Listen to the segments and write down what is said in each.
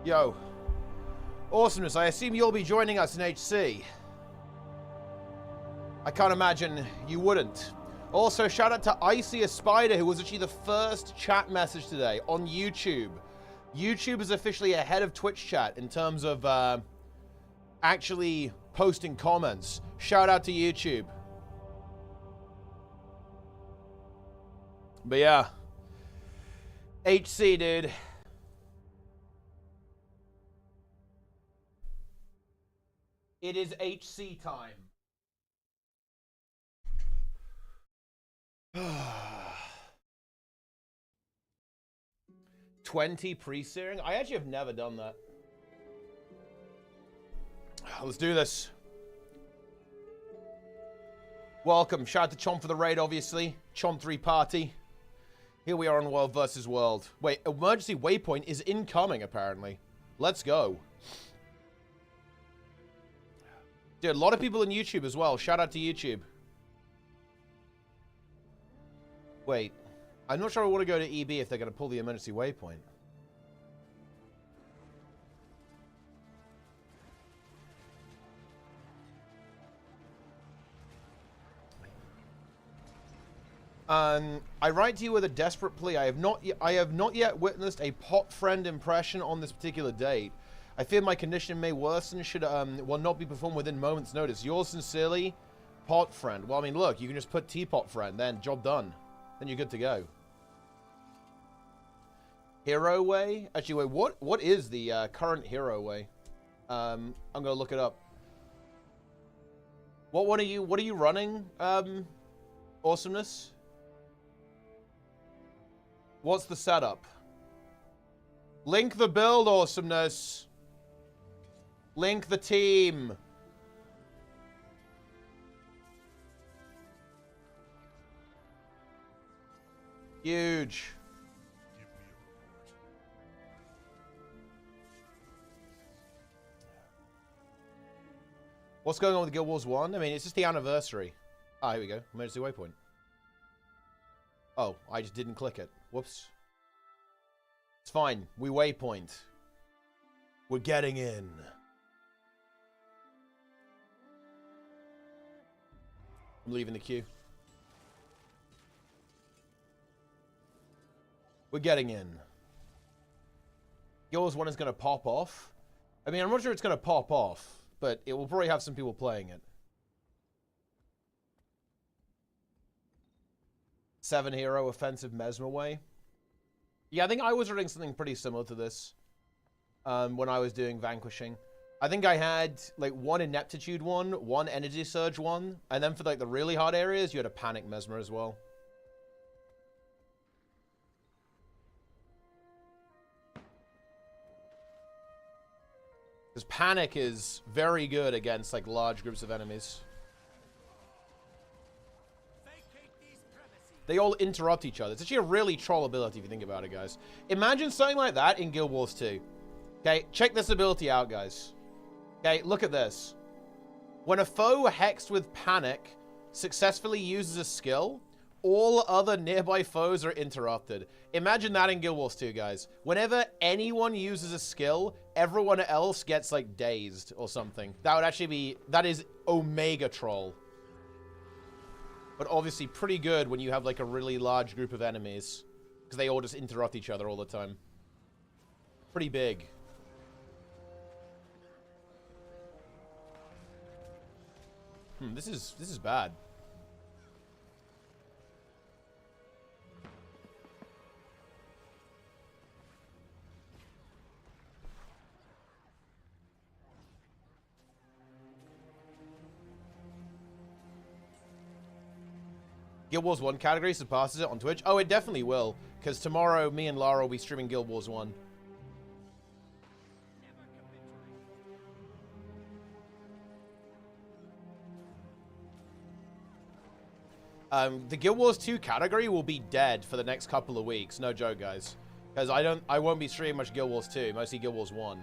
Yo. Awesomeness, I assume you'll be joining us in HC. I can't imagine you wouldn't. Also, shout out to Icy a Spider, who was actually the first chat message today on YouTube. YouTube is officially ahead of Twitch chat in terms of actually posting comments. Shout out to YouTube. But yeah. HC, dude. It is HC time. 20 pre-searing? I actually have never done that. Let's do this. Welcome. Shout out to Chomp for the raid, obviously. Chomp 3 party. Here we are on World versus World. Wait, emergency waypoint is incoming, apparently. Let's go. Dude, a lot of people on YouTube as well. Shout out to YouTube. Wait. I'm not sure I want to go to EB if they're going to pull the emergency waypoint. I write to you with a desperate plea. I have not yet witnessed a pot friend impression on this particular date. I fear my condition may worsen should will not be performed within moments' notice. Yours sincerely, pot friend. Well, I mean, look, you can just put teapot friend, then job done. Then you're good to go. Hero way? Actually, wait, what is the current hero way? I'm gonna look it up. What are you running? Awesomeness? What's the setup? Link the build, Awesomeness. Link the team. Huge. What's going on with Guild Wars 1? I mean, it's just the anniversary. Ah, here we go. Emergency waypoint. Oh, I just didn't click it. Whoops. It's fine. We waypoint. We're getting in. I'm leaving the queue. We're getting in. Guild Wars 1 is going to pop off. I mean, I'm not sure it's going to pop off, but it will probably have some people playing it. 7 hero offensive Mesmer way. Yeah, I think I was running something pretty similar to this when I was doing Vanquishing. I think I had like 1 Ineptitude one, 1 Energy Surge one, and then for like the really hard areas, you had a Panic Mesmer as well. Because Panic is very good against like large groups of enemies. They all interrupt each other. It's actually a really troll ability if you think about it, guys. Imagine something like that in Guild Wars 2. Okay, check this ability out, guys. Okay, look at this. When a foe hexed with Panic successfully uses a skill, all other nearby foes are interrupted. Imagine that in Guild Wars 2, guys. Whenever anyone uses a skill, everyone else gets, like, dazed or something. That would actually be... That is Omega Troll. But obviously pretty good when you have, like, a really large group of enemies. Because they all just interrupt each other all the time. Pretty big. This is bad. Guild Wars 1 category surpasses it on Twitch? Oh, it definitely will. Because tomorrow, me and Lara will be streaming Guild Wars 1. The Guild Wars 2 category will be dead for the next couple of weeks. No joke, guys. Because I won't be streaming much Guild Wars 2, mostly Guild Wars 1.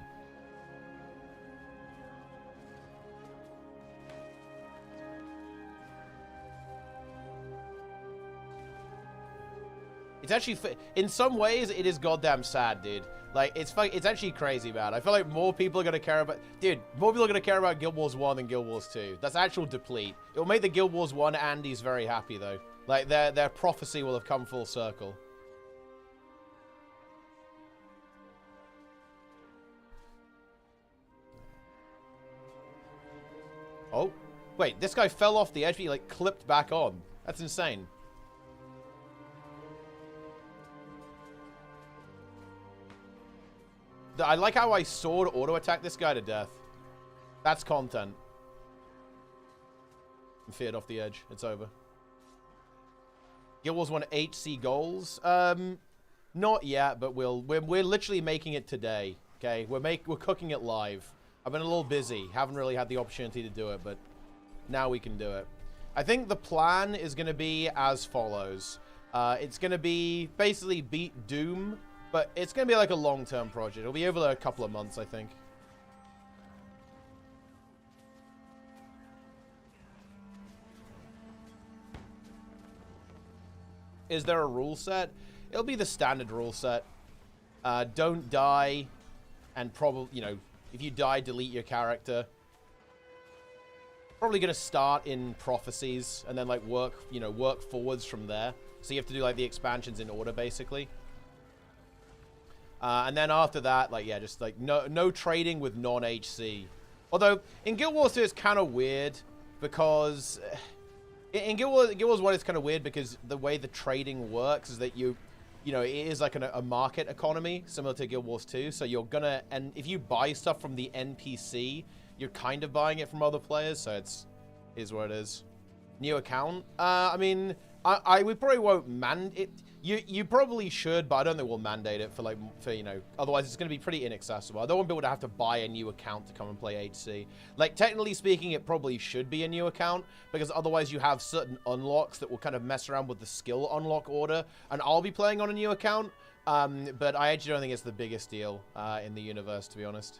It's actually, in some ways, it is goddamn sad, dude. Like, it's actually crazy, man. I feel like more people are going to care about... Dude, more people are going to care about Guild Wars 1 than Guild Wars 2. That's actual deplete. It will make the Guild Wars 1 Andes very happy, though. Like, their prophecy will have come full circle. Oh. Wait, this guy fell off the edge, but he, like, clipped back on. That's insane. I like how I sword auto-attack this guy to death. That's content. I'm feared off the edge. It's over. Guild Wars 1 HC goals? Not yet, but we're literally making it today. Okay, we're cooking it live. I've been a little busy. Haven't really had the opportunity to do it, but now we can do it. I think the plan is going to be as follows. It's going to be basically beat Doom. But it's going to be like a long-term project. It'll be over a couple of months, I think. Is there a rule set? It'll be the standard rule set. Don't die. And probably, you know, if you die, delete your character. Probably going to start in prophecies and then, like, work forwards from there. So you have to do, like, the expansions in order, basically. And then after that, like, yeah, just, like, no trading with non-HC. Although, in Guild Wars 2, it's kind of weird, because... In Guild Wars 1, it's kind of weird, because the way the trading works is that you know, it is like a market economy, similar to Guild Wars 2, so you're gonna... And if you buy stuff from the NPC, you're kind of buying it from other players, so is what it is. New account? I mean, we probably won't it. You probably should, but I don't think we'll mandate it for you know, otherwise it's going to be pretty inaccessible. I don't want people to have to buy a new account to come and play HC. Like, technically speaking, it probably should be a new account, because otherwise you have certain unlocks that will kind of mess around with the skill unlock order, and I'll be playing on a new account, but I actually don't think it's the biggest deal in the universe, to be honest.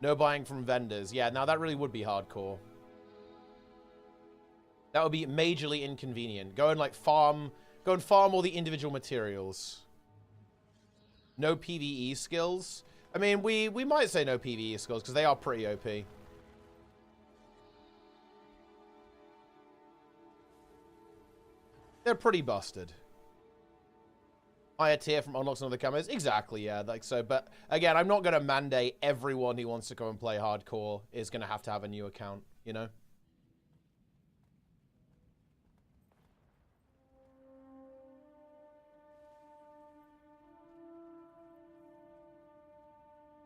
No buying from vendors. Yeah, now that really would be hardcore. That would be majorly inconvenient. Go and farm all the individual materials. No PvE skills. I mean, we might say no PvE skills because they are pretty OP. They're pretty busted. Higher tier from unlocks and other cameras. Exactly, yeah, like so. But again, I'm not going to mandate everyone who wants to come and play hardcore is going to have a new account, you know?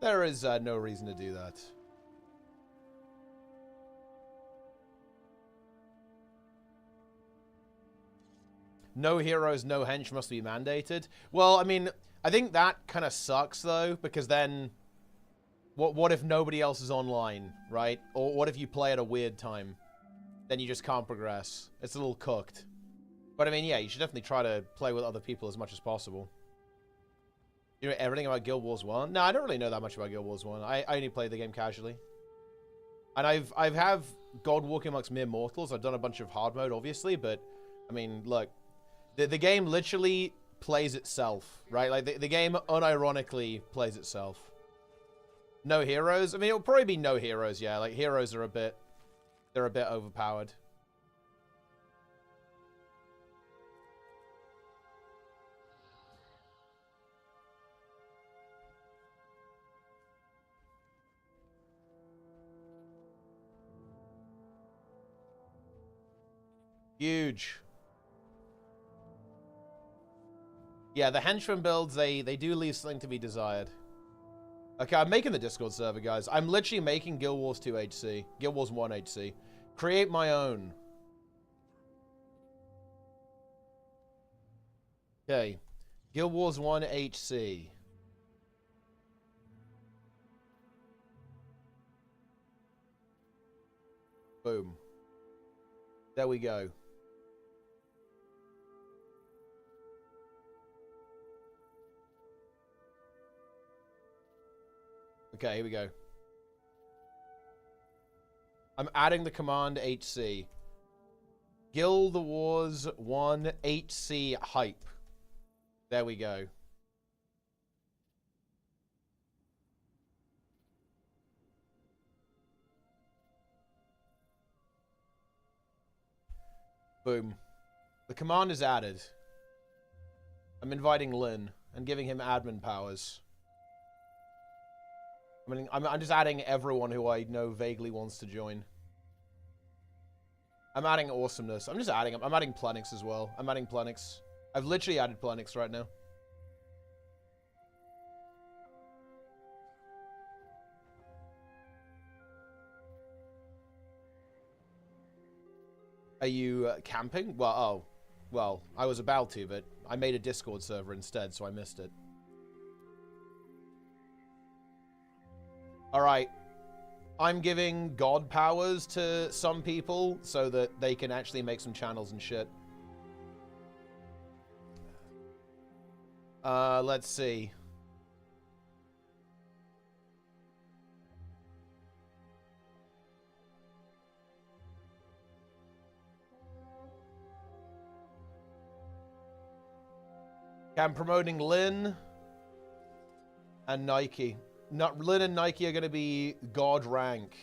There is no reason to do that. No heroes, no hench must be mandated. Well, I mean, I think that kind of sucks, though, because then... What if nobody else is online, right? Or what if you play at a weird time? Then you just can't progress. It's a little cooked. But, I mean, yeah, you should definitely try to play with other people as much as possible. You know everything about Guild Wars 1? No, I don't really know that much about Guild Wars 1. I only played the game casually. And I've have God walking amongst mere mortals. I've done a bunch of hard mode, obviously, but, I mean, look... The game literally plays itself, right? Like, the game unironically plays itself. No heroes? I mean, it'll probably be no heroes, yeah. Like, heroes are they're a bit overpowered. Huge. Yeah, the henchman builds, they do leave something to be desired. Okay, I'm making the Discord server, guys. I'm literally making Guild Wars 2 HC. Guild Wars 1 HC. Create my own. Okay. Guild Wars 1 HC. Boom. There we go. Okay, here we go. I'm adding the command HC. Guild Wars 1 HC hype. There we go. Boom. The command is added. I'm inviting Lynn and giving him admin powers. I mean, I'm just adding everyone who I know vaguely wants to join. I'm adding awesomeness. I'm just adding them. I'm adding Planix as well. I'm adding Planix. I've literally added Planix right now. Are you camping? Well, oh. Well, I was about to, but I made a Discord server instead, so I missed it. Alright. I'm giving God powers to some people so that they can actually make some channels and shit. Let's see. I'm promoting Lynn and Nike. Lynn and Nike are going to be God rank.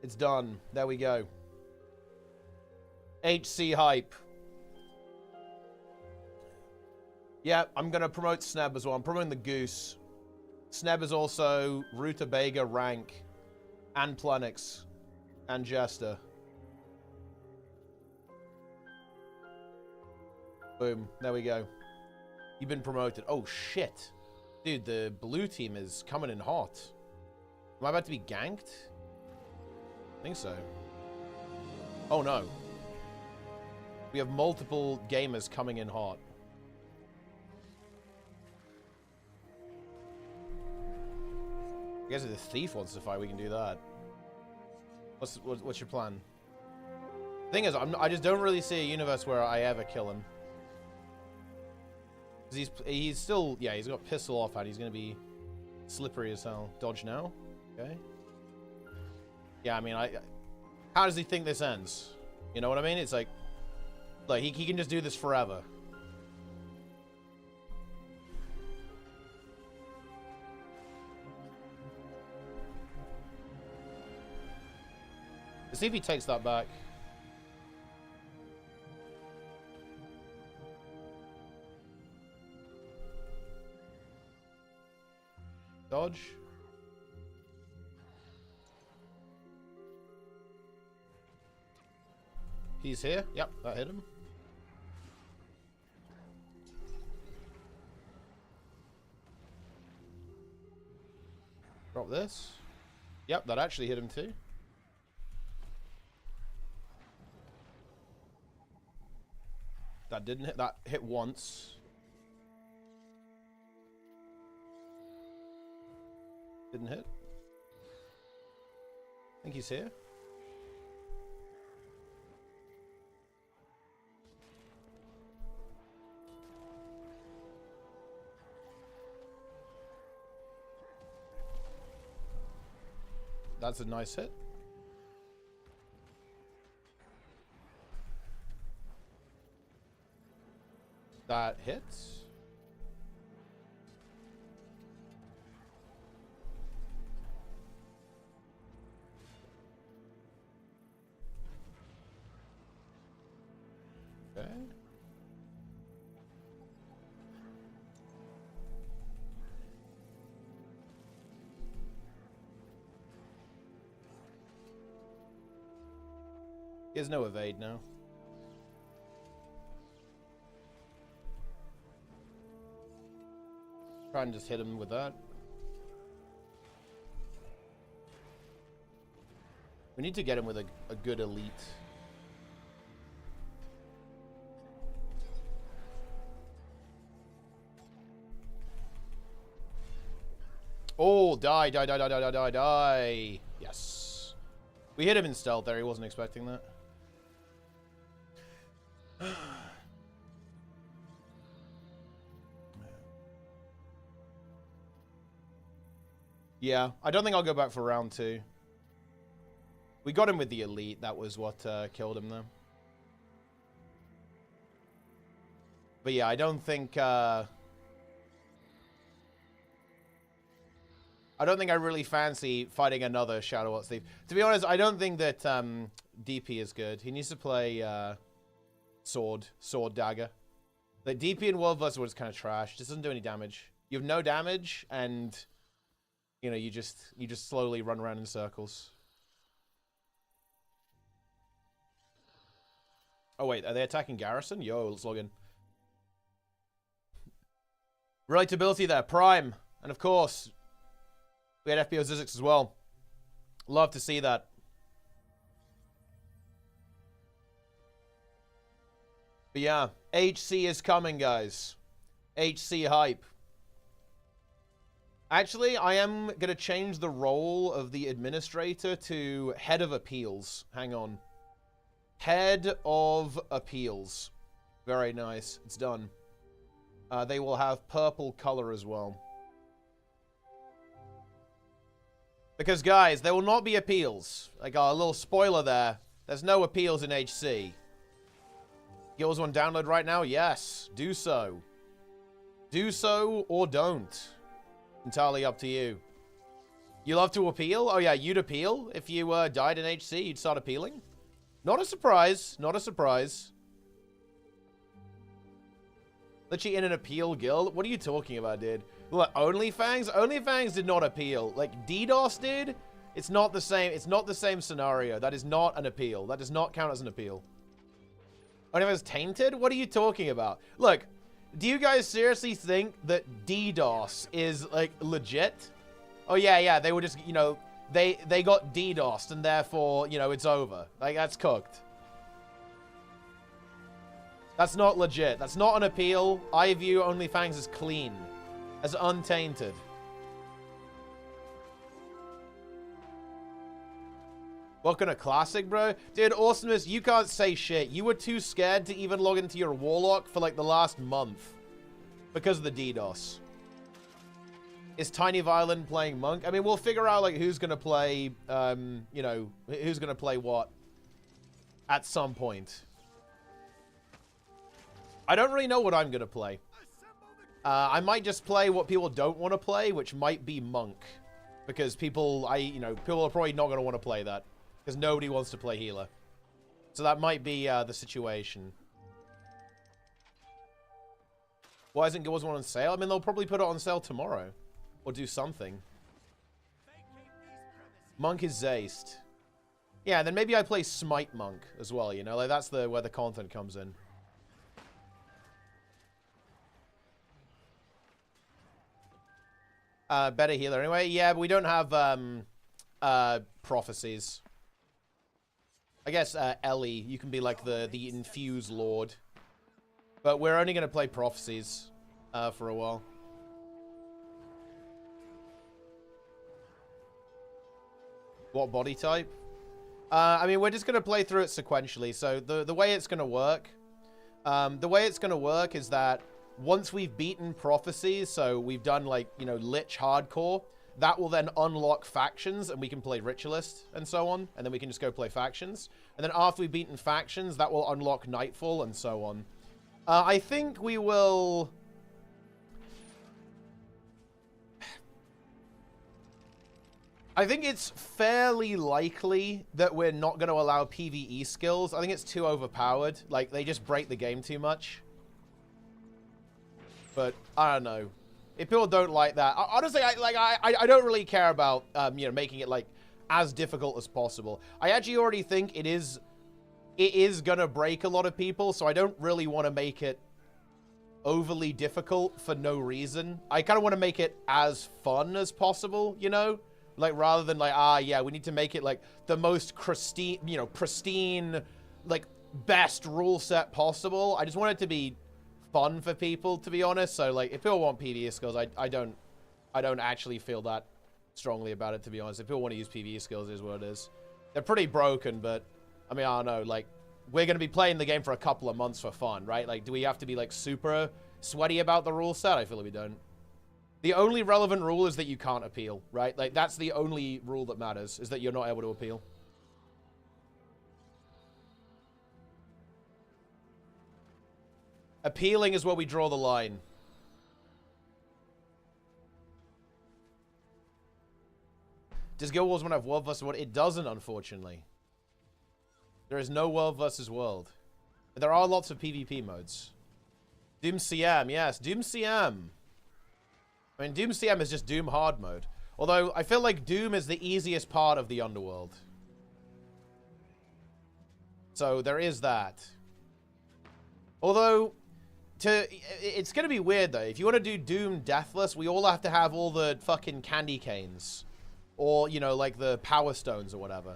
It's done. There we go. HC hype. Yeah, I'm going to promote Sneb as well. I'm promoting the Goose. Sneb is also Rutabaga rank. And Planix. And Jester. Boom. There we go. You've been promoted. Oh, shit. Dude, the blue team is coming in hot. Am I about to be ganked? I think so. Oh, no. We have multiple gamers coming in hot. I guess if the thief wants to fight, we can do that. What's your plan? The thing is, I just don't really see a universe where I ever kill him. He's still, yeah, he's got pistol off and he's going to be slippery as hell. Dodge now? Okay. Yeah, I mean, how does he think this ends? You know what I mean? It's like he can just do this forever. Let's see if he takes that back. Dodge. He's here. Yep, that hit him. Drop this. Yep, that actually hit him too. That didn't hit. That hit once. Didn't hit. I think he's here. That's a nice hit. That hits. Okay. He has no evade now. Try and just hit him with that. We need to get him with a good elite. Oh, die, die, die, die, die, die, die, die. Yes. We hit him in stealth there. He wasn't expecting that. Yeah, I don't think I'll go back for round 2. We got him with the elite. That was what killed him, though. But yeah, I don't think I really fancy fighting another Shadowheart Thief. To be honest, I don't think that DP is good. He needs to play sword dagger. Like DP in World vs. World is kind of trash. Just doesn't do any damage. You have no damage, and you know you just slowly run around in circles. Oh wait, are they attacking Garrison? Yo, let's log in. Relatability there, Prime, and of course we had FBO Zizix as well. Love to see that. But yeah, HC is coming, guys. HC hype. Actually, I am going to change the role of the administrator to head of appeals. Hang on. Head of appeals. Very nice. It's done. They will have purple color as well. Because, guys, there will not be appeals. Like, a little spoiler there. There's no appeals in HC. Guilds want download right now? Yes. Do so. Do so or don't. Entirely up to you. You love to appeal? Oh, yeah, you'd appeal. If you died in HC, you'd start appealing. Not a surprise. Not a surprise. Literally in an appeal guild? What are you talking about, dude? Look, OnlyFans? OnlyFans did not appeal. Like, DDoS did? It's not the same. It's not the same scenario. That is not an appeal. That does not count as an appeal. OnlyFans tainted? What are you talking about? Look, do you guys seriously think that DDoS is, like, legit? Oh, yeah, they were just, you know, they got DDoSed, and therefore, you know, it's over. Like, that's cooked. That's not legit. That's not an appeal. I view OnlyFans as clean. As untainted. Welcome to Classic, bro. Dude, Awesomeness, you can't say shit. You were too scared to even log into your Warlock for, like, the last month. Because of the DDoS. Is Tiny Violin playing Monk? I mean, we'll figure out, like, who's gonna play, you know, who's gonna play what. At some point. I don't really know what I'm gonna play. I might just play what people don't want to play, which might be Monk. Because people are probably not gonna want to play that. Because nobody wants to play healer. So that might be the situation. Why isn't Guild Wars 1 on sale? I mean, they'll probably put it on sale tomorrow. Or do something. Monk is Zaced. Yeah, then maybe I play Smite Monk as well, you know? Like, that's where the content comes in. Better healer anyway. Yeah, but we don't have prophecies. I guess Ellie, you can be like the infused lord. But we're only going to play prophecies for a while. What body type? I mean, we're just going to play through it sequentially. So the way it's going to work, is that once we've beaten prophecies, so we've done, like, you know, Lich hardcore, that will then unlock factions, and we can play Ritualist and so on, and then we can just go play factions. And then after we've beaten factions, that will unlock Nightfall and so on. I think we will... I think it's fairly likely that we're not going to allow PvE skills. I think it's too overpowered. Like, they just break the game too much. But I don't know. If people don't like that, honestly, I don't really care about you know, making it like as difficult as possible. I actually already think it is gonna break a lot of people, so I don't really want to make it overly difficult for no reason. I kind of want to make it as fun as possible, you know, like rather than like yeah, we need to make it like the most pristine, like best rule set possible. I just want it to be fun for people, to be honest. So like, if people want PvE skills, I don't actually feel that strongly about it, to be honest. If people want to use PvE skills, it is what it is. They're pretty broken, but I mean, I don't know, like, we're going to be playing the game for a couple of months for fun, right? Like, do we have to be like super sweaty about the rule set? I feel like we don't. The only relevant rule is that you can't appeal, right? Like, that's the only rule that matters, is that you're not able to appeal. Appealing is where we draw the line. Does Guild Wars 1 have World vs. World? It doesn't, unfortunately. There is no World vs. World. But there are lots of PvP modes. Doom CM, yes. Doom CM. I mean, Doom CM is just Doom hard mode. Although, I feel like Doom is the easiest part of the Underworld. So, there is that. Although, it's going to be weird, though. If you want to do Doom Deathless, we all have to have all the fucking candy canes. Or, you know, like the Power Stones or whatever.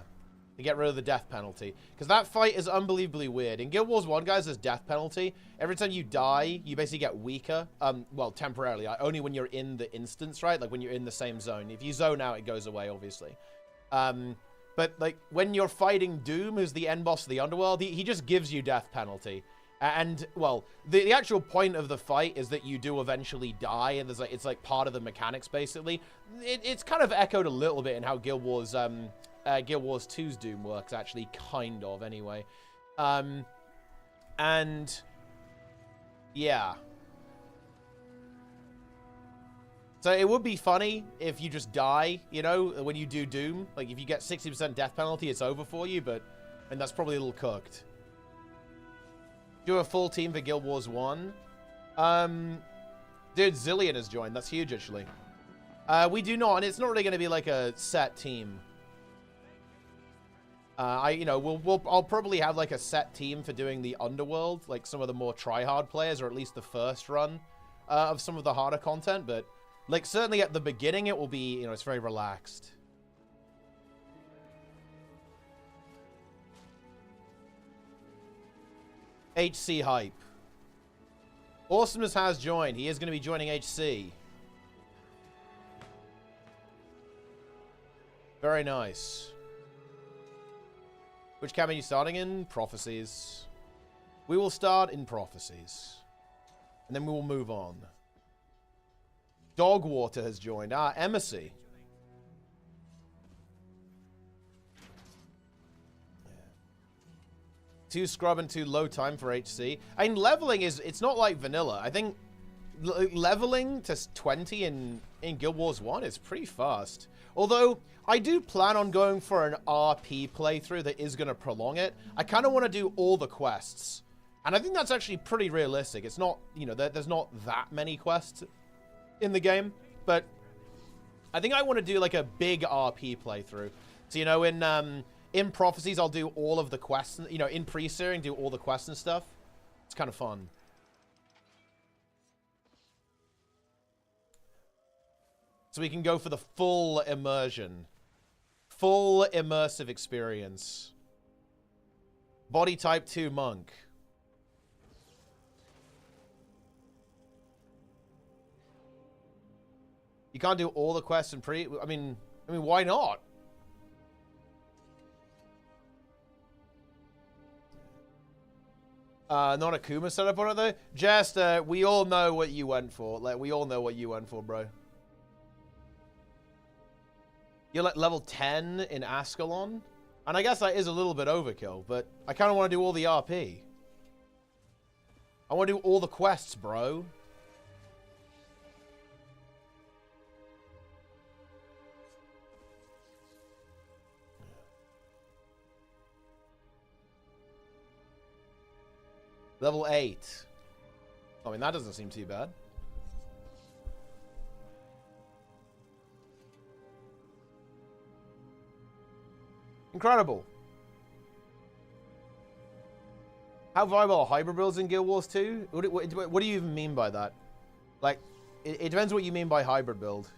To get rid of the death penalty. Because that fight is unbelievably weird. In Guild Wars 1, guys, there's death penalty. Every time you die, you basically get weaker. Well, temporarily. Only when you're in the instance, right? Like, when you're in the same zone. If you zone out, it goes away, obviously. But, like, when you're fighting Doom, who's the end boss of the Underworld, he just gives you death penalty. And, well, the actual point of the fight is that you do eventually die, and there's like, it's like part of the mechanics, basically. It's kind of echoed a little bit in how Guild Wars 2's Doom works, actually, kind of, anyway. And, yeah. So it would be funny if you just die, you know, when you do Doom. Like, if you get 60% death penalty, it's over for you, but, and that's probably a little cooked. Do a full team for Guild Wars 1. Dude, Zillion has joined. That's huge, actually. We do not, and it's not really going to be like a set team. I'll probably have like a set team for doing the Underworld, like some of the more try-hard players, or at least the first run of some of the harder content. But like certainly at the beginning, it will be, you know, it's very relaxed. HC hype. Awesomeness has joined. He is going to be joining HC. Very nice. Which camp are you starting in? Prophecies. We will start in Prophecies. And then we will move on. Dogwater has joined. Ah, Embassy. Too scrub and too low time for HC. I mean, leveling is, it's not like vanilla. I think leveling to 20 in Guild Wars 1 is pretty fast. Although, I do plan on going for an RP playthrough that is going to prolong it. I kind of want to do all the quests. And I think that's actually pretty realistic. It's not, you know, there's not that many quests in the game. But I think I want to do like a big RP playthrough. So, you know, in Prophecies, I'll do all of the quests. You know, in pre-searing, do all the quests and stuff. It's kind of fun. So we can go for the full immersion. Full immersive experience. Body type 2 monk. You can't do all the quests in pre... I mean, why not? Not a Kuma setup on it, though. Just, we all know what you went for. Like, we all know what you went for, bro. You're like level 10 in Ascalon? And I guess that is a little bit overkill, but I kind of want to do all the RP. I want to do all the quests, bro. Level 8. I mean, that doesn't seem too bad. Incredible. How viable are hybrid builds in Guild Wars 2? What do you even mean by that? Like, it depends what you mean by hybrid build.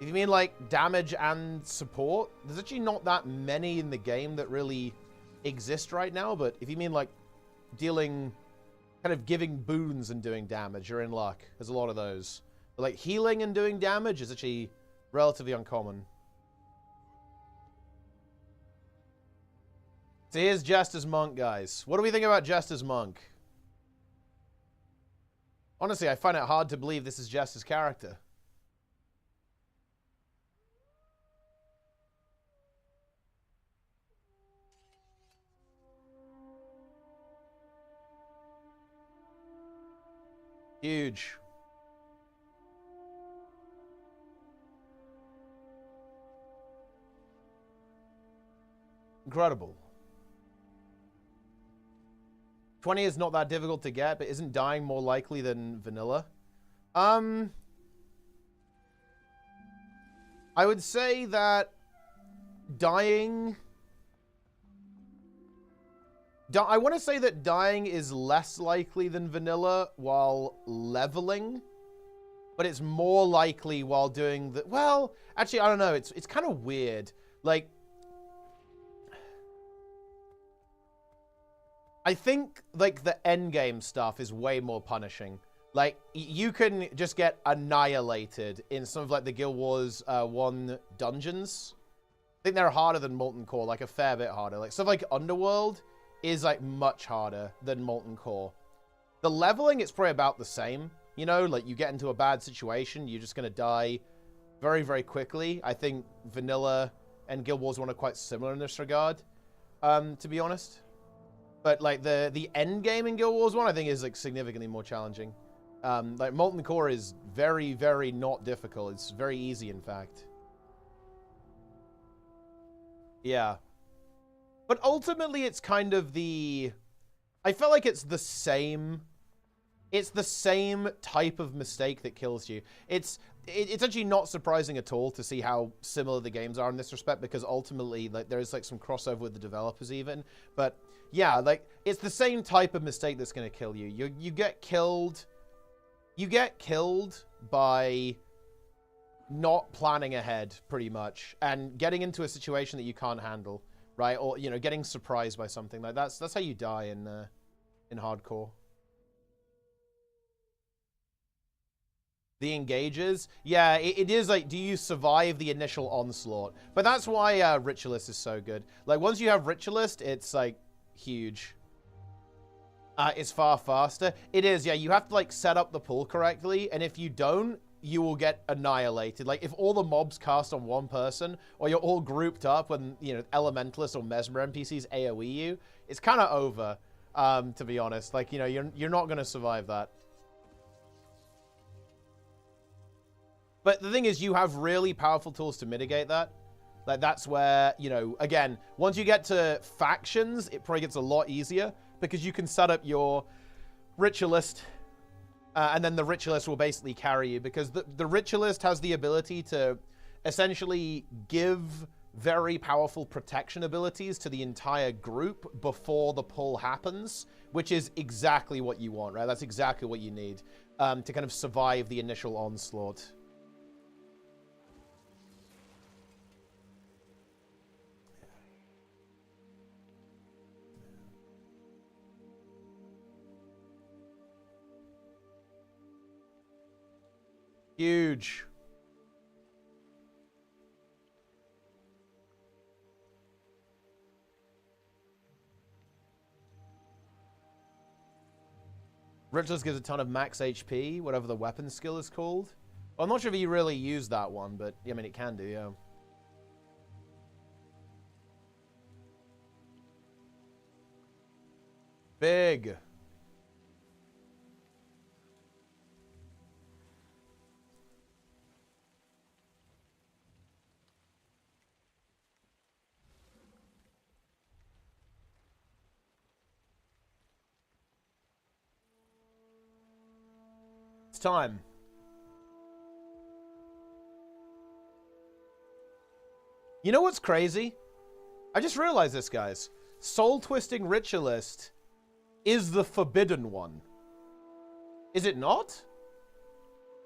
If you mean, like, damage and support, there's actually not that many in the game that really exist right now, but if you mean, like, dealing, kind of giving boons and doing damage, you're in luck. There's a lot of those. But, like, healing and doing damage is actually relatively uncommon. So here's Jester's Monk, guys. What do we think about Jester's Monk? Honestly, I find it hard to believe this is Jester's character. Huge. Incredible. 20 is not that difficult to get, but isn't dying more likely than vanilla? I would say that dying... I want to say that dying is less likely than vanilla while leveling, but it's more likely while doing the... Well, actually, I don't know. It's kind of weird. Like, I think, like, the endgame stuff is way more punishing. Like, you can just get annihilated in some of, like, the Guild Wars 1 dungeons. I think they're harder than Molten Core, like, a fair bit harder. Like, stuff like Underworld is, like, much harder than Molten Core. The leveling, it's probably about the same. You know, like, you get into a bad situation, you're just going to die very, very quickly. I think Vanilla and Guild Wars 1 are quite similar in this regard, to be honest. But, like, the end game in Guild Wars 1, I think, is, like, significantly more challenging. Like, Molten Core is very, very not difficult. It's very easy, in fact. Yeah. But ultimately, it's kind of the... I feel like it's the same... It's the same type of mistake that kills you. It's actually not surprising at all to see how similar the games are in this respect, because ultimately, like, there's, like, some crossover with the developers even. But, yeah, like, it's the same type of mistake that's going to kill you. You get killed... You get killed by not planning ahead, pretty much, and getting into a situation that you can't handle. Right, or, you know, getting surprised by something. Like, that's how you die in hardcore. The engages? Yeah, it is like, do you survive the initial onslaught? But that's why Ritualist is so good. Like, once you have Ritualist, it's, like, huge. It's far faster. It is, yeah, you have to, like, set up the pull correctly, and if you don't, you will get annihilated. Like, if all the mobs cast on one person, or you're all grouped up when, you know, Elementalists or Mesmer NPCs AoE you, it's kind of over, to be honest. Like, you know, you're not going to survive that. But the thing is, you have really powerful tools to mitigate that. Like, that's where, you know, again, once you get to factions, it probably gets a lot easier, because you can set up your Ritualist... and then the Ritualist will basically carry you, because the Ritualist has the ability to essentially give very powerful protection abilities to the entire group before the pull happens, which is exactly what you want, right? That's exactly what you need to kind of survive the initial onslaught. Huge. Ritualist gives a ton of max HP, whatever the weapon skill is called. Well, I'm not sure if you really use that one, but I mean, it can do, yeah. Big. Time. You know what's crazy? I just realized this, guys. Soul Twisting Ritualist is the forbidden one. Is it not?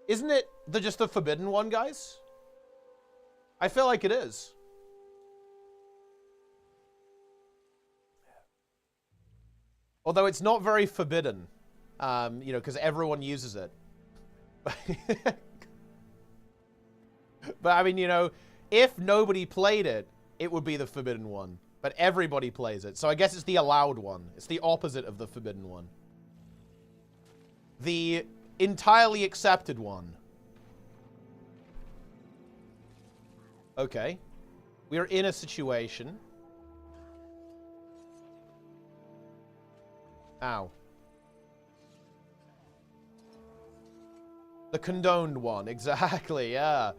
Isn't it just the forbidden one, guys? I feel like it is. Although it's not very forbidden, you know, because everyone uses it. But I mean, you know, if nobody played it, it would be the forbidden one. But everybody plays it. So I guess it's the allowed one. It's the opposite of the forbidden one. The entirely accepted one. Okay. We are in a situation. Ow. The condoned one, exactly, yeah.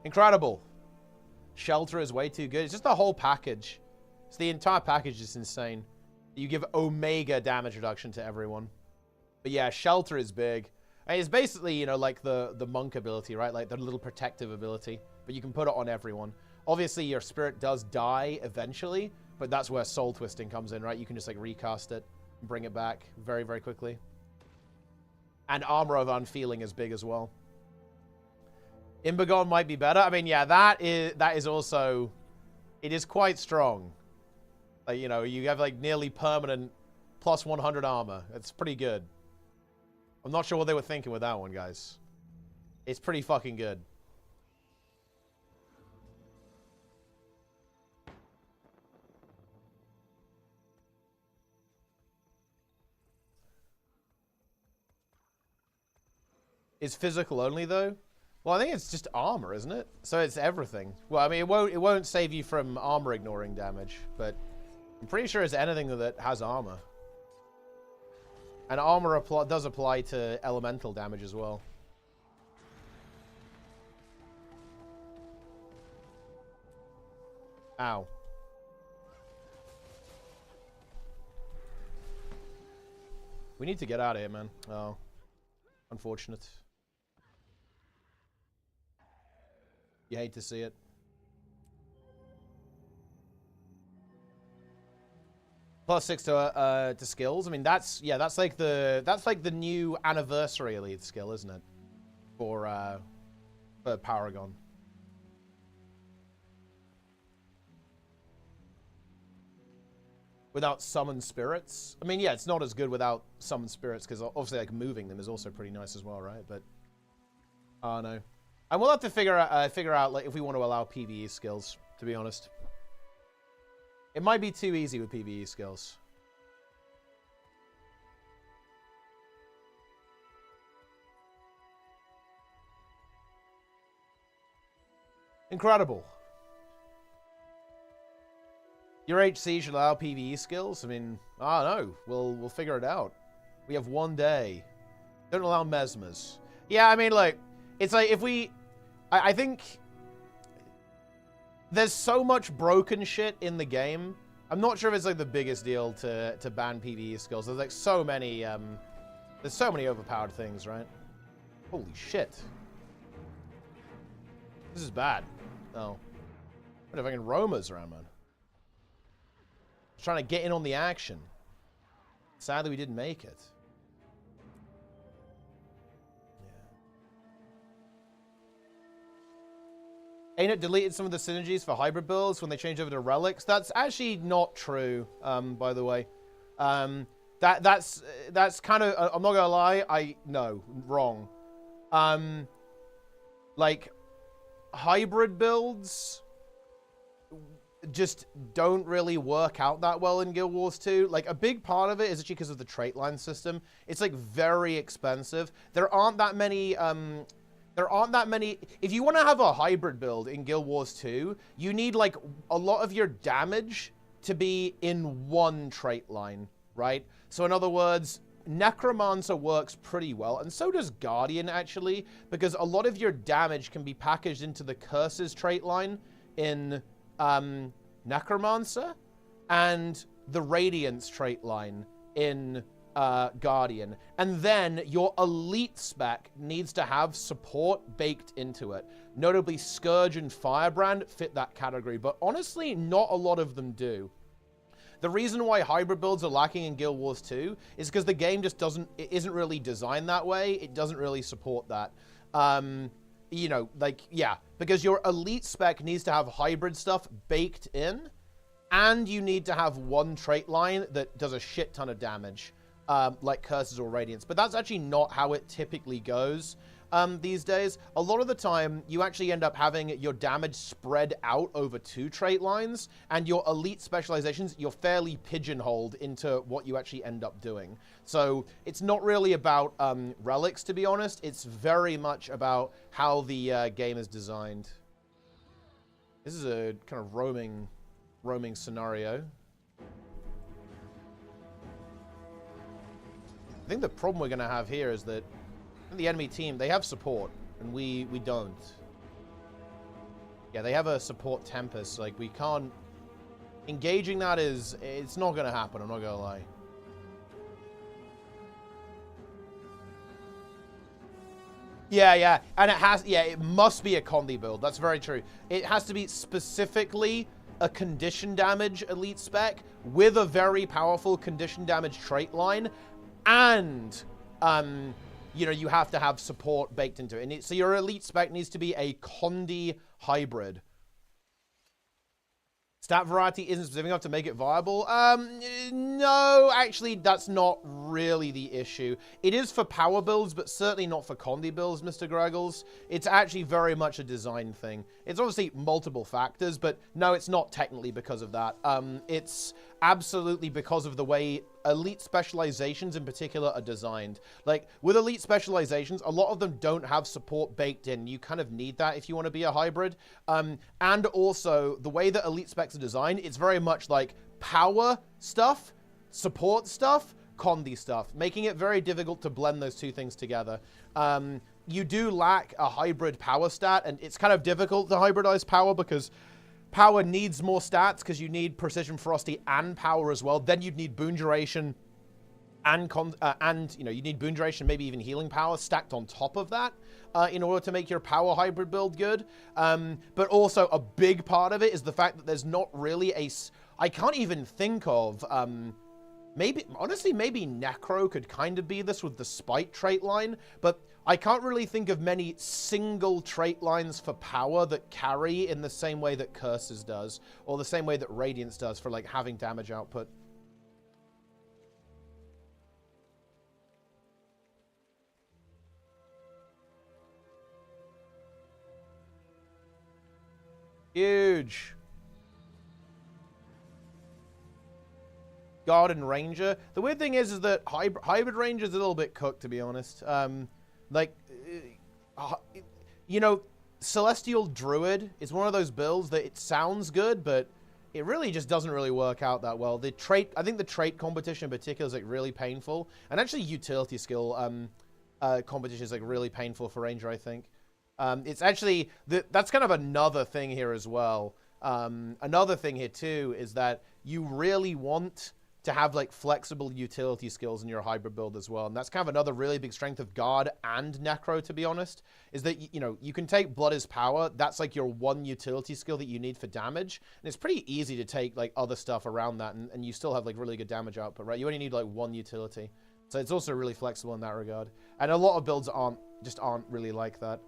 Incredible. Shelter is way too good. It's just the whole package. It's the entire package is insane. You give Omega damage reduction to everyone. But yeah, Shelter is big. And it's basically, you know, like the monk ability, right? Like the little protective ability. But you can put it on everyone. Obviously, your spirit does die eventually. But that's where soul twisting comes in, right? You can just like recast it and bring it back very, very quickly. And Armor of Unfeeling is big as well. Imbergon might be better. I mean, yeah, that is also... It is quite strong. Like, you know, you have like nearly permanent plus 100 armor. It's pretty good. I'm not sure what they were thinking with that one, guys. It's pretty fucking good. Is physical only, though? Well, I think it's just armor, isn't it? So it's everything. Well, I mean, it won't save you from armor ignoring damage, but I'm pretty sure it's anything that has armor. And armor does apply to elemental damage as well. Ow. We need to get out of here, man. Oh. Unfortunate. You hate to see it. +6 to skills. I mean, that's like the new anniversary elite skill, isn't it? For Paragon. Without summon spirits. I mean, yeah, it's not as good without summon spirits because obviously like moving them is also pretty nice as well, right? But oh no. And we'll have to figure out like if we want to allow PvE skills, to be honest. It might be too easy with PvE skills. Incredible. Your HC should allow PvE skills? I mean, I don't know. We'll figure it out. We have one day. Don't allow mesmers. Yeah, I mean, like, it's like if we... I think there's so much broken shit in the game. I'm not sure if it's like the biggest deal to ban PvE skills. There's like so many there's so many overpowered things, right? Holy shit. This is bad. Oh. What if I can roamers around, man? Trying to get in on the action. Sadly, we didn't make it. ArenaNet deleted some of the synergies for hybrid builds when they changed over to relics. That's actually not true, by the way. That's kind of, I'm not gonna lie, no, wrong. Like, hybrid builds just don't really work out that well in Guild Wars 2. Like, a big part of it is actually because of the trait line system. It's, like, very expensive. There aren't that many, if you want to have a hybrid build in Guild Wars 2, you need, like, a lot of your damage to be in one trait line, right? So, in other words, Necromancer works pretty well, and so does Guardian, actually, because a lot of your damage can be packaged into the Curses trait line in Necromancer, and the Radiance trait line in Guardian. And then your elite spec needs to have support baked into it. Notably, Scourge and Firebrand fit that category, but honestly, not a lot of them do. The reason why hybrid builds are lacking in Guild Wars 2 is because the game just isn't really designed that way. It doesn't really support that. You know, like, yeah, because your elite spec needs to have hybrid stuff baked in, and you need to have one trait line that does a shit ton of damage, like Curses or Radiance. But that's actually not how it typically goes these days. A lot of the time, you actually end up having your damage spread out over 2 trait lines, and your elite specializations, you're fairly pigeonholed into what you actually end up doing. So it's not really about relics, to be honest. It's very much about how the game is designed. This is a kind of roaming scenario. I think the problem we're going to have here is that the enemy team, they have support, and we don't. Yeah, they have a support Tempest. Like, we can't... Engaging that is... It's not going to happen, I'm not going to lie. Yeah, and it has... Yeah, it must be a Condi build. That's very true. It has to be specifically a condition damage elite spec with a very powerful condition damage trait line, and... you know, you have to have support baked into it. And so your elite spec needs to be a Condi hybrid. Stat variety isn't specific enough to make it viable. No, actually, that's not really the issue. It is for power builds, but certainly not for Condi builds, Mr. Greggles. It's actually very much a design thing. It's obviously multiple factors, but no, it's not technically because of that. It's absolutely because of the way elite specializations in particular are designed. Like, with elite specializations, a lot of them don't have support baked in. You kind of need that if you want to be a hybrid. And also, the way that elite specs are designed, it's very much like power stuff, support stuff, Condi stuff, making it very difficult to blend those two things together. You do lack a hybrid power stat, and it's kind of difficult to hybridize power because power needs more stats because you need precision frosty and power as well. Then you'd need boon duration and you know, you need boon duration, maybe even healing power stacked on top of that in order to make your power hybrid build good. But also a big part of it is the fact that there's not really I can't even think of maybe Necro could kind of be this with the Spite trait line, but I can't really think of many single trait lines for power that carry in the same way that Curses does, or the same way that Radiance does for, like, having damage output. Huge. Guard and Ranger. The weird thing is that hybrid Ranger is a little bit cooked, to be honest. Like, you know, Celestial Druid is one of those builds that it sounds good, but it really just doesn't really work out that well. The trait, I think the trait competition in particular is, like, really painful. And actually utility skill competition is, like, really painful for Ranger, I think. It's actually, that's kind of another thing here as well. Another thing here, too, is that you really want to have, like, flexible utility skills in your hybrid build as well. And that's kind of another really big strength of Guard and Necro, to be honest, is that, you know, you can take Blood is Power. That's, like, your one utility skill that you need for damage. And it's pretty easy to take, like, other stuff around that, and you still have, like, really good damage output, right? You only need, like, one utility. So it's also really flexible in that regard. And a lot of builds aren't really like that.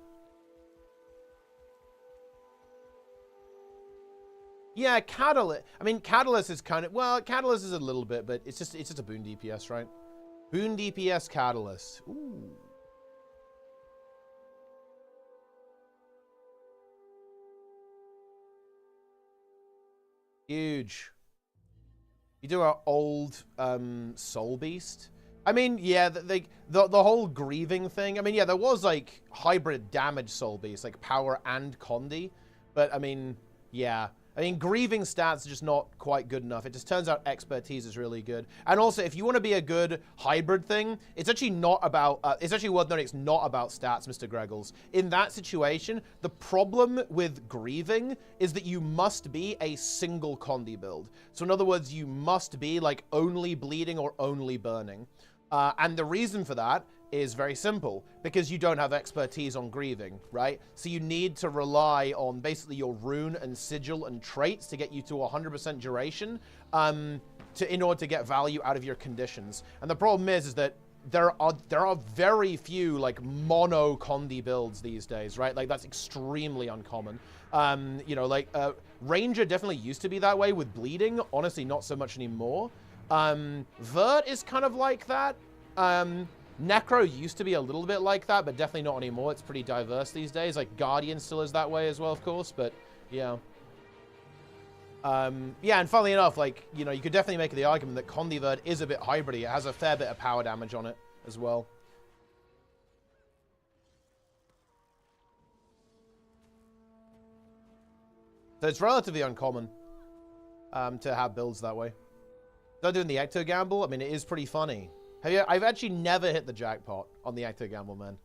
Yeah, Catalyst. I mean, Catalyst is kind of... Well, Catalyst is a little bit, but it's just a boon DPS, right? Boon DPS Catalyst. Ooh. Huge. You do our old Soul Beast. I mean, yeah, the whole grieving thing. I mean, yeah, there was, like, hybrid damage Soul Beast, like power and Condi. But, I mean, yeah... I mean, grieving stats are just not quite good enough. It just turns out expertise is really good. And also, if you want to be a good hybrid thing, it's actually not about... it's actually worth noting it's not about stats, Mr. Greggles. In that situation, the problem with grieving is that you must be a single Condi build. So in other words, you must be, like, only bleeding or only burning. And the reason for that is very simple, because you don't have expertise on grieving, right? So you need to rely on basically your rune and sigil and traits to get you to 100% duration in order to get value out of your conditions. And the problem is that there are very few, like, mono Condi builds these days, right? Like, that's extremely uncommon. You know, like, Ranger definitely used to be that way with bleeding. Honestly, not so much anymore. Vert is kind of like that. Necro used to be a little bit like that, but definitely not anymore. It's pretty diverse these days. Like, Guardian still is that way as well, of course, but, yeah. Yeah, and funnily enough, like, you know, you could definitely make the argument that Condivert is a bit hybridy. It has a fair bit of power damage on it as well. So it's relatively uncommon to have builds that way. Not doing the Ecto Gamble, I mean, it is pretty funny. I've actually never hit the jackpot on the Active Gamble, man.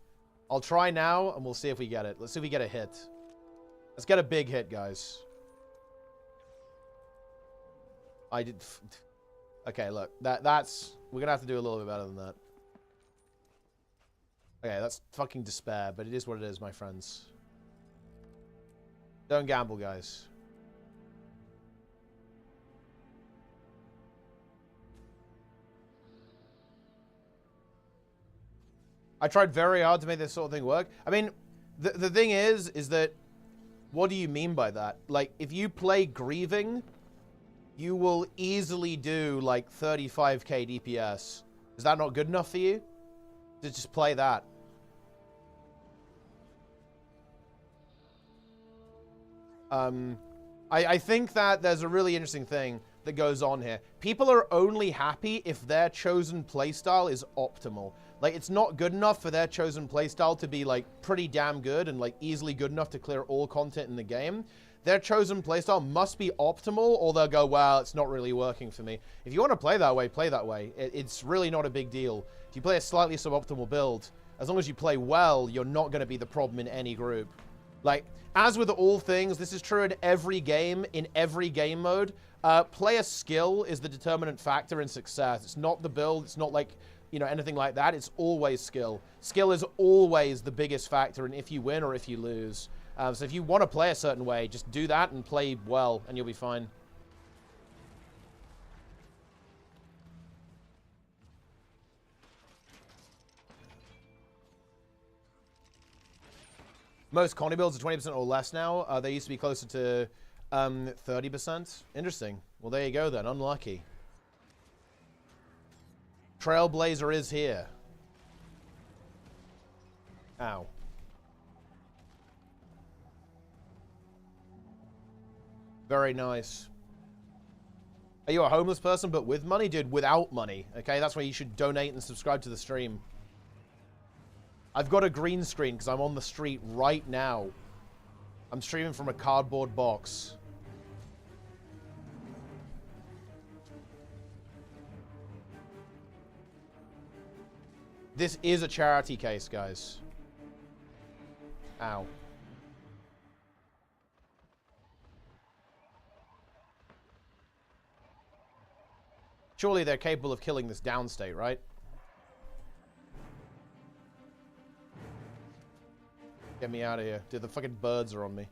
I'll try now, and we'll see if we get it. Let's see if we get a hit. Let's get a big hit, guys. I did... Okay, look. That's... We're gonna have to do a little bit better than that. Okay, that's fucking despair, but it is what it is, my friends. Don't gamble, guys. I tried very hard to make this sort of thing work. I mean, the thing is that... What do you mean by that? Like, if you play Grieving, you will easily do, like, 35k DPS. Is that not good enough for you? To just play that? I think that there's a really interesting thing that goes on here. People are only happy if their chosen playstyle is optimal. Like, it's not good enough for their chosen playstyle to be, like, pretty damn good and, like, easily good enough to clear all content in the game. Their chosen playstyle must be optimal, or they'll go, well, it's not really working for me. If you want to play that way, play that way. It's really not a big deal. If you play a slightly suboptimal build, as long as you play well, you're not going to be the problem in any group. Like, as with all things, this is true in every game mode. Player skill is the determinant factor in success. It's not the build. It's not like, you know, anything like that. It's always skill. Skill is always the biggest factor in if you win or if you lose. So if you want to play a certain way, just do that and play well, and you'll be fine. Most Connie builds are 20% or less now. They used to be closer to 30%. Interesting. Well, there you go then. Unlucky. Trailblazer is here. Ow. Very nice. Are you a homeless person but with money? Dude, without money. Okay, that's why you should donate and subscribe to the stream. I've got a green screen because I'm on the street right now. I'm streaming from a cardboard box. This is a charity case, guys. Ow. Surely they're capable of killing this downstate, right? Get me out of here. Dude, the fucking birds are on me.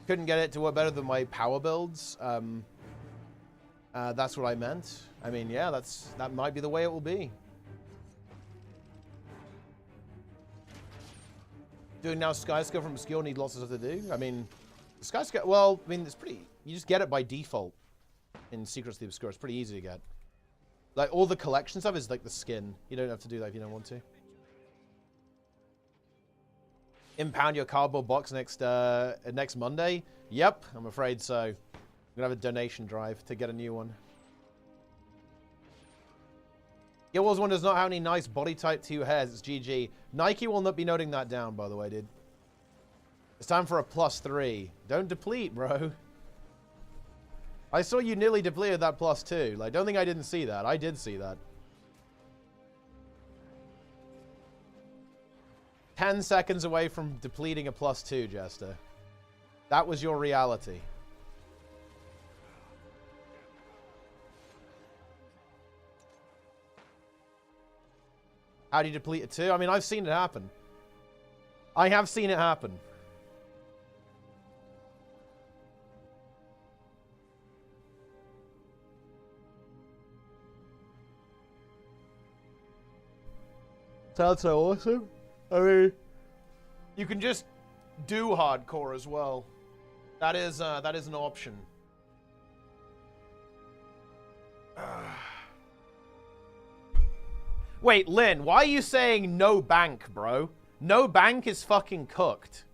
Couldn't get it to work better than my power builds. That's what I meant. I mean, yeah, that might be the way it will be. Doing now Skyscale from skill need lots of stuff to do. I mean, Skyscale, well, I mean, it's pretty, you just get it by default in Secrets of the Obscure. It's pretty easy to get. Like, all the collection stuff is like the skin. You don't have to do that if you don't want to. Impound your cardboard box next Monday? Yep, I'm afraid so. I'm gonna have a donation drive to get a new one. Guild Wars 1 does not have any nice body type 2 hairs. It's GG. Nike will not be noting that down, by the way, dude. It's time for a +3. Don't deplete, bro. I saw you nearly depleted that +2. Like, don't think I didn't see that. I did see that. 10 seconds away from depleting a +2, Jester. That was your reality. How do you deplete it 2? I mean, I've seen it happen. I have seen it happen. Sounds so awesome. I mean, you can just do hardcore as well. That is an option. Wait, Lynn, why are you saying no bank, bro? No bank is fucking cooked.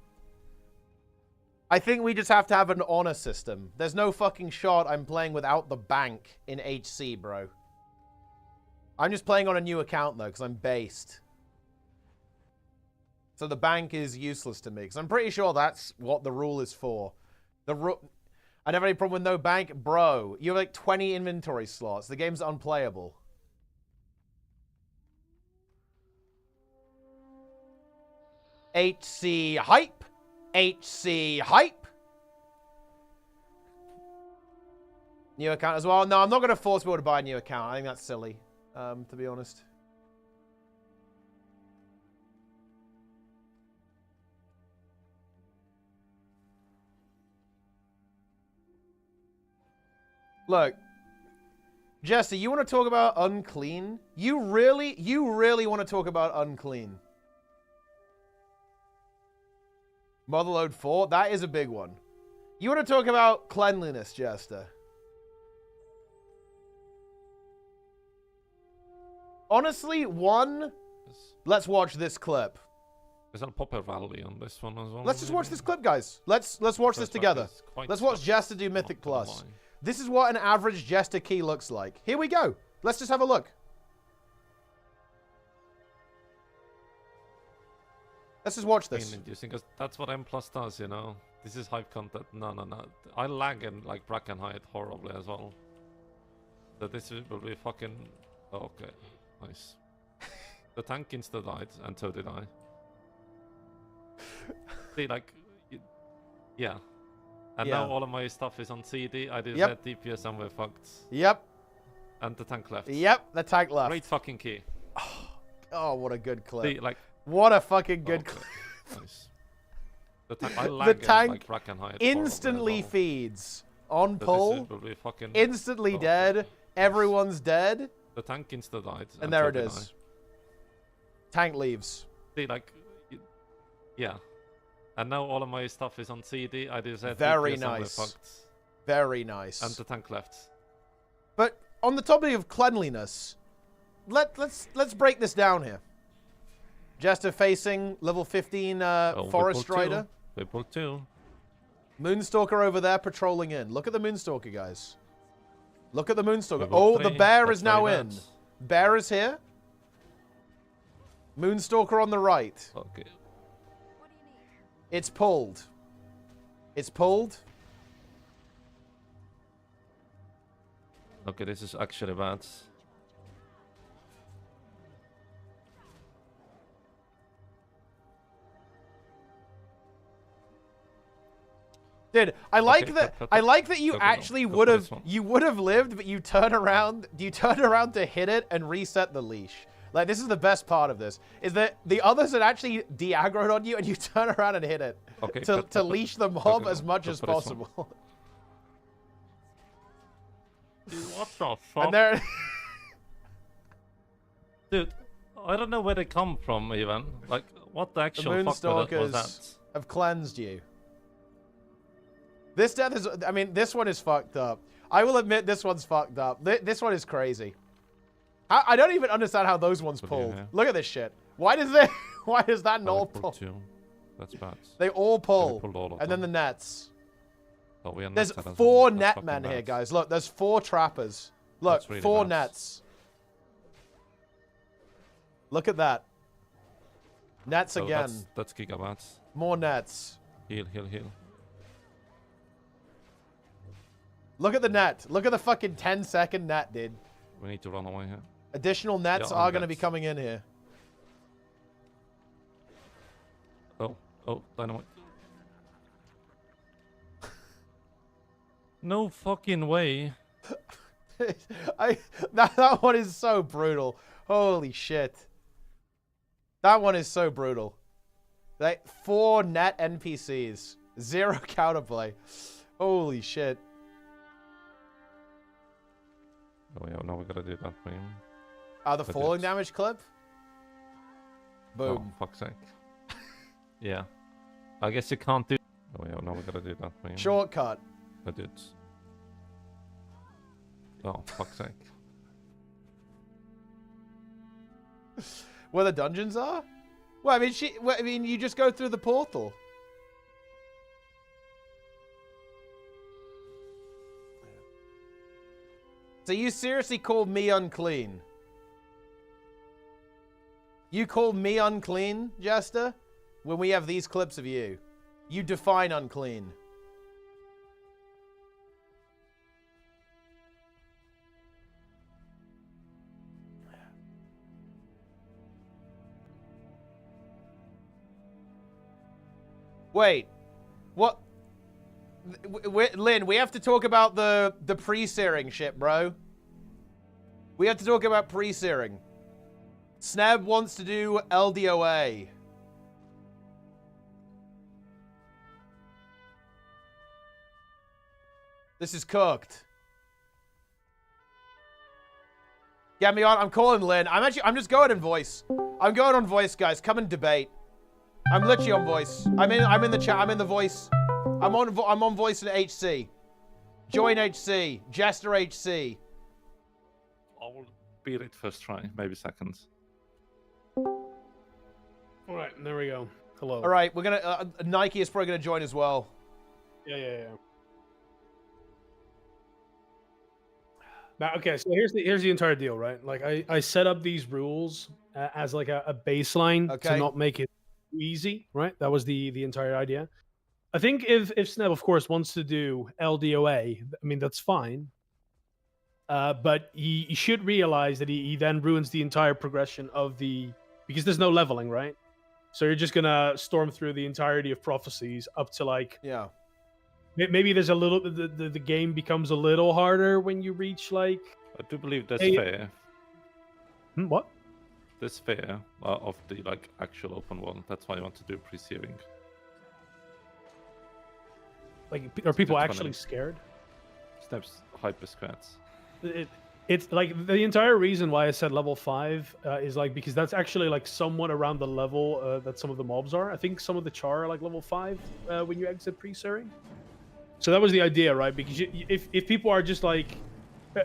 I think we just have to have an honor system. There's no fucking shot I'm playing without the bank in HC, bro. I'm just playing on a new account, though, because I'm based. So the bank is useless to me, because I'm pretty sure that's what the rule is for. I never had any problem with no bank. Bro, you have like 20 inventory slots. The game's unplayable. HC hype. HC hype. New account as well. No, I'm not going to force people to buy a new account. I think that's silly, to be honest. Look, Jesse, you want to talk about unclean? You really want to talk about unclean? Motherload 4? That is a big one. You want to talk about cleanliness, Jester? Honestly, let's watch this clip. Is there a popper value on this one as well? Let's just watch this clip, guys. Let's watch this together. Let's watch Jester do Mythic Plus. This is what an average Jester key looks like. Here we go. Let's just have a look. Let's just watch this. Inducing, because that's what M Plus does, you know. This is hype content. No. I lag and like bracken height horribly as well. So this will be fucking. Oh, okay, nice. The tank insta died, and so did I. See, like, yeah. And now all of my stuff is on CD. I did that DPS and we're fucked. Yep. And the tank left. Yep, the tank left. Great fucking key. Oh, what a good clip. See, like, what a fucking good clip. Nice. The tank like instantly feeds. On pull. Instantly okay. Dead. Everyone's dead. The tank insta died. And there it is. Tank leaves. See, like, yeah. And now all of my stuff is on CD. I did that. Very nice. Very nice. And the tank left. But on the topic of cleanliness, let's break this down here. Jester facing level 15 Forest Strider. People 2. Moonstalker over there patrolling in. Look at the Moonstalker, guys. Look at the Moonstalker. Level oh, 3. the bear is now bad. in. Bear is here. Moonstalker on the right. Okay. It's pulled. It's pulled. Okay, this is actually bad. Dude, I like that you actually would have lived, but you turn around to hit it and reset the leash. Like, this is the best part of this, is that the others had actually de-aggroed on you and you turn around and hit it to leash the mob as much as possible. Dude, what the fuck? And there... Dude, I don't know where they come from even. Like, what the actual fuck was that? Have cleansed you. This death is... I mean, this one is fucked up. I will admit this one's fucked up. This one is crazy. I don't even understand how those ones pulled. Look at this shit. Why does that not all pull? That's bad. They all pull. And then the nets. Oh, there's 4 net men here, guys. Look, there's 4 trappers. Look, really 4 nets. Look at that. Nets again. That's gigabats. More nets. Heal. Look at the net. Look at the fucking 10-second net, dude. We need to run away here. Additional nets are going to be coming in here. Oh, dynamite. No fucking way. That one is so brutal. Holy shit. That one is so brutal. Like, 4 net NPCs. 0 counterplay. Holy shit. Oh yeah, now we gotta do that for him. The falling damage clip? Boom. Oh, fuck's sake. Yeah. I guess you can't do... Oh yeah, now we gotta do that for him. Shortcut. The dudes. Oh, fuck's sake. Where the dungeons are? Well, I mean, you just go through the portal. So you seriously called me unclean? You called me unclean, Jester? When we have these clips of you. You define unclean. Wait. What? Lynn, we have to talk about the pre-searing shit, bro. We have to talk about pre-searing. Sneb wants to do LDOA. This is cooked. Get me on. I'm calling Lynn. I'm just going in voice. I'm going on voice, guys. Come and debate. I'm literally on voice. I'm in the chat. I'm in the voice. I'm on voice in HC. Join HC. Jester HC. I will beat it first try, maybe second. All right, there we go. Hello. All right, we're gonna. Nike is probably gonna join as well. Yeah. Now, okay, so here's the entire deal, right? Like I set up these rules as like a baseline to not make it easy, right? That was the entire idea. I think if Sneb, of course, wants to do LDOA, I mean that's fine. But he should realize that he then ruins the entire progression of because there's no leveling, right? So you're just gonna storm through the entirety of prophecies up to like maybe there's a little the game becomes a little harder when you reach like. I do believe that's fair. What? That's fair of the like actual open one. That's why I want to do pre-searing. Like, are people actually scared? Sneb's hyper squats. It's like the entire reason why I said level 5 is like because that's actually like somewhat around the level that some of the mobs are. I think some of the char are like level 5 when you exit pre-searing. So that was the idea, right? Because if people are just like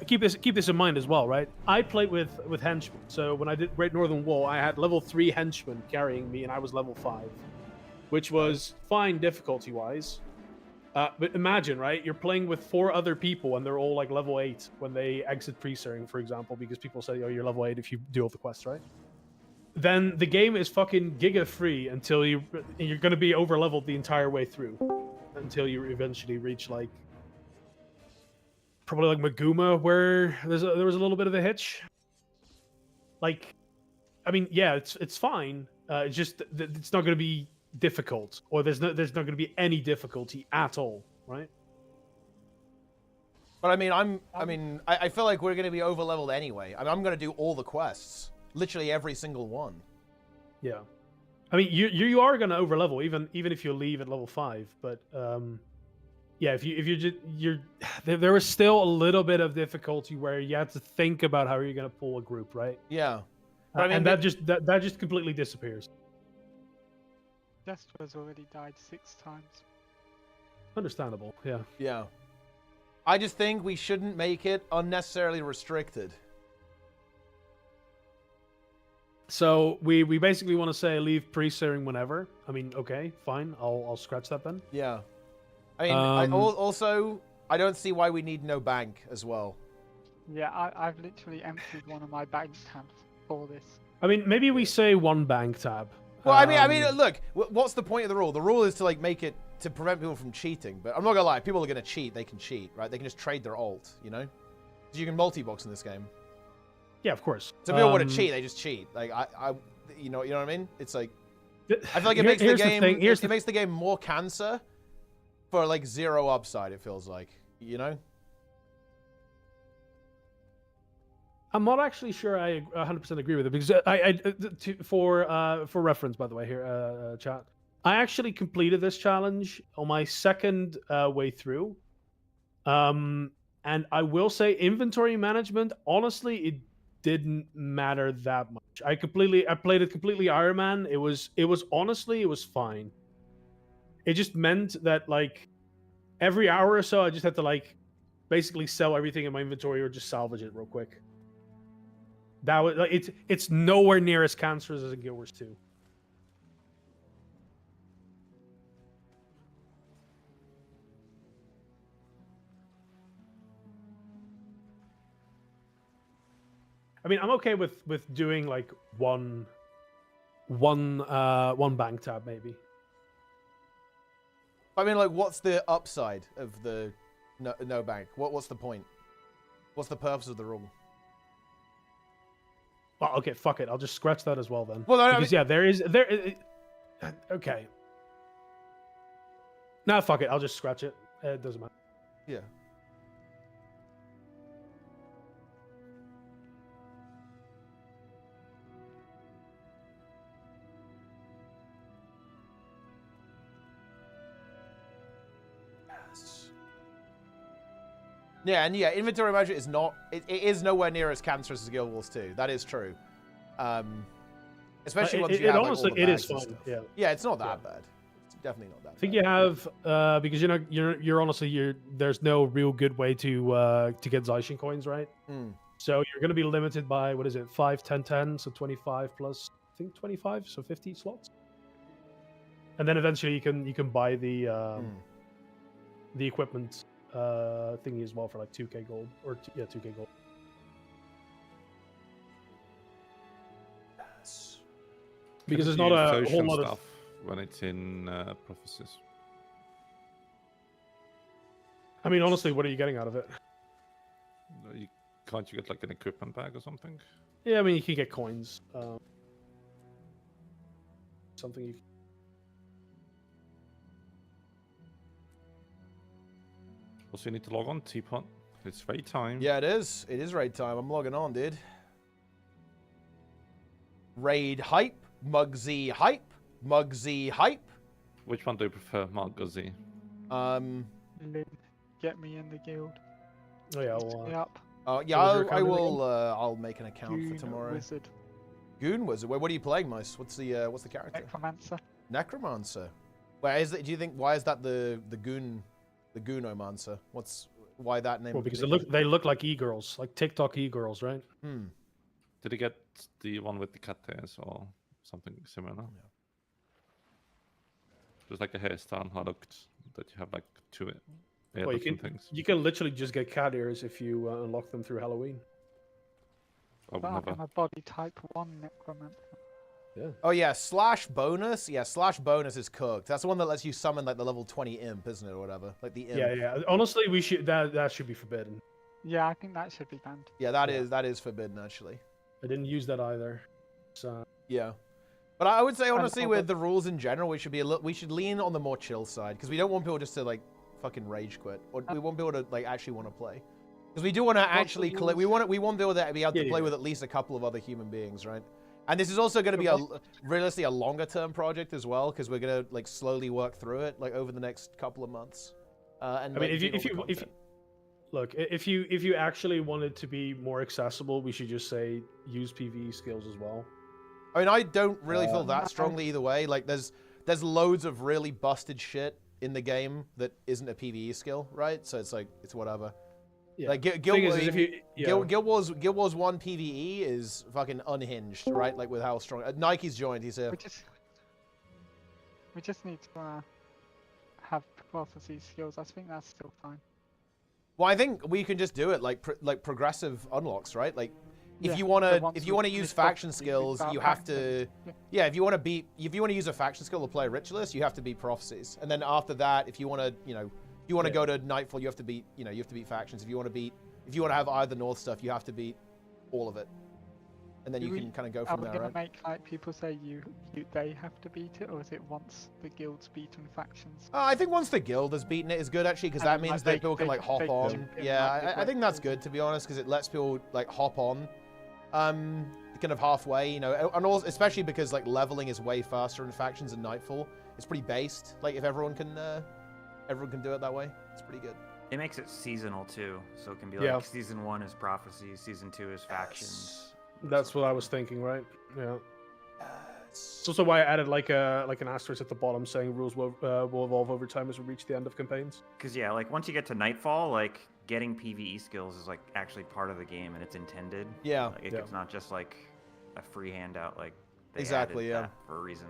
keep this in mind as well, right? I played with henchmen. So when I did Great Northern Wall, I had level 3 henchmen carrying me, and I was level 5, which was fine difficulty wise. But imagine, right? You're playing with 4 other people, and they're all like level 8 when they exit pre-searing, for example, because people say, "Oh, you're level 8 if you do all the quests, right?" Then the game is fucking giga free until you're gonna be over leveled the entire way through, until you eventually reach like probably like Maguma, where there was a little bit of a hitch. Like, I mean, yeah, it's fine. It's just it's not gonna be difficult, or there's not going to be any difficulty at all, right? But I mean, I feel like we're going to be over leveled anyway. I mean, I'm going to do all the quests, literally every single one. Yeah, I mean, you are going to over level even if you leave at level 5. But yeah, if you're there was still a little bit of difficulty where you had to think about how you're going to pull a group, right? Yeah, but I mean, and that just completely disappears. Jester's already died 6 times. Understandable, yeah. Yeah. I just think we shouldn't make it unnecessarily restricted. So we basically want to say leave pre-searing whenever. I mean, okay, fine. I'll scratch that then. Yeah. I mean, also, I don't see why we need no bank as well. Yeah, I've literally emptied one of my bank tabs for this. I mean, maybe we say 1 bank tab. Well, I mean, look, what's the point of the rule? The rule is to like make it to prevent people from cheating. But I'm not gonna lie, if people are gonna cheat, they can cheat, right? They can just trade their alt, you know? So you can multi-box in this game. Yeah, of course. So if people want to cheat, they just cheat. Like you know what I mean? It's like I feel like it makes the game it makes the game more cancer for like 0 upside. It feels like, you know. I'm not actually sure I 100% agree with it, because for reference, by the way, here, chat, I actually completed this challenge on my 2nd way through, and I will say inventory management, honestly, it didn't matter that much. I played it completely Iron Man. It was honestly, it was fine. It just meant that like every hour or so, I just had to like basically sell everything in my inventory or just salvage it real quick. That was like it's nowhere near as cancerous as in Guild Wars 2. I mean, I'm okay with doing like one bank tab maybe. I mean, like, what's the upside of the no bank? What's the point? What's the purpose of the rule? Well, okay, fuck it. I'll just scratch that as well then. Well, because yeah, there is. Okay. Nah, fuck it. I'll just scratch it. It doesn't matter. Yeah. Yeah, and yeah, inventory management is not, it is nowhere near as cancerous as Guild Wars 2. That is true. Especially once you have like, honestly, all the it bags is and fun. stuff. Yeah. Yeah, it's not that bad. It's definitely not that I think bad. you have because you're honestly there's no real good way to get Zaishin coins, right? Mm. So you're going to be limited by what is it, 5, 10, 10, so 25 plus I think 25, so 50 slots. And then eventually you can buy the equipment thingy as well for like 2k gold or 2k gold. Because there's not a whole lot stuff of when it's in prophecies. I mean, honestly, what are you getting out of it? Can't you get like an equipment bag or something? Yeah, I mean, you can get coins. Something you. Also, you need to log on Teapot. It's raid time. Yeah, it is. It is raid time. I'm logging on, dude. Raid hype. Mugsy hype. Mugsy hype. Which one do you prefer, Mark or Z? Lynn, get me in the guild. Oh yeah, Stay up. Yeah, What was your I account will. I'll make an account Goon for tomorrow. Wizard. Goon Wizard. What are you playing, Mice? What's the character? Necromancer. Necromancer. Where is it? Do you think? Why is that the Goon, the Goonomancer? Why that name? well, because they look like e-girls, like TikTok e-girls, right? Hmm. Did you get the one with the cat hairs or something similar? No? Yeah. Just like a hairstyle product that you have like two Well, things. you can literally just get cat ears if you unlock them through Halloween. I would But never. I'm a body type 1 necromancer. Yeah. Oh yeah, slash bonus. Yeah, slash bonus is cooked. That's the one that lets you summon like the level 20 imp, isn't it, or whatever? Like the imp. Yeah. Honestly, we should that should be forbidden. Yeah, I think that should be banned. Yeah, that is forbidden actually. I didn't use that either. So Yeah. But I would say And honestly, all with the rules in general, we should lean on the more chill side because we don't want people just to like fucking rage quit, or we want people to like actually want to play. Because we do want to actually collect. We want people to be able to play with at least a couple of other human beings, right? And this is also going to be realistically a longer term project as well, because we're going to like slowly work through it like over the next couple of months. And I mean, if you actually wanted to be more accessible, we should just say use PvE skills as well. I mean, I don't really feel that strongly either way. Like, there's loads of really busted shit in the game that isn't a PvE skill, right? So it's like it's whatever. Yeah. Like Guild Wars 1 PvE is fucking unhinged, right? Like with how strong Nike's joined. He's here. We just need to have prophecy skills. I think that's still fine. Well, I think we can just do it like progressive unlocks, right? Like if Yeah, you so want once to we use finish faction prophecy, skills, we you start have to. factions. Yeah, if you want to use a faction skill to play a ritualist, you have to beat prophecies, and then after that, if you want to, go to Nightfall, you have to beat factions. If you want to have either North stuff, you have to beat all of it, and then you can kind of go Are from we there, gonna right? make like people say they have to beat it, or is it once the guild's beaten factions? I think once the guild has beaten it is good actually, because And that then, means like, that people can they like hop can on. jump in, Yeah, like, I think that's good to be honest, because it lets people like hop on, kind of halfway, and also especially because like leveling is way faster in factions and Nightfall. It's pretty based. Like if everyone can do it that way, it's pretty good. It makes it seasonal too, so it can be Yeah. like season 1 is prophecy, season 2 is factions. That's what I was thinking, right? Yeah. It's also why I added like an asterisk at the bottom saying rules will evolve over time as we reach the end of campaigns. Because yeah, like once you get to Nightfall, like getting PvE skills is like actually part of the game and it's intended. Yeah. Like, it's not just like a free handout. Like they Exactly, added yeah. that for a reason.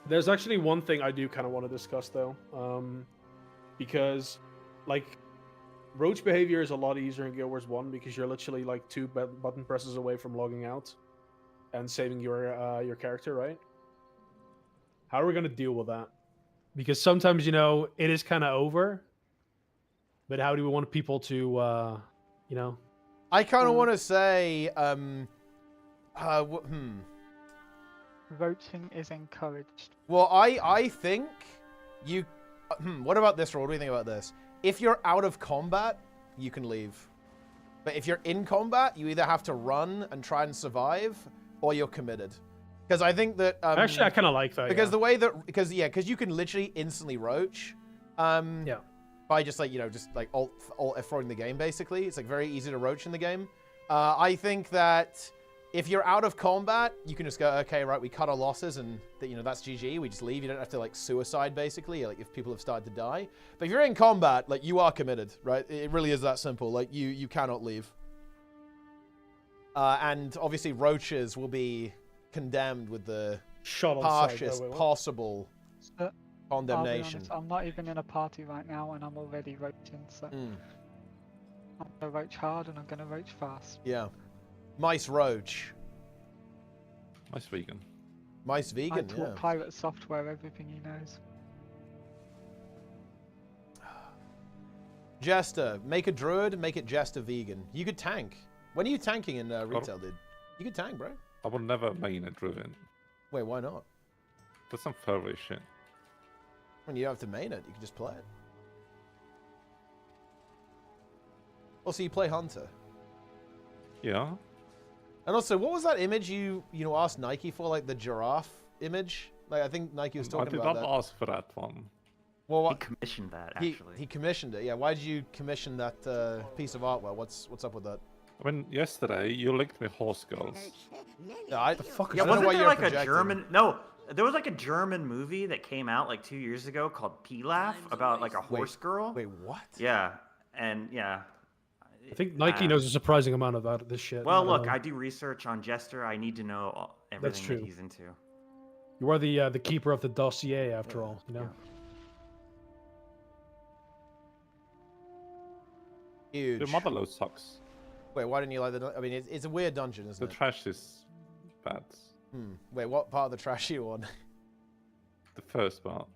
There's actually one thing I do kind of want to discuss though, because like roach behavior is a lot easier in Guild Wars 1 because you're literally like 2 button presses away from logging out and saving your character, right? How are we gonna deal with that? Because sometimes it is kind of over, but how do we want people to I kind of want to say, Voting is encouraged. Well, I think You, what about this rule? What do you think about this? If you're out of combat, you can leave. But if you're in combat, you either have to run and try and survive, or you're committed. Because I think that Actually, I kind of like that. because the way that because you can literally instantly roach. Yeah. By just like just like alt F4ing the game basically. It's like very easy to roach in the game. I think that if you're out of combat, you can just go, okay, right, we cut our losses and that's GG. We just leave. You don't have to like suicide basically, like if people have started to die. But if you're in combat, like you are committed, right? It really is that simple. Like you cannot leave. And obviously roaches will be condemned with the Shot on harshest sight, possible I'll be condemnation. honest, I'm not even in a party right now and I'm already roaching, so I'm gonna roach hard and I'm gonna roach fast. Yeah. Mice roach. Nice vegan. Mice I vegan, taught yeah. Pirate Software everything he knows. Jester, make a druid, make it Jester vegan. You could tank. When are you tanking in retail, dude? You could tank, bro. I would never main a Druid. Wait, why not? That's some furry shit. When you don't have to main it, you can just play it. Also, you play Hunter. Yeah. And also, what was that image you asked Nike for, like the giraffe image? Like I think Nike was I talking did about not that. ask for that one. Well, He what, commissioned that he actually. commissioned it. Yeah, why did you commission that piece of artwork? What's up with that? I mean, yesterday you linked me horse girls. Yeah, The fuck Yeah, is I don't know wasn't why there you're like projecting. a German? No, there was like a German movie that came out like 2 years ago called Pilaf about like a horse girl. Wait, what? Yeah, and yeah. I think Nike knows a surprising amount about this shit. Well, I don't look, know. I do research on Jester. I need to know everything true. that he's into. You are the keeper of the dossier, after all. You know. Huge. The mother load sucks. Wait, why didn't you like the? I mean, it's a weird dungeon, isn't The it? trash is bad. Wait, what part of the trashy one? The first part.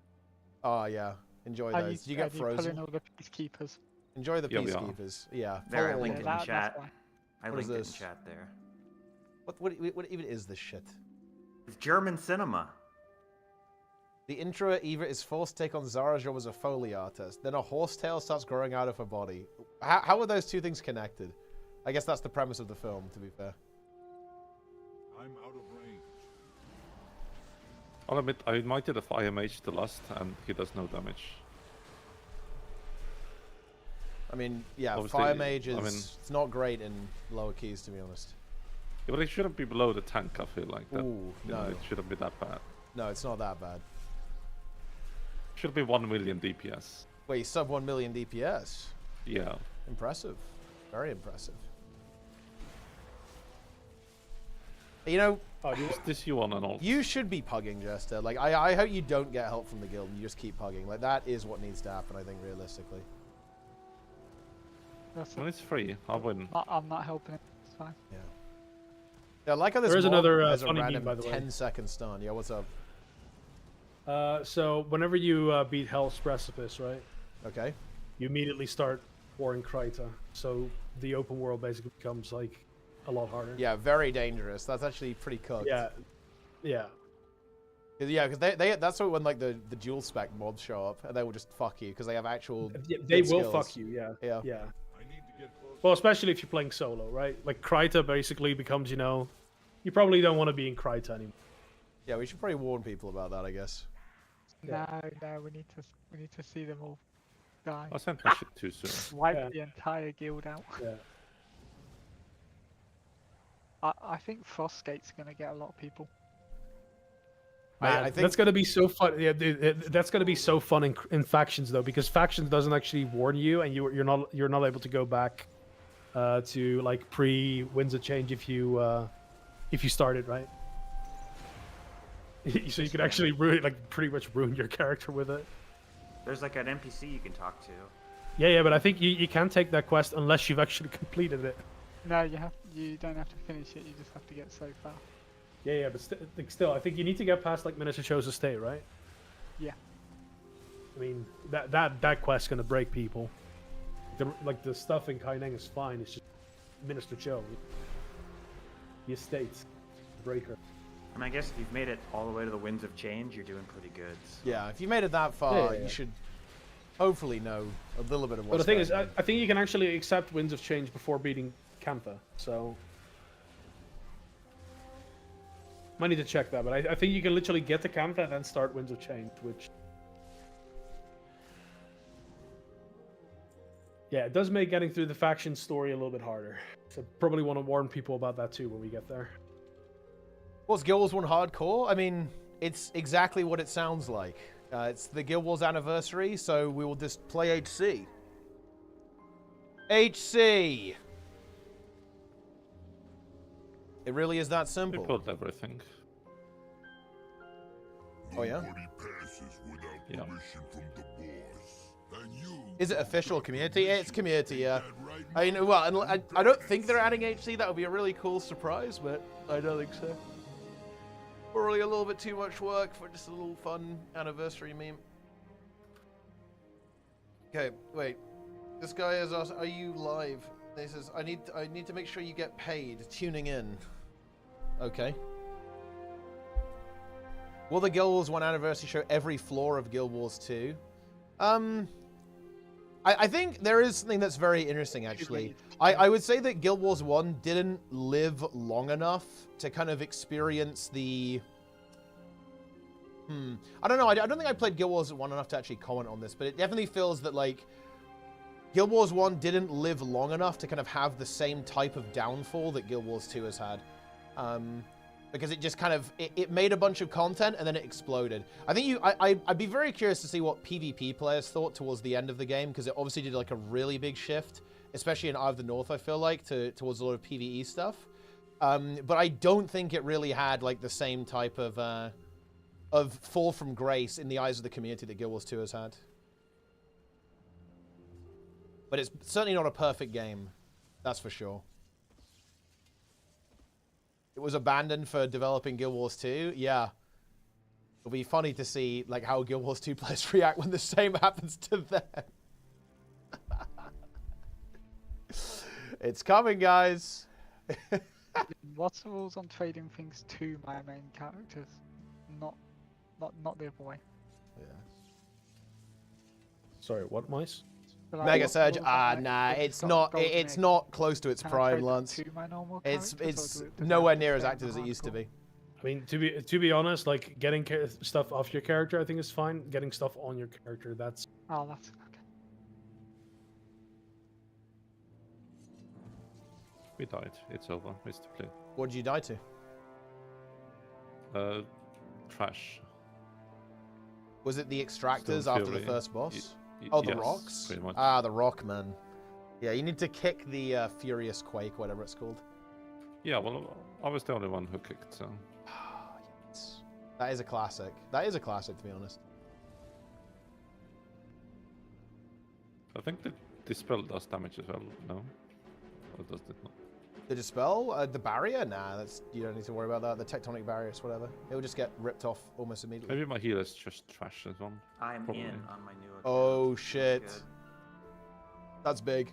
Oh yeah, enjoy Are those. Did you get are pulling frozen? all the peacekeepers? Enjoy the Yeah, we are. peacekeepers. Yeah. There, I follow linked it along. in chat. That's why. I What is linked it in this? chat there. What even is this shit? It's German cinema. The intro Eva is forced to take on Zarajo as a Foley artist. Then a horsetail starts growing out of her body. How are those two things connected? I guess that's the premise of the film, to be fair. I'm out of range. I'll admit, I invited a fire mage to Lust and he does no damage. I mean, yeah, Obviously, Fire Mage is I mean- it's not great in lower keys, to be honest. Yeah, but it shouldn't be below the tank, I feel like. That, Ooh, you know, no. it shouldn't be that bad. No, it's not that bad. Should be 1 million DPS. Wait, sub 1 million DPS. Yeah. Impressive. Very impressive. You know, Is this you on and all? you should be pugging, Jester. Like, I hope you don't get help from the guild and you just keep pugging. Like, that is what needs to happen, I think, realistically. That's When it's free, I'll win. I'm not helping it. It's fine. Yeah. Yeah, I like how this There is mob another, has a funny meme, random by the way. 10-second stun. Yeah, what's up? So whenever you beat Hell's Precipice, right, Okay. you immediately start pouring Kryta. So the open world basically becomes like a lot harder. Yeah, very dangerous. That's actually pretty cooked. Yeah. Yeah. Yeah, because they that's what when like the dual spec mobs show up and they will just fuck you because they have actual. They good will skills. fuck you. Yeah. Yeah. Yeah. I need to get close. Well, especially if you're playing solo, right? Like Kryta basically becomes, you probably don't want to be in Kryta anymore. Yeah, we should probably warn people about that, I guess. Yeah. No, we need to see them all die. I sent my shit too soon. Wipe Yeah. the entire guild out. Yeah. I think Frostgate's gonna get a lot of people. I think that's gonna be so fun. Yeah, that's gonna be so fun in factions though, because factions doesn't actually warn you, and you're not able to go back to like pre-Winds of Change if you start it right. So you could actually pretty much ruin your character with it. There's like an NPC you can talk to. Yeah, but I think you can't take that quest unless you've actually completed it. No, you don't have to finish it. You just have to get so far. Yeah, but still, I think you need to get past like Miniature State, right? Yeah. I mean, that quest's gonna break people. The stuff in Kaineng is fine. It's just Minister Cho. The estate's breaker. I mean, I guess if you've made it all the way to the Winds of Change, you're doing pretty good. So. Yeah, if you made it that far, you should hopefully know a little bit of what's But the thing is, going on. I think you can actually accept Winds of Change before beating Cantha, so... Might need to check that, but I think you can literally get to Cantha and then start Winds of Change, which... Yeah, it does make getting through the faction story a little bit harder. So probably want to warn people about that too when we get there. What's Guild Wars 1 Hardcore? I mean, it's exactly what it sounds like. It's the Guild Wars anniversary, so we will just play HC. HC! It really is that We simple. built everything. Oh, yeah? Nobody passes without Yeah. permission from the boss. And you Is it official community? Yeah, it's community, yeah. that right I mean, well, I don't think they're adding HC. That would be a really cool surprise, but I don't think so. Probably a little bit too much work for just a little fun anniversary meme. Okay, wait. This guy has asked, "Are you live?" He says, "I need to make sure you get paid tuning in." Okay. Will the Guild Wars 1 anniversary show every flaw of Guild Wars 2? I think there is something that's very interesting, actually. I would say that Guild Wars 1 didn't live long enough to kind of experience the... I don't know. I don't think I played Guild Wars 1 enough to actually comment on this, but it definitely feels that, like, Guild Wars 1 didn't live long enough to kind of have the same type of downfall that Guild Wars 2 has had. Because it just kind of, it made a bunch of content and then it exploded. I think I'd be very curious to see what PvP players thought towards the end of the game, because it obviously did like a really big shift, especially in Eye of the North, I feel like, towards a lot of PvE stuff. But I don't think it really had like the same type of fall from grace in the eyes of the community that Guild Wars 2 has had. But it's certainly not a perfect game, that's for sure. It was abandoned for developing Guild Wars 2. Yeah. It'll be funny to see like how Guild Wars 2 players react when the same happens to them. It's coming, guys. What's the rules on trading things to my main characters? Not the other way. Yeah. Sorry, what, Mice? But, like, Mega what's the Surge. rules on, Ah, like, nah. if It's got not. gold It's mix, not close to its can I prime, trade them Lance. to my normal It's characters, or does it nowhere have to near as stay in active as it used to hardcore? be. I mean, to be honest, like getting stuff off your character, I think is fine. Getting stuff on your character, that's Oh, that's okay. We died. It's over. It's too late. What did you die to? Trash. Was it the extractors Stone after the Fury. first boss? Y- Oh, the yes, rocks? pretty much. Ah, the rock, man. Yeah, you need to kick the Furious Quake, whatever it's called. Yeah, well, I was the only one who kicked, so... Yes. That is a classic. That is a classic, to be honest. I think the Dispel does damage as well, no? Or does it not? The Dispel? The barrier? Nah, you don't need to worry about that. The tectonic barriers, whatever. It will just get ripped off almost immediately. Maybe my heal is just trash as well. I'm Probably. in on my new account. Oh, That's shit. good. That's big.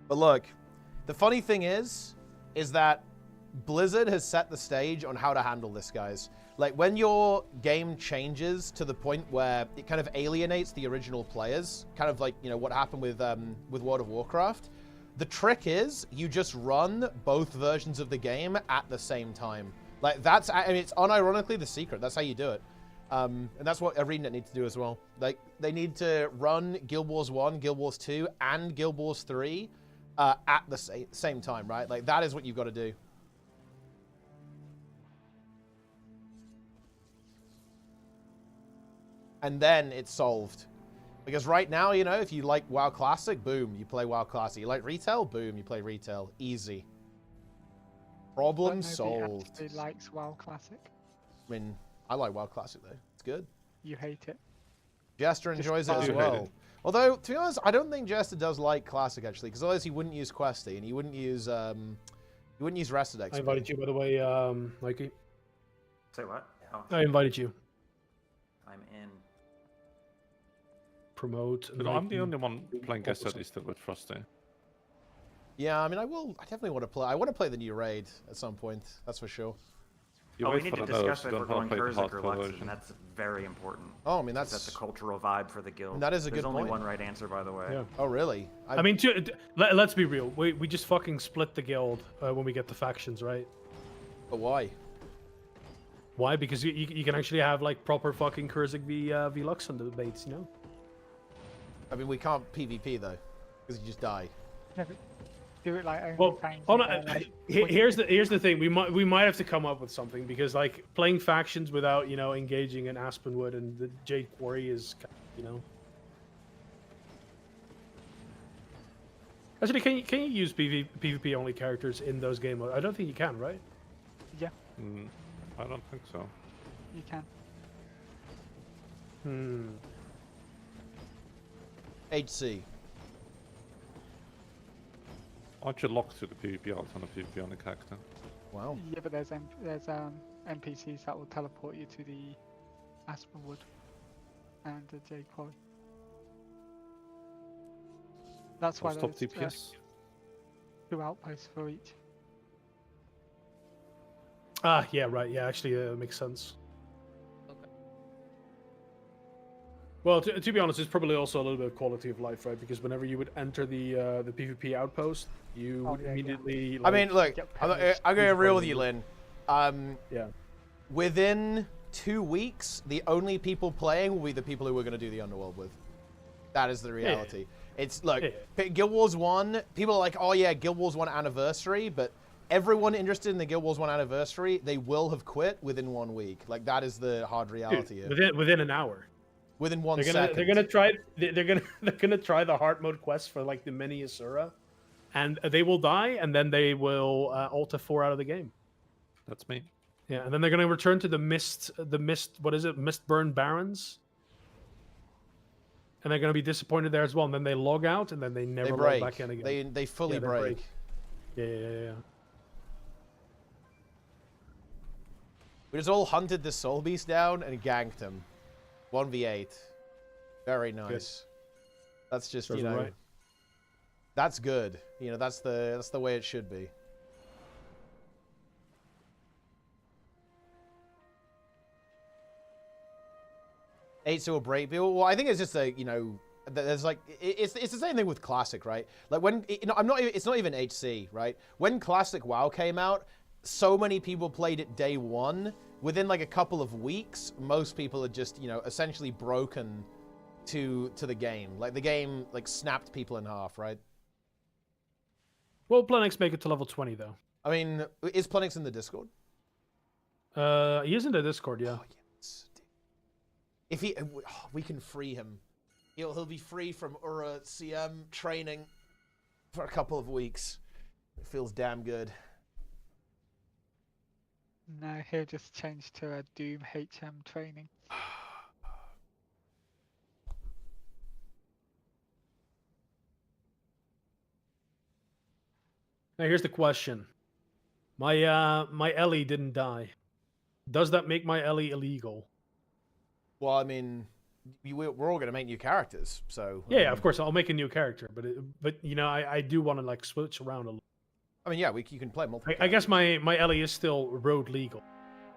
But look, the funny thing is that Blizzard has set the stage on how to handle this, guys. Like, when your game changes to the point where it kind of alienates the original players, kind of like, you know, what happened with World of Warcraft, the trick is you just run both versions of the game at the same time. Like, that's, I mean, it's unironically the secret. That's how you do it. And that's what ArenaNet needs to do as well. Like, they need to run Guild Wars 1, Guild Wars 2, and Guild Wars 3 at the same time, right? Like, that is what you've got to do. And then it's solved. Because right now, you know, if you like WoW Classic, boom, you play WoW Classic. You like retail, boom, you play retail. Easy. Problem solved. Actually likes WoW Classic. I mean, I like WoW Classic though. It's good. You hate it. Jester Just enjoys it as hate well. it. Although, to be honest, I don't think Jester does like Classic actually, because otherwise he wouldn't use Questy and he wouldn't use Rested XP. I invited you, by the way, Mikey. Say what? Oh, I invited you. I'm in. promote. But I'm the only one playing guest study still with Frosty. Yeah, I mean, I definitely want to play. I want to play the new raid at some point. That's for sure. You we wait need for to the discuss nerfs, if you we're don't want going to play the Kurzik or hardcore Luxon. version. That's very important. Oh, I mean, That's the cultural vibe for the guild. That is a There's good only point. one right answer, by the way. Yeah. Oh, really? I mean, let's be real. We just fucking split the guild when we get the factions, right? But why? Why? Because you can actually have like proper fucking Kurzik v Luxon debates, you know? I mean, we can't PvP though, because you just die. Yeah, but do it like Well, OnlyFans. here's the thing. We might have to come up with something because like playing factions without engaging in Aspenwood and the Jade Quarry is Actually, can you use PvP only characters in those game modes? I don't think you can, right? Yeah, I don't think so. you can. HC. Aren't you locked to the PvP alt on a PvP only character? Wow. Yeah, but there's NPCs that will teleport you to the Aspenwood and the Jade Quarry. That's why Stop there's DPS. 2 outposts for each. Ah, yeah, right. Yeah, actually, makes sense. Well, to be honest, it's probably also a little bit of quality of life, right? Because whenever you would enter the PvP outpost, you would immediately. I mean, look, I'm going to be real with you, Lynn. Yeah. Within 2 weeks, the only people playing will be the people who we're going to do the Underworld with. That is the reality. It's look, Guild Wars 1. People are like, oh yeah, Guild Wars 1 anniversary, but everyone interested in the Guild Wars 1 anniversary, they will have quit within 1 week. Like that is the hard reality. Within an hour. Within 1 second. second. They're gonna try the heart mode quest for like the mini Asura, and they will die, and then they will ult 4 out of the game. That's me. Yeah, and then they're gonna return to the mist. What is it? Mistburn Barrens. And they're gonna be disappointed there as well. And then they log out, and then they never log back in again. They fully break. Yeah. We just all hunted the Soul Beast down and ganked him. 1v8. Very nice. Good. That's just, Serves right. That's good. That's the way it should be. Eight to a break. Well, I think it's just there's like it's the same thing with Classic, right? Like when it's not even HC, right? When Classic WoW came out, so many people played it day one. Within like a couple of weeks, most people had just essentially broken to the game. Like the game like snapped people in half, right? Will Planix make it to level 20 though? I mean, is Planix in the Discord? He is in the Discord, yeah. Oh, yes. If we can free him. He'll be free from Ura CM training for a couple of weeks. It feels damn good. No, he'll just change to a Doom HM training. Now here's the question. My Ellie didn't die. Does that make my Ellie illegal? Well, I mean, we're all going to make new characters, so... Yeah, of course, I'll make a new character, but I do want to, like, switch around a little. I mean, yeah, you can play multiple I guess my Ellie is still road legal.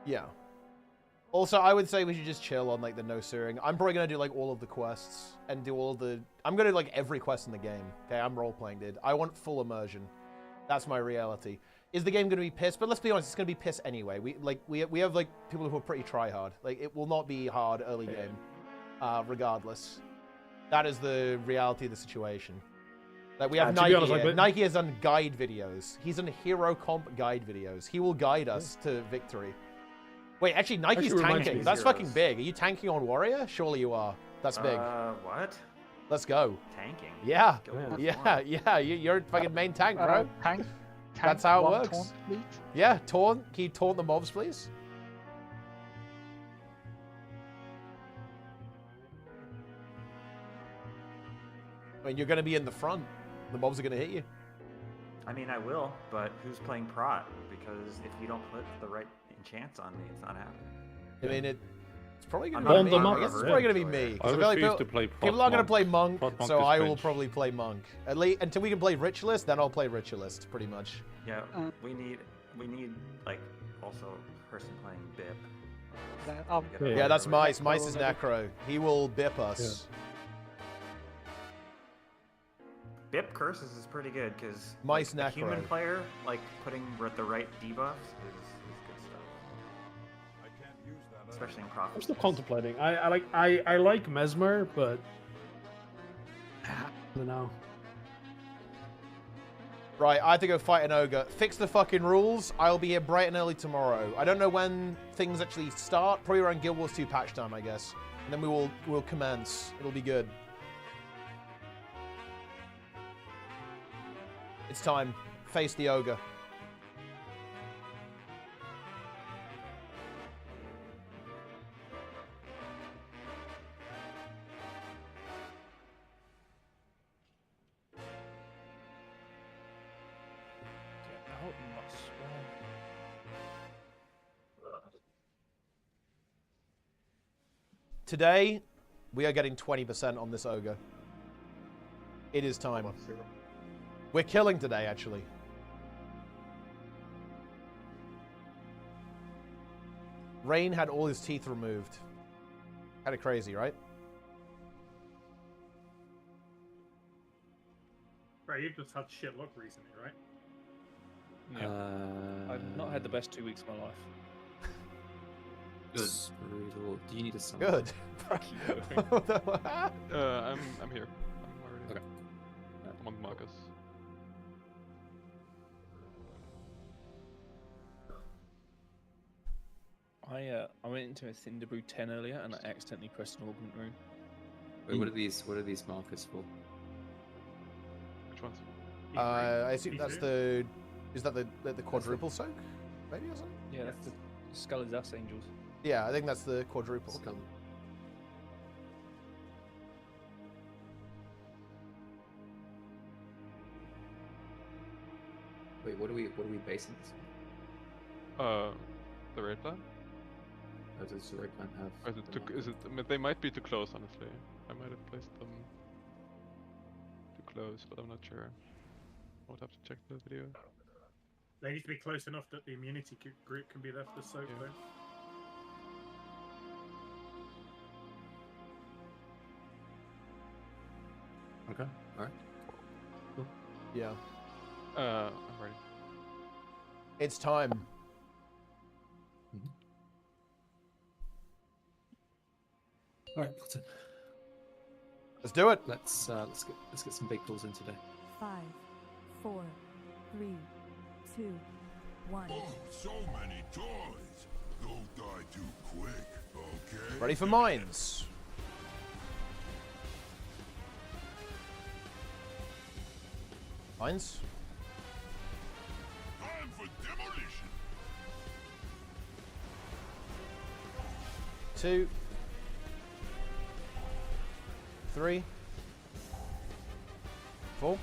Yeah. Also, I would say we should just chill on, like, the no-suring. I'm probably going to do, like, all of the quests, and do all the... I'm going to do, like, every quest in the game. Okay, I'm role-playing, dude. I want full immersion. That's my reality. Is the game going to be piss? But let's be honest, it's going to be piss anyway. We have, like, people who are pretty try-hard. Like, it will not be hard early game. Regardless. That is the reality of the situation. Like, we have Nike. Honest, Nike has done guide videos. He's done hero comp guide videos. He will guide us to victory. Wait, actually, Nike's tanking. That's fucking big. Are you tanking on Warrior? Surely you are. That's big. What? Let's go. Tanking? Yeah. Yeah. You're a fucking main tank, bro. Tank. That's how it works. Taunt, please. Yeah, taunt. Can you taunt the mobs, please? I mean, you're going to be in the front. The mobs are going to hit you. I mean, I will, but who's playing prot? Because if you don't put the right enchants on me, it's not happening. I mean, It's probably gonna I'm be not me. a I guess it's monk. probably gonna be me. I 'cause I feel like refuse to play people are gonna play monk, Prot monk so is I will cringe. probably play monk. At least until we can play ritualist, then I'll play ritualist, pretty much. Yeah, we need like also person playing Bip. Then I'll- Yeah, Yeah, that's Mice. Necro Mice is already. Necro. He will bip us. Bip curses is pretty good because Mice a human Necro. player like putting the right debuffs is good stuff, I can't use that. especially in I'm Prophet. still contemplating. I like Mesmer, but I don't know. Right, I have to go fight an ogre. Fix the fucking rules. I'll be here bright and early tomorrow. I don't know when things actually start. Probably around Guild Wars 2 patch time, I guess. And then we'll commence. It'll be good. It's time. Face the ogre. Today, we are getting 20% on this ogre. It is time. We're killing today, actually. Rain had all his teeth removed. Kind of crazy, right? Right, you've just had shit luck recently, right? Yeah. I've not had the best 2 weeks of my life. Good. Brutal. Do you need a song? Good. I'm here. I'm already. Okay. I'm on Marcus. I went into a Thunderbrew 10 earlier and I accidentally pressed an augment rune. Wait, what are these markers for? Which ones? I assume that's the... Is that the quadruple soak? Maybe or something? Yeah, that's the Skull is Us Angels. Yeah, I think that's the quadruple. Skull. Wait, what are we basing this on? The raid plan? How does the raid plan have? Or is it the too, is it? markers? I mean, they might be too close, honestly. I might have placed them too close, but I'm not sure. I would have to check the video. They need to be close enough that the immunity group can be there for the soak, Yeah. though. Okay. All right. Yeah. I'm ready. It's time. All right, Potter. Let's do it. Let's get some big calls in today. 5, 4, 3, 2, 1. Oh, so many toys. Don't die too quick, okay? Ready for mines. Mines. Time for demolition. 2, 3, 4.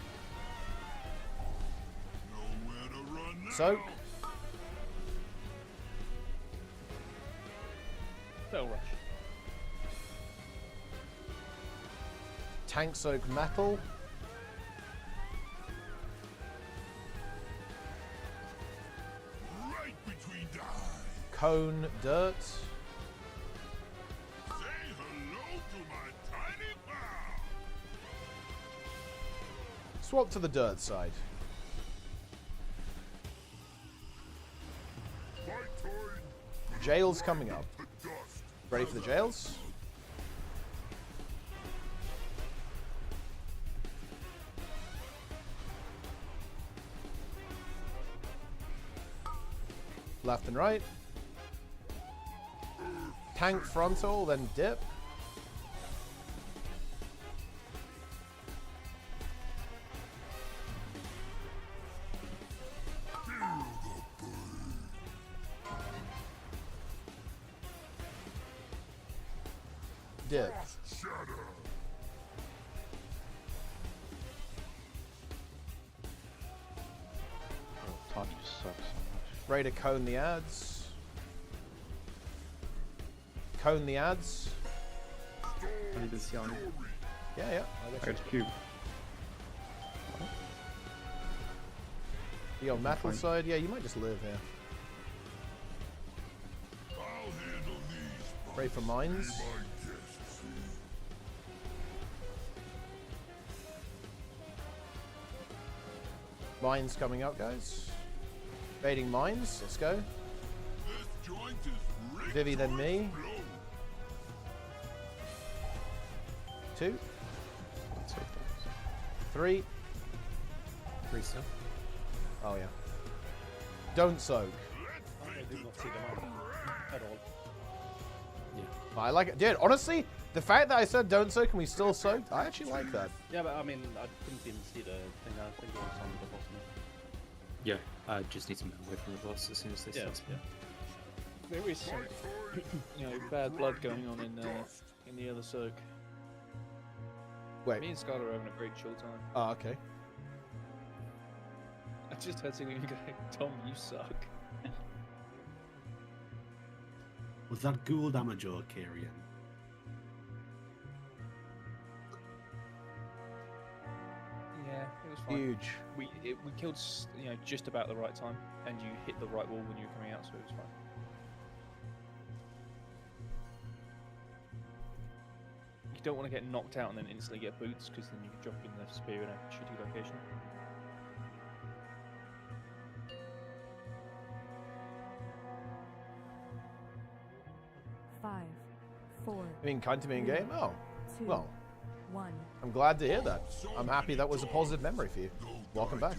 Nowhere to run now. Soak. Spell Rush. Tank soak metal. Right between the eyes. Cone dirt. Say hello to my tiny pal. Swap to the dirt side. My time. Jail's coming up. The dust. Ready for the jails? Left and right. Tank frontal, then dip. Dip. Shadow. Touch sucks so much. Ready to cone the ads. Cone the ads. I need this yarn. Yeah, yeah. I got you. Cube. You on metal side? Yeah, you might just live here. Pray for mines. Mines coming up, guys. Baiting mines. Let's go. Vivi, then me. 2. 3. 3 still. Oh yeah. Don't soak. I did not see them at all. Yeah. I like it. Dude, honestly, the fact that I said don't soak and we still soaked, I actually like that. Yeah, but I mean, I couldn't even see the thing. I think it was on the bottom. Yeah, I just need to move away from the boss as soon as they start. Yeah. There is some, bad blood going on in the other circ. Wait. Me and Skylar are having a great chill time. Oh, okay. I just heard something go, Tom, you suck. Was that ghoul damage or Kyrian? Yeah, it was fine. Huge. We killed just about the right time, and you hit the right wall when you were coming out, so it was fine. You don't want to get knocked out and then instantly get boots, because then you drop in the spear in a shitty location. Five, 4. I mean, kind to me in game? Oh, 2, well. 1. I'm glad to hear that. I'm happy that was a positive memory for you. Welcome back.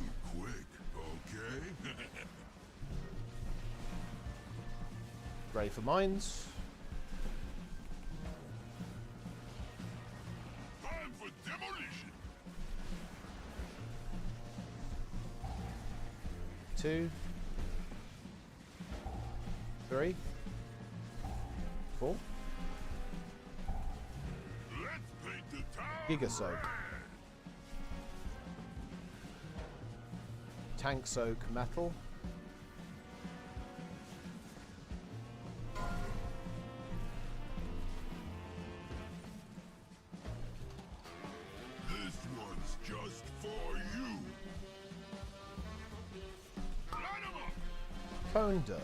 Ready for mines. Time for demolition. 2. 3. 4. Giga soak. Tank soak metal. This one's just for you. Line 'em up. Cone dirt.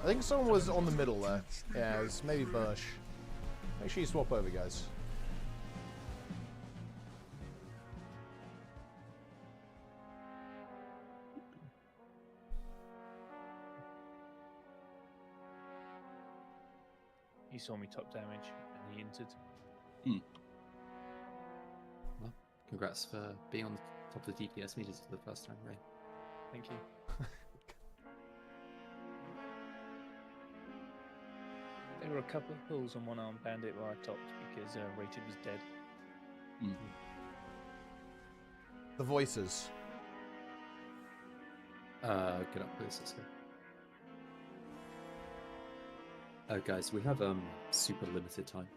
I think someone was on the middle there. Yeah, it was maybe Bush. Make sure you swap over, guys. He saw me top damage, and he entered. Well, congrats for being on the top of the DPS meters for the first time, Ray. Thank you. There were a couple of pulls on one arm bandit where I topped because Rated was dead. The voices. Get up, please. Let's go. Guys, we have super limited time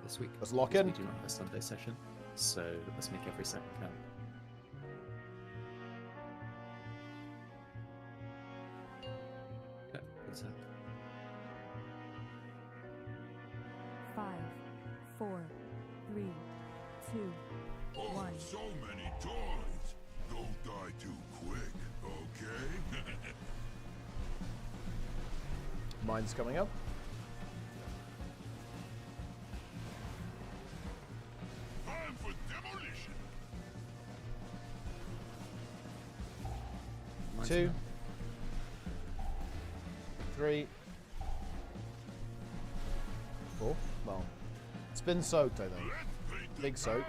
this week. Let's lock because in. We do not have a Sunday session, so let's make every second count. Okay, what's that? 5, 4, 3, 2, 1. So many toys. Don't die too quick, okay? Mine's coming up. Time for demolition. 2. 3. 4. Well, it's been soaked, I think. Big soak.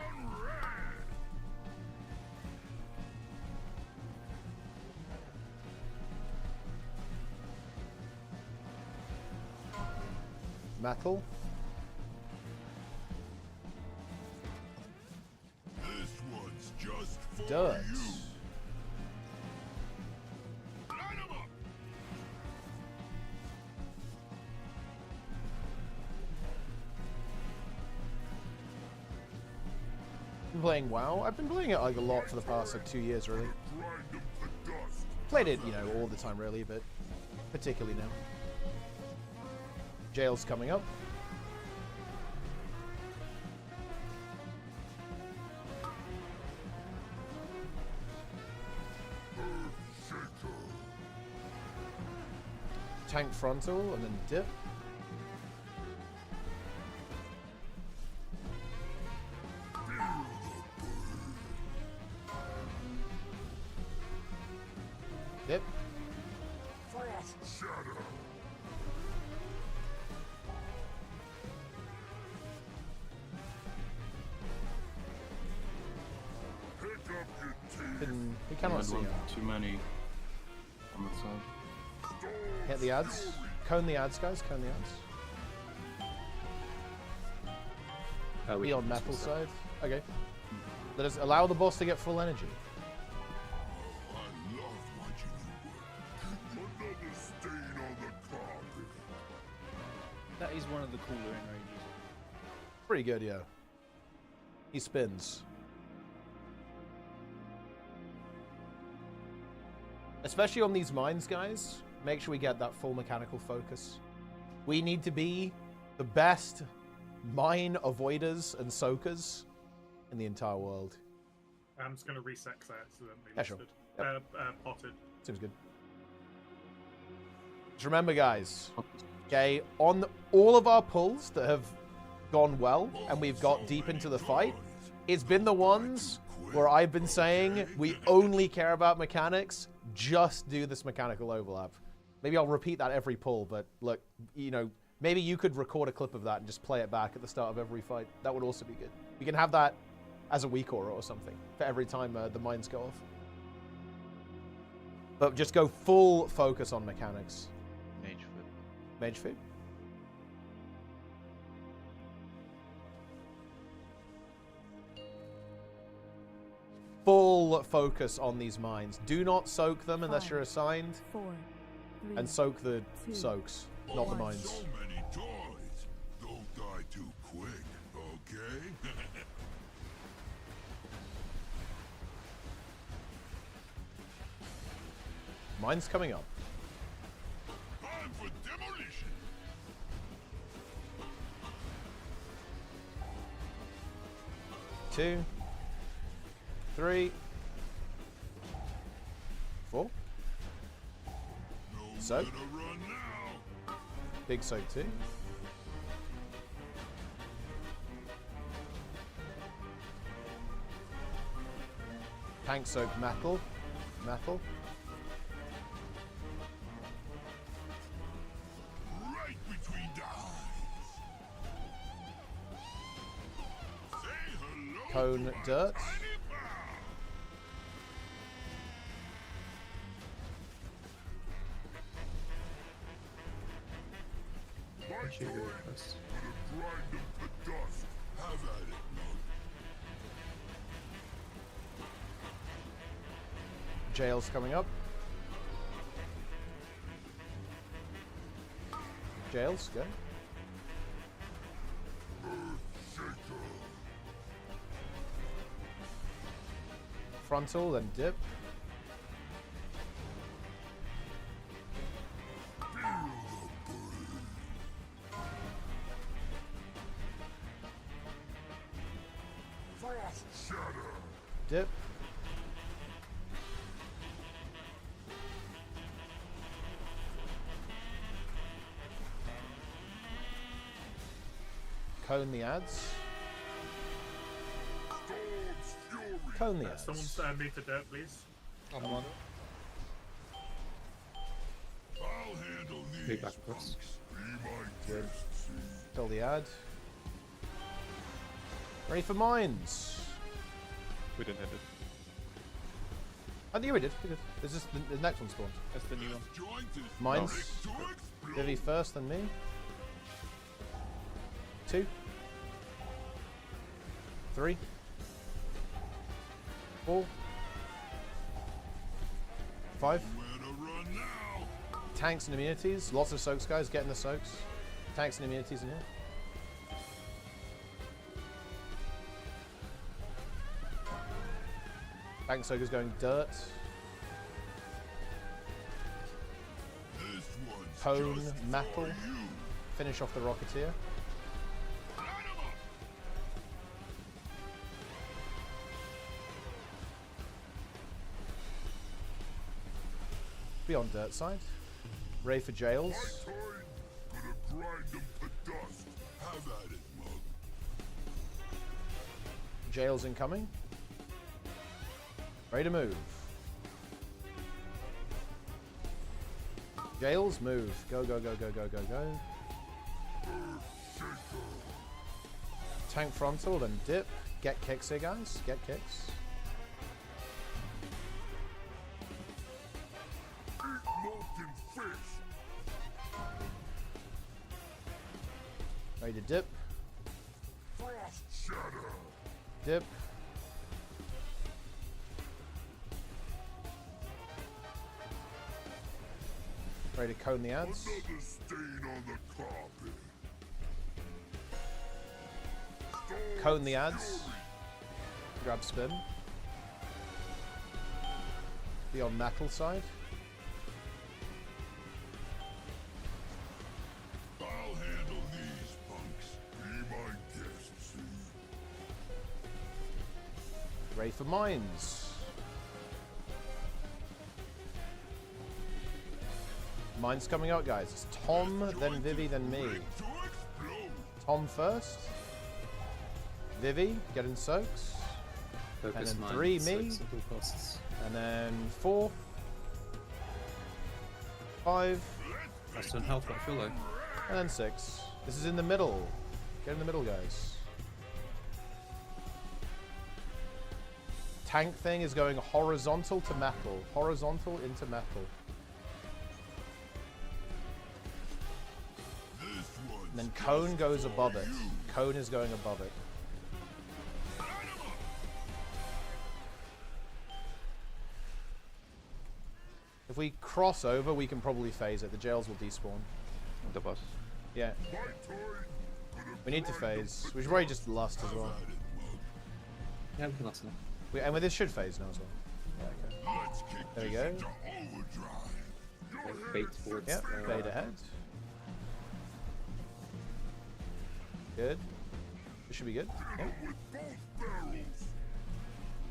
Metal. This one's just for Dirt. you. Line 'em up. been playing WoW. I've been playing it like a lot for the past like 2 years, really. Played it, you know, all the time, really, but particularly now. Jail's coming up. Tank frontal and then dip. Dip. He cannot see him. Too many on the side. Hit the ads. Cone the ads, guys. Cone the ads. Be on metal side. Okay. Let us allow the boss to get full energy. That is one of the cooler enrages. Pretty good, yeah. He spins. Especially on these mines, guys. Make sure we get that full mechanical focus. We need to be the best mine avoiders and soakers in the entire world. I'm just going to reset because I accidentally Yeah, sure. listed. Yep. Potted. Seems good. Just remember, guys, okay, on all of our pulls that have gone well and we've got deep into the fight, it's been the ones where I've been saying we only care about mechanics, just do this mechanical overlap. Maybe I'll repeat that every pull, but look, you know, maybe you could record a clip of that and just play it back at the start of every fight. That would also be good. We can have that as a week or something for every time the mines go off. But just go full focus on mechanics. Mage foot. Mage foot. Full focus on these mines. Do not soak them unless you're assigned. 4, 3, and soak the 2, soaks, not the mines. So many toys. Don't die too quick, okay? Mine's coming up. Time for demolition. Two, 3, 4. Soak. Big soak too. Tank soak metal. Metal. Right between the eyes. Say hello. Cone dirt. Jail's coming up. Jails, go. Frontal, then dip. Dip. Cone the ads. Cone the ads. Someone meet the dirt, please. I'm on. I'll handle these. Move back across. Good. Fill the ad. Ready for mines. We didn't hit it. Oh, yeah, we did. We did. This is the next one spawned. That's the new one. Mines. Vivi first, then me. 2, 3, 4, 5. Tanks and immunities. Lots of soaks, guys. Getting the soaks. Tanks and immunities in here. Tank Soaker's going dirt. Cone, metal. Finish off the Rocketeer. Be on dirt side. Ray for jails. Jails incoming. Ready to move. Jails, move. Go, go, go, go, go, go, go. Tank frontal, then dip. Get kicks here, guys. Get kicks. Ready to dip. Dip. Ready to cone the ads. Cone the ads. Grab spin. Be on metal side. I'll handle these punks. Be my guest, see? Ready for mines. Mines coming out, guys. It's Tom, then Vivi, then me. Tom first. Vivi, getting soaks. Focus and then mine, 3, me. And then 4. 5. That's on health, I feel like. And then 6. This is in the middle. Get in the middle, guys. Tank thing is going horizontal to metal. Horizontal into metal. And then cone goes above it. Cone is going above it. If we cross over, we can probably phase it. The jails will despawn. The boss. Yeah. We need to phase. We should probably just lust as well. Yeah, we can lust now. And with this should phase now as well. Yeah, okay. There we go. Bait towards. Yep, bait ahead. Good. This should be good. Yep.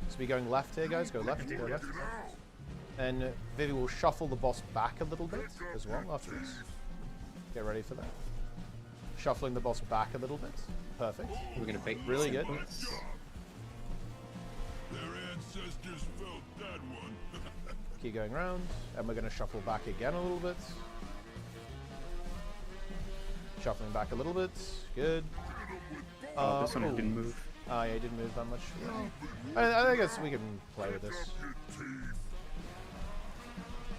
So we going left here, guys. Go left. Go left. And Vivi will shuffle the boss back a little bit as well after this. Get ready for that. Shuffling the boss back a little bit. Perfect. We're gonna bait. Really good. Their ancestors felt that one. Keep going around, and we're going to shuffle back again a little bit. Shuffling back a little bit. Good. This one didn't move. Oh yeah, he didn't move that much. I guess we can play with this.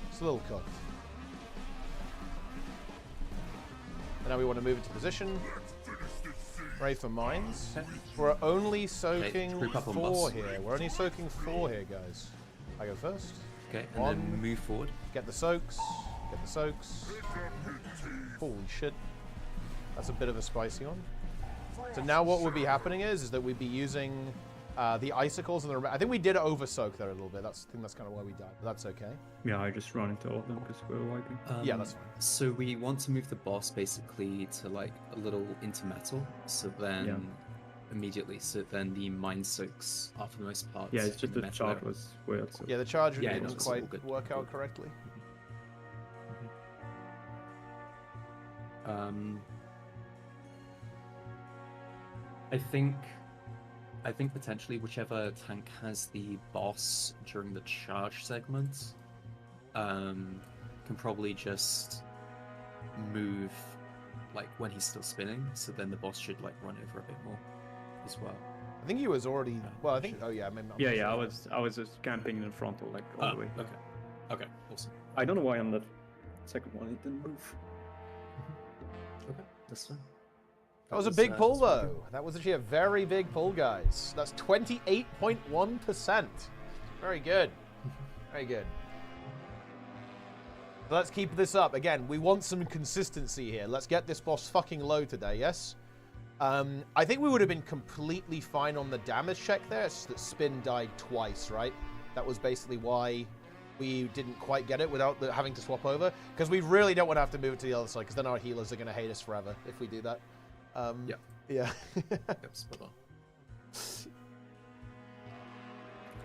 It's a little cooked. And now we want to move into position. Ready for mines. We're only soaking 4 here. We're only soaking 4 here, guys. I go first. Okay, and then move forward. Get the soaks. Get the soaks. Holy shit. That's a bit of a spicy one. So now what would be happening is that we'd be using the icicles and the... I think we did over-soak there a little bit. I think that's kind of why we died, but that's okay. Yeah, I just run into all of them because we're wiping. Yeah, that's fine. So we want to move the boss basically to like a little into metal, so then immediately, so then the mine soaks are for the most part. Yeah, it's just the charge was weird. So. Yeah, the charge didn't quite work out correctly. I think potentially whichever tank has the boss during the charge segment can probably just move like when he's still spinning, so then the boss should like run over a bit more as well. I think he was already well, I think maybe not. Yeah, I was just camping in frontal like all the way. Okay, awesome. I don't know why on the second one it didn't move. Okay, that's fine. That was a big pull, though. That was actually a very big pull, guys. That's 28.1%. Very good. Very good. Let's keep this up. Again, we want some consistency here. Let's get this boss fucking low today, yes? I think we would have been completely fine on the damage check there. It's just that Spin died twice, right? That was basically why we didn't quite get it without having to swap over. Because we really don't want to have to move it to the other side, because then our healers are going to hate us forever if we do that. Yep. Yeah. Yep, spot on.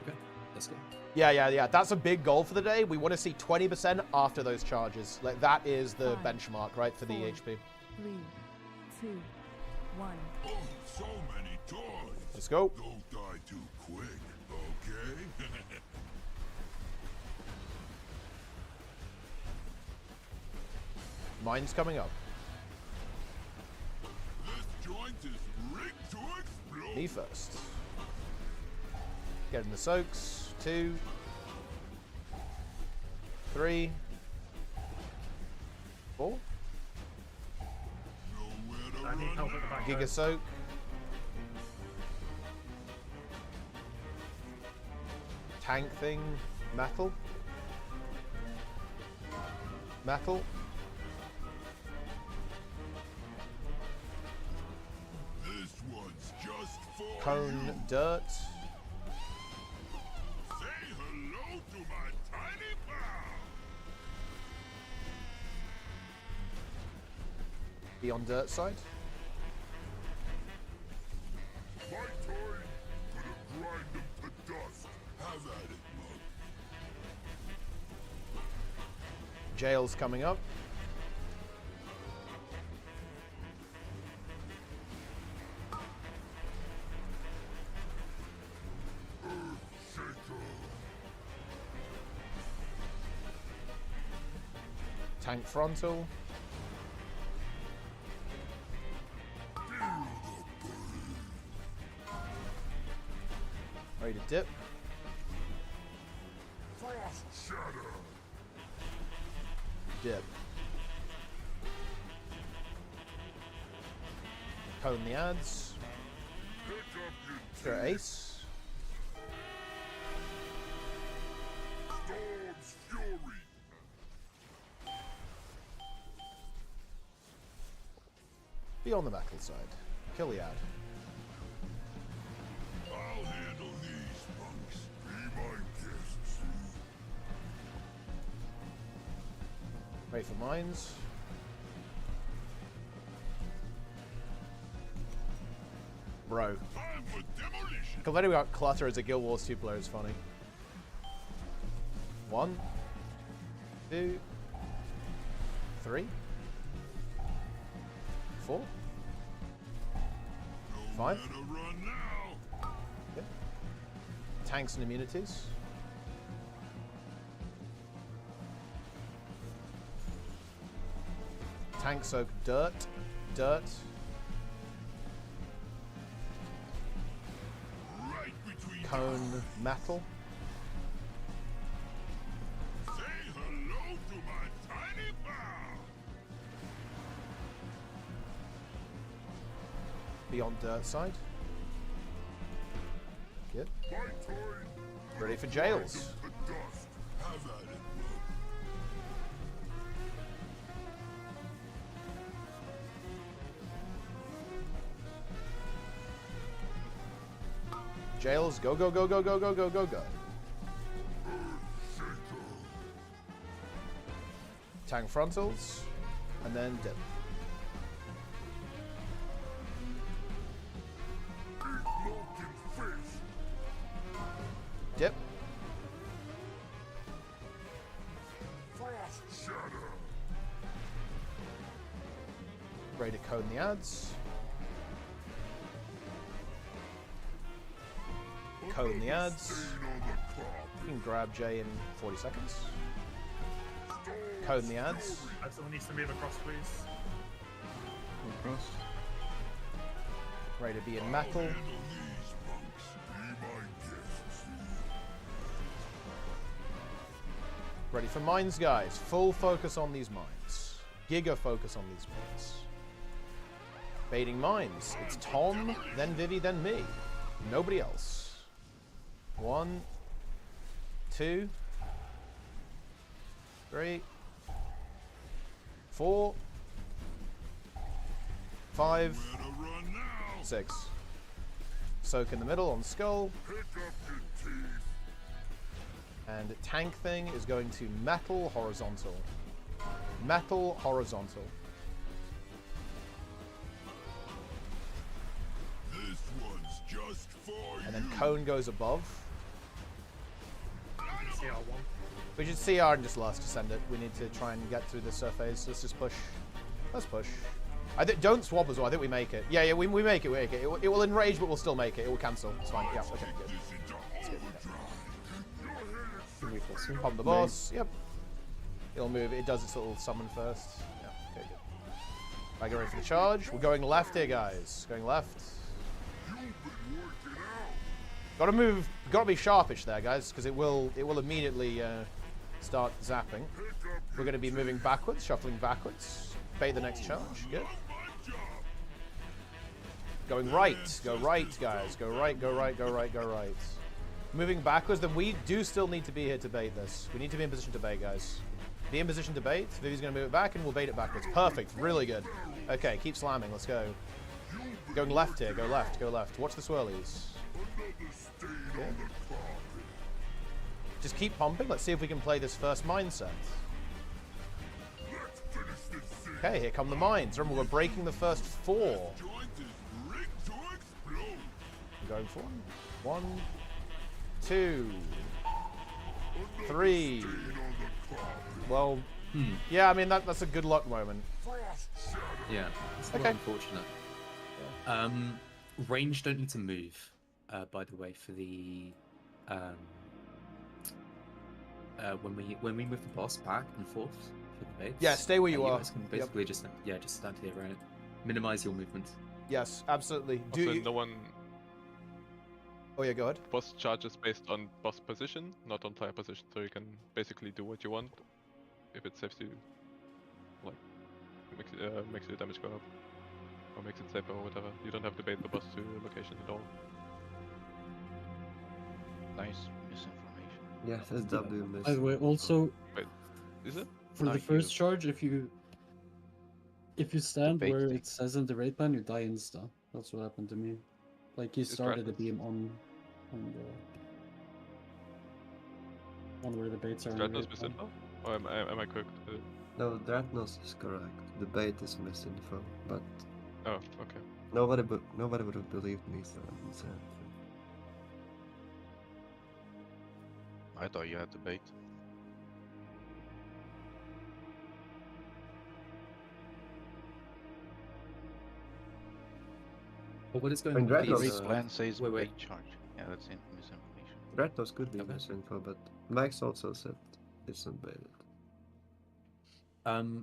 Okay, let's go. Yeah. That's a big goal for the day. We want to see 20% after those charges. Like, that is the 5, benchmark, right, for the 4, HP. 3, 2, 1. Oh, so many toys. Let's go. Don't die too quick, okay? Mine's coming up. This joint is rigged to explode. Me first. Getting the soaks. 2, 3, 4. I need help at the back. Giga soak. Tank thing. Metal. Metal. This one's just for Cone dirt. Say hello to my tiny pal. Be on dirt side. My time. Gonna grind them to dust. Have at it, mug. Jail's coming up. Tank frontal. Ready to dip. Frost shatter. Dip. Cone the ads. Pick up your Go ace. Storm's fury. Be on the metal side. Kill the ad. I'll handle these punks. Be my guests. Ready for mines. Bro. Time for demolition. Complaining about clutter as a Guild Wars 2 player is funny. 1, 2, 3, 4, 5. Better run now. Yep. Tanks and immunities. Tank soak dirt. Dirt. Right between Cone metal. Say hello to my tiny pal. Be on dirt side. Good. My time. Ready for jails. The dust. Have at it, Jails. Go, go, go, go, go, go, go, go, go. Tank frontals. And then dip. Dip. Frost shatter. Ready to cone the ads. Cone the ads. You can grab J in 40 seconds. Cone the ads. Someone needs to move across, please. Across. Ready to be in metal. Ready for mines, guys. Full focus on these mines. Giga focus on these mines. Baiting mines. It's Tom, then Vivi, then me. Nobody else. 1, 2, 3, 4, 5, 6. Soak in the middle on skull. Pick up your teeth. And tank thing is going to metal horizontal. Metal horizontal. This one's just for And then cone goes above. CR1. We should CR and just last send it. We need to try and get through this surface. Let's just push. Let's push. I think don't swap as well. I think we make it. Yeah, we make it. We make it. It will enrage, but we'll still make it. It will cancel. It's fine. Yeah. Okay. Good. Let's get it. Pump the boss. Yep. It'll move. It does its little summon first. Yeah. Okay. Good. I get ready for the charge. We're going left here, guys. Going left. Gotta move. Gotta be sharpish there, guys, because it will immediately start zapping. We're going to be moving backwards, shuffling backwards. Bait the next charge. Good. Going right. Go right, guys. Go right, go right, go right, go right. Moving backwards, then we do still need to be here to bait this. We need to be in position to bait, guys. Be in position to bait. Vivi's going to move it back, and we'll bait it backwards. Perfect. Really good. Okay, keep slamming. Let's go. Going left here. Go left. Go left. Watch the swirlies. Okay. Just keep pumping. Let's see if we can play this first mindset. Okay, here come the mines. Remember, we're breaking the first 4. I'm going for 1, 2, 3. Well, yeah, I mean, that's a good luck moment. Yeah, it's a little unfortunate. Range don't need to move, by the way, for the when we move the boss back and forth for the base. Yeah, stay where you are. guys can basically just stand here, right? Minimize your movement. Yes, absolutely. Also, no one. Oh yeah, go ahead. Boss charges based on boss position, not on player position, so you can basically do what you want if it saves you, like makes your damage go up, or makes it safer or whatever. You don't have to bait the boss to your location at all. Nice misinformation. Yeah, that's W miss. By the way, also. Wait, is it? For the first charge, if you stand where it says in the raid plan, you die insta. That's what happened to me. Like he started the beam on where the baits are. Is Dratnos misinfo? Or am I correct? No, Dratnos is correct. The bait is misinfo, but oh, okay. Nobody would have believed me, so I'm sad. I thought you had the bait. But what is going on? The plan says bait charge. Yeah, that's misinformation. Dratnos could be misinfo, but Max also said it's not baited.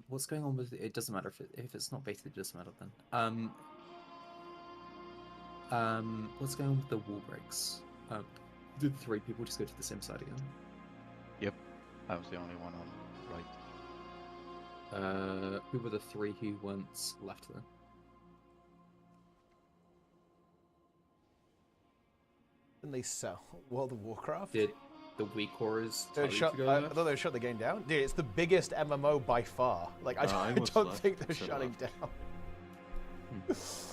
What's going on with it? Doesn't matter if it's not baited. It doesn't matter then. What's going on with the wall breaks? Did 3 people just go to the same side again? Yep, I was the only one on right. Who were the 3 who went left then? Didn't they sell World of Warcraft? Did the weak horrors I thought they shut the game down. Dude, it's the biggest MMO by far. Like, I don't think they're shutting down.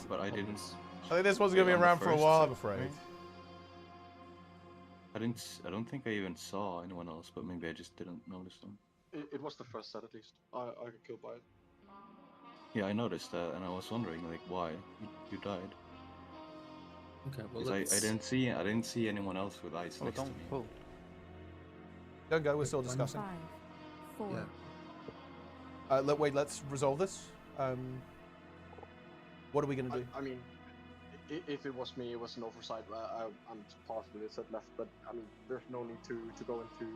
But I didn't. I think this one's gonna be around for a while, I'm afraid. I don't think I even saw anyone else, but maybe I just didn't notice them. It was the first set at least. I got killed by it. Yeah, I noticed that, and I was wondering like why you died. Okay, well, I didn't see anyone else with ice next to me. Don't go. We're still discussing. 5, 4. Yeah. Wait. Let's resolve this. What are we gonna do? I mean, if it was me, it was an oversight. I'm positive it said left, but I mean, there's no need to go into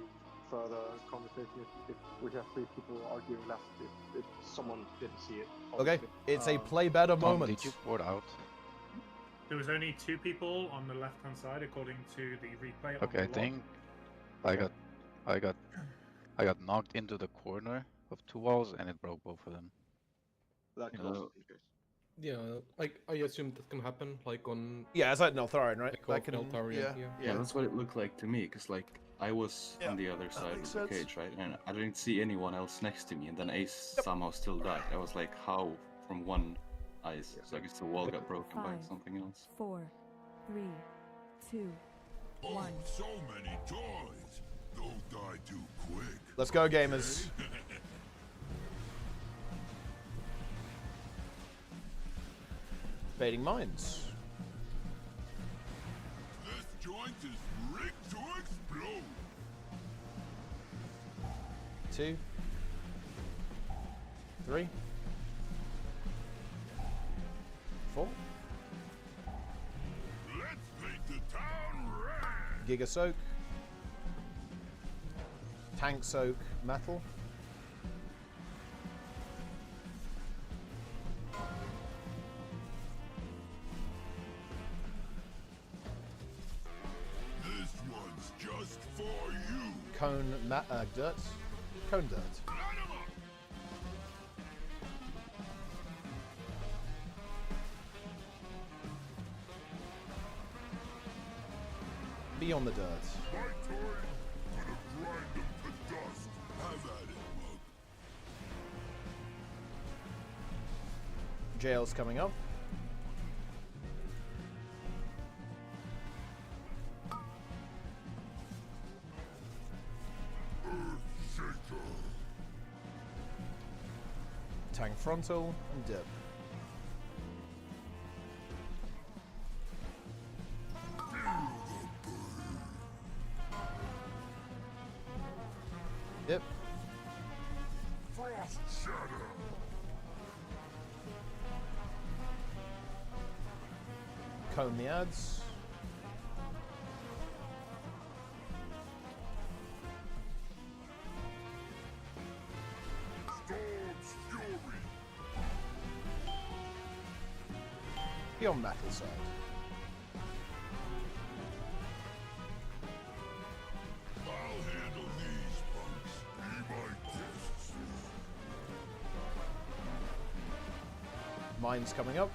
further conversation if we have 3 people arguing left. If someone didn't see it. Okay, it's a play better moment. Did you port out? There was only 2 people on the left-hand side, according to the replay. Okay, I think I got knocked into the corner of 2 walls, and it broke both of them. That could also be the case. Yeah, like I assume that can happen, like on. Yeah, it's like Neltharion, right? Like Neltharion, yeah, that's what it looked like to me, because like I was on the other side of the cage, right, and I didn't see anyone else next to me, and then Ace somehow still died. I was like, how from one ice? So I guess the wall got broken by something else. 4, 3, 2, 1. So many toys. Don't die too quick. Let's go, gamers. Baiting mines. This joint is rigged to explode. 2, 3, 4. Let's paint the town red. Giga soak. Tank soak metal. This one's just for you. Cone dirt. Cone dirt. Be on the dirt. My toy gonna grind them to dust. Have at it, mug. Jail's coming up. Shaker. Tank frontal and dip. Dip. Frost shatter. Cone the ads. Storm's fury. Be on metal side. I'll handle these punks. Be my guests. Mines coming up.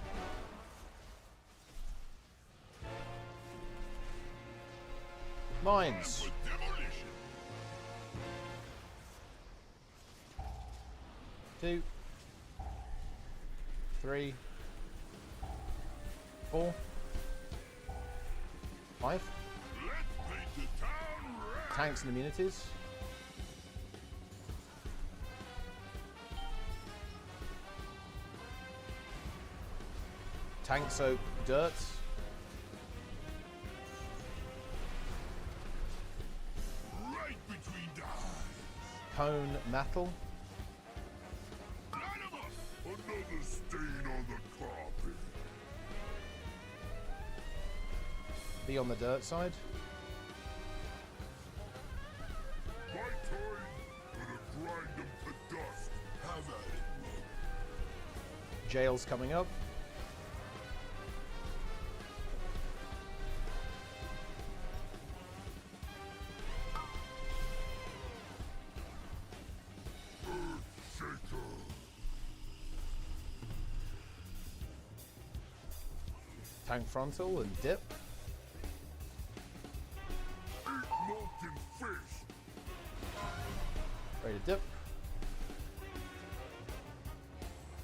Mines. For demolition. 2, 3, 4, 5. Let's paint the town red. Tanks and immunities. Tank soak dirt. Right between the eyes. Cone metal. Line 'em up. Another stain on the carpet. Be on the dirt side. My toy gonna grind them to dust. Have at it, mug. Jail's coming up. Shaker. Tank frontal and dip. Eat molten fish. Ready to dip.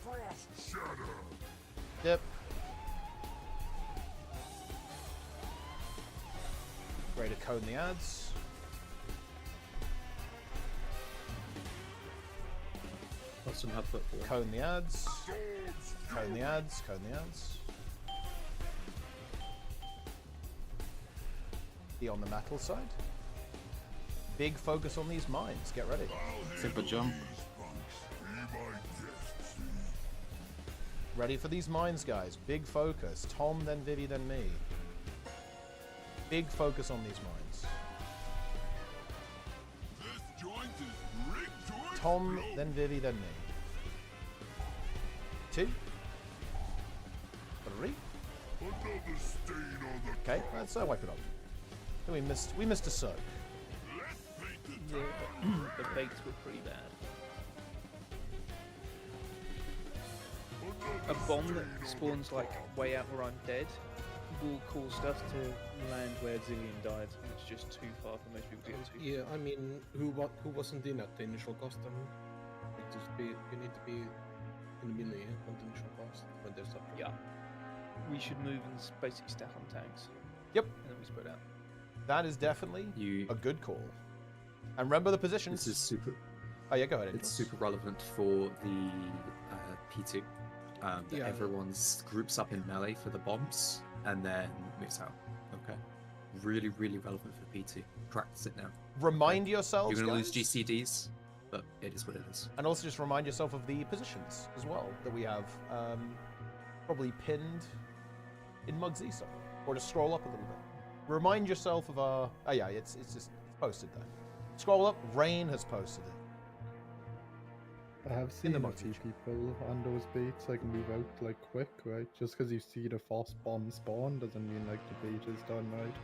Frost shatter. Dip. Ready to cone the ads. Got some hot foot for. Cone the ads. Storm's Cone the ads. Cone the ads. Be on the metal side. Big focus on these mines. Get ready. Super jump. these punks. Be my guests. Ready for these mines, guys. Big focus. Tom, then Vivi, then me. Big focus on these mines. This joint is rigged to Tom, explode. then Vivi, then me. 2, 3. Another stain on the Okay, carpet. let's wipe it up. Then we missed a soak. Let's paint the Yeah, town the red. bakes were pretty bad. A Another bomb stain that on the spawns like carpet. way out where I'm dead will cause stuff to land where Zillion died, and it's just too far for most people to get to. Yeah, I mean, who wasn't in at the initial custom? You need to be in the melee on the initial cost when there's stuff. Yeah. We should move and basically stack on tanks. Yep. And then we spread out. That is definitely You a good call. And remember the positions. This is super. Oh yeah, go ahead. It's super relevant for the P2. That everyone's groups up in melee for the bombs and then moves out. Okay. Really, really relevant for P2. Practice it now. Remind yourselves, You're gonna guys. lose GCDs, but it is what it is. And also just remind yourself of the positions as well that we have probably pinned in Mugsy somewhere. Or just scroll up a little bit. Remind yourself of our... Oh yeah, it's just posted there. Scroll up, Rain has posted it. I have seen a few people on those baits like move out like quick, right? Just because you see the fast bomb spawn doesn't mean like the bait is done, right?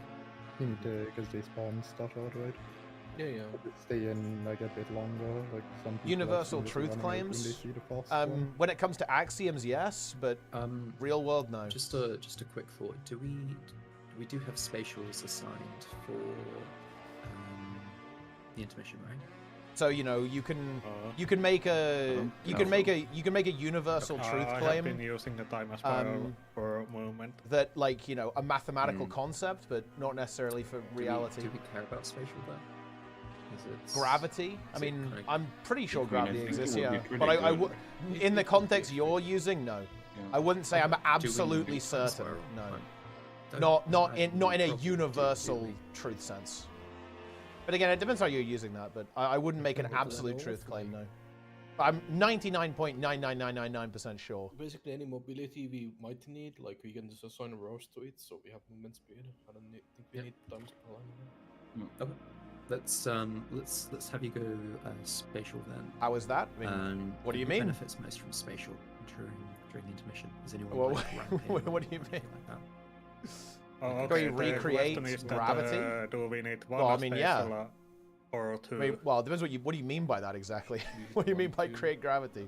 You need to, because they spawn stuff out, right? Yeah. Stay in like a bit longer, like some people Universal actually truth run away when they claims. see the fast spawn. When it comes to axioms, yes, but real world, no. Just a quick thought. Do we do have spatials assigned for the intermission, right? So you know you can make a universal truth I claim. have been using the time as well for a moment. That like a mathematical concept, but not necessarily for reality. Do we care about spatial then? Gravity. I mean, I'm pretty sure gravity exists. it would Yeah, be pretty but I good. would, in the context you're using, no. I wouldn't say I'm absolutely certain. No, not in a universal truth sense. But again, it depends how you're using that. But I wouldn't make an absolute truth claim, no. But I'm 99.99999% sure. Basically, any mobility we might need, like we can just assign a roast to it, so we have movement speed. I don't think we need time scroll anymore. Okay. Let's have you go spatial then. How is that? I mean, what do you who mean? Benefits most from spatial during the intermission. Is anyone Well, like ramping what do you mean? like that? Oh, Can we the recreate question is that, gravity? do we need one Well, I mean, yeah. spatial or two? I mean, well, it depends what do you mean by that exactly? What do you mean by create gravity?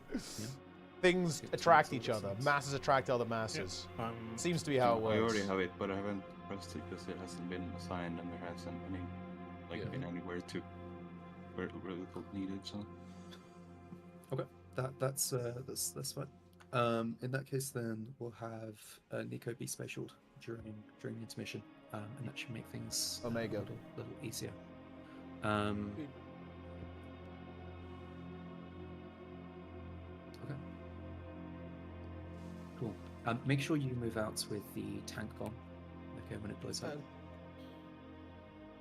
Things attract each other. Masses attract other masses. Seems to be how it works. I already have it, but I haven't pressed it because it hasn't been assigned and there hasn't been anywhere to where it really needed. So Okay, that's fine. In that case, then we'll have Nico be spatialed during the intermission, and that should make things Omega a little easier. Okay. Cool. Make sure you move out with the tank bomb. Okay, when it blows up.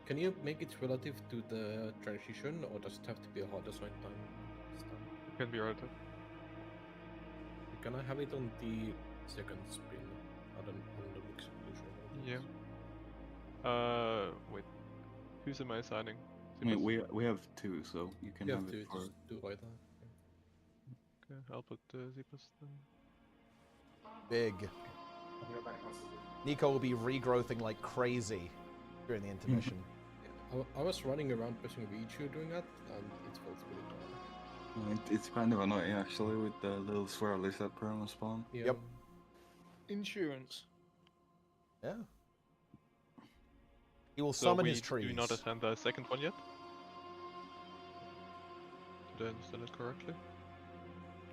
Can you make it relative to the transition, or does it have to be a hard assign time? It can be relative. Can I have it on the second spin? On the mix illusion? Yeah. Wait. Who's am I assigning? I mean, we have two, so you can have it for. Just do right now. Okay, I'll put Zeepus then. Big. Nico will be regrowthing like crazy during the intermission. I was running around pushing Reach doing that, and it felt really bad. It's kind of annoying actually with the little swirlies that perma spawn. Yeah. Yep. Insurance. Yeah. He will So summon we his trees. do not assign the second one yet? Did I understand it correctly?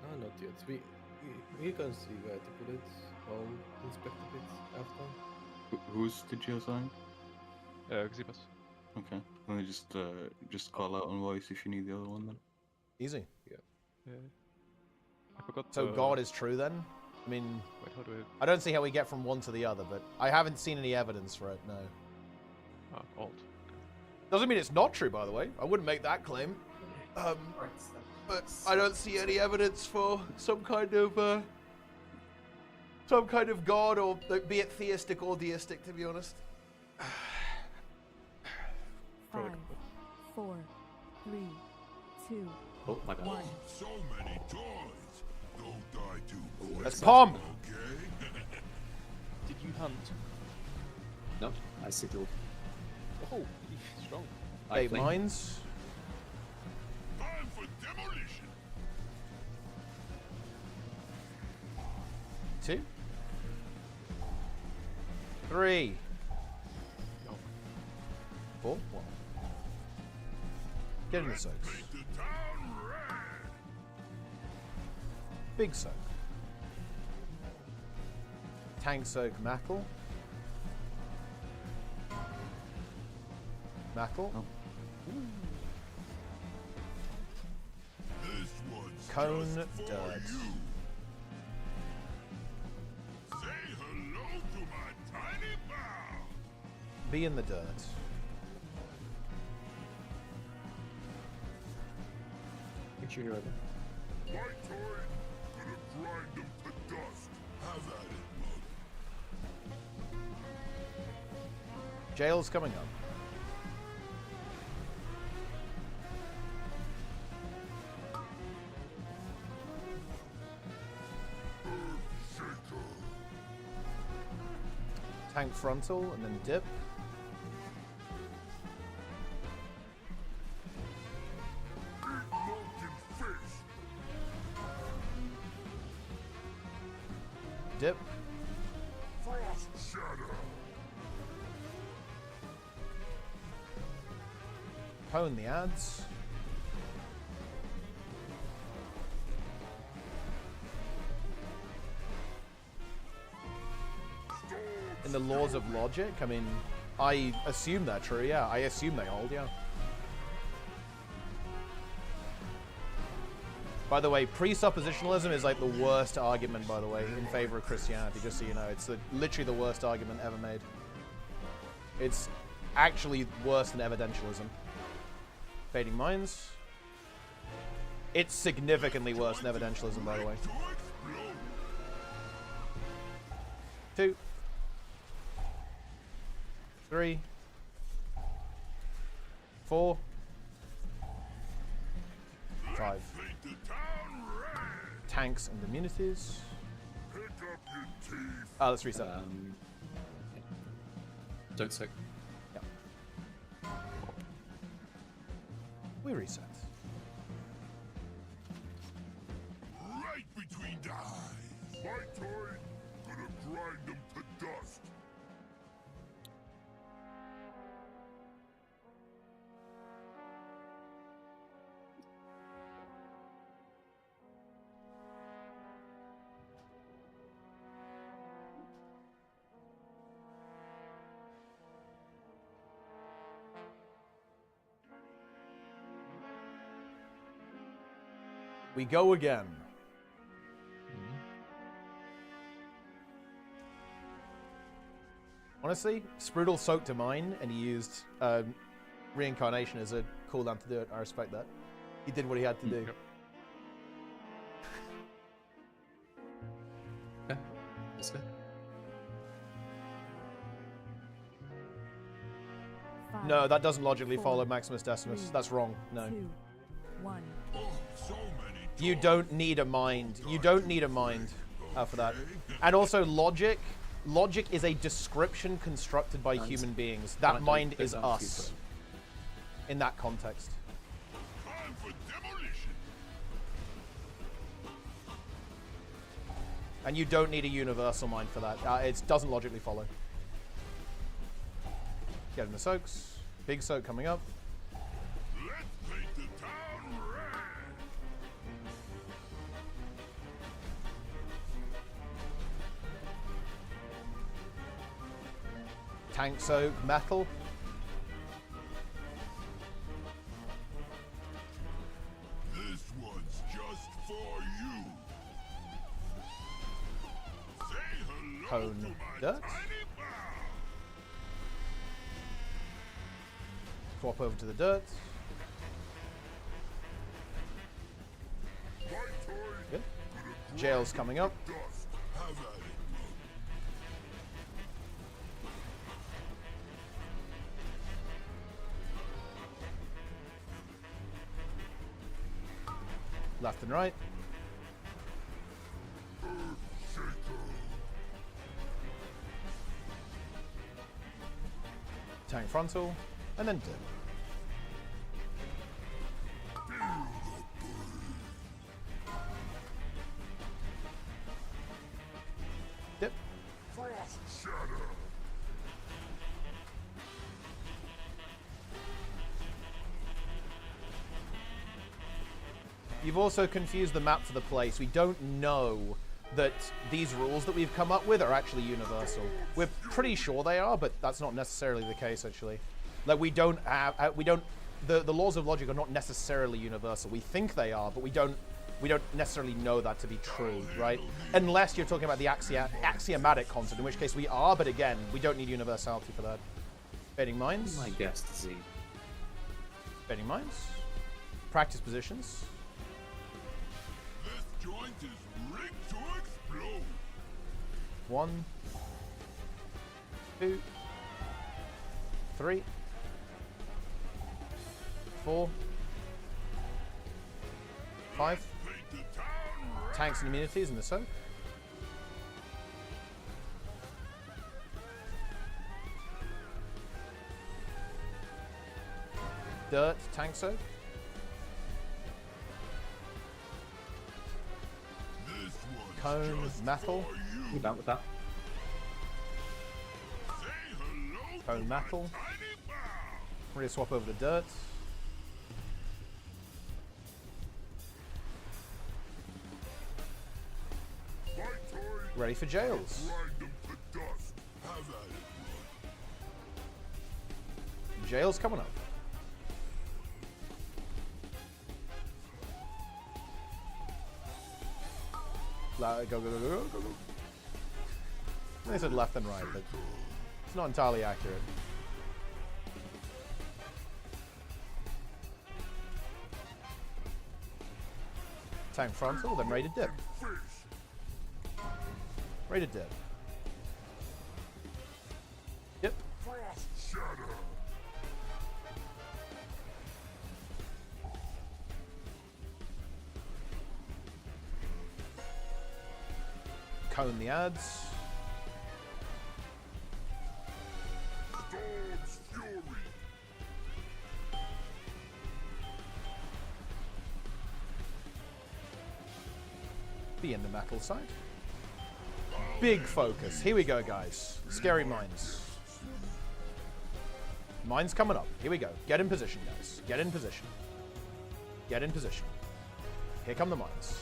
No, not yet. We can see where to put it. I'll inspect it after. Whose did you assign? Xepas. Okay. Let me just call out on voice if you need the other one then. Easy. Yeah. I forgot. So God is true then? I mean, wait, how do I don't see how we get from one to the other, but I haven't seen any evidence for it, no. Alt. Doesn't mean it's not true, by the way. I wouldn't make that claim. But I don't see any evidence for some kind of god, or be it theistic or deistic, to be honest. 5, 4, 3, 2, Oh my bad. 1. So many toys. Don't die too quick. That's Pom! Okay. Did you hunt? No, I sigiled. Oh, strong. Eight mines. Time for demolition. 2, 3, 4. Get in the soaks. Big soak. Tank soak Mackle. Mackle. Cone, dirt. Be in the dirt. Picture hero there. My time, gonna grind them to dust. Have at it, Jail's coming up. Tank frontal and then dip. Dip. Frost shadow. Cone the ads. In the laws of logic, I mean, I assume they're true, yeah. I assume they hold, yeah. By the way, presuppositionalism is like the worst argument, by the way, in favor of Christianity, just so you know. It's literally the worst argument ever made. It's actually worse than evidentialism. Fading Minds. It's significantly worse than evidentialism, by the way. 2. 3. 4. 5. Tanks and immunities. Let's reset. Don't sick. Yeah. We reset. Right between the eyes. My time, gonna grind them to dust. We go again. Honestly, Sprudel soaked a mine and he used reincarnation as a cooldown to do it. I respect that. He did what he had to do. Yeah, that's good. No, that doesn't logically follow Maximus Decimus. That's wrong. No. 2, 1. You don't need a mind. You don't need a mind for that. And also logic. Logic is a description constructed by human beings. That mind is us. In that context. And you don't need a universal mind for that. It doesn't logically follow. Get in the soaks. Big soak coming up. Tank soak, metal. This one's just for you. Say hello Cone to my dirt. tiny pal. Swap over to the dirt. Good. Jail's coming up. Dust. Have at it. Left and right. Tank frontal, and then dip. Dip. Frost shadow. You've also confused the map for the place. We don't know that these rules that we've come up with are actually universal. We're pretty sure they are, but that's not necessarily the case, actually. Like, we don't have... the laws of logic are not necessarily universal. We think they are, but we don't we don't necessarily know that to be true, right? Unless you're talking about the axiomatic concept, in which case we are, but again, we don't need universality for that. Fading Minds. My guess, Z. Fading Minds. Practice positions. This joint is rigged to explode. 1, 2, 3, 4, 5. Tanks and immunities in the soak. Dirt, tank soak. Cone, metal. You down with that? Cone, metal. Ready to swap over the dirt. Ready for jails. Jails coming up. Go, go, go, go, go, go, go. They said left and right, but it's not entirely accurate. Tank frontal, then ready to dip. Ready to dip. Yep. Cone the ads. Be in the metal side. Big focus. Here we go, guys. Scary mines. Mines coming up. Here we go. Get in position, guys. Get in position. Get in position. Here come the mines.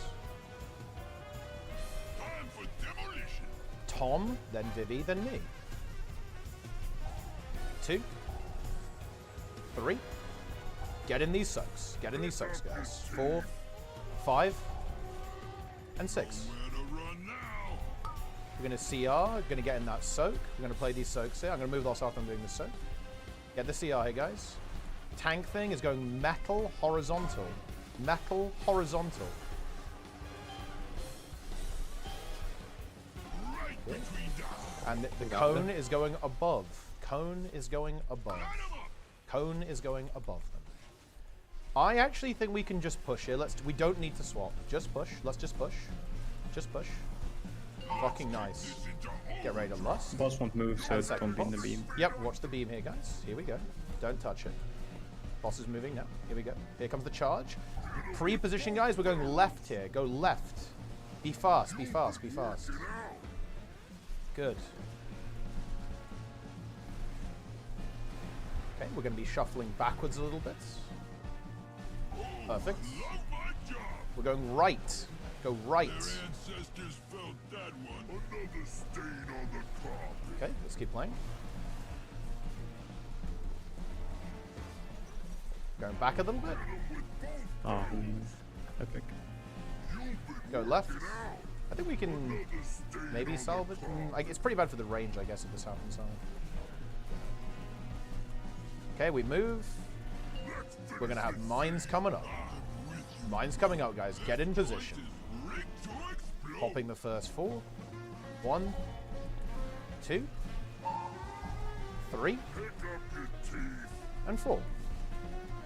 Tom, then Vivi, then me. 2, 3. Get in these soaks. Get in these soaks, guys. 4, 5, and 6. We're going to CR. Going to get in that soak. We're going to play these soaks here. I'm going to move those after I'm doing this soak. Get the CR here, guys. Tank thing is going metal horizontal. Metal horizontal. And the cone is going above. Cone is going above. Cone is going above them. I actually think we can just push here. We don't need to swap. Just push. Let's just push. Just push. Fucking nice. Get ready to lust. Boss won't move, so don't be in the beam. Yep, watch the beam here, guys. Here we go. Don't touch it. Boss is moving now. Here we go. Here comes the charge. Pre-position, guys. We're going left here. Go left. Be fast. Be fast. Be fast. Good. Okay, we're going to be shuffling backwards a little bit. Perfect. We're going right. Go right. Okay, let's keep playing. Going back a little bit. Oh, epic. Go left. I think we can maybe solve it. It's pretty bad for the range, I guess, if this happens. Okay, we move. We're going to have mines coming up. Mines coming up, guys. Get in position. Popping the first 4. 1, 2, 3, and 4.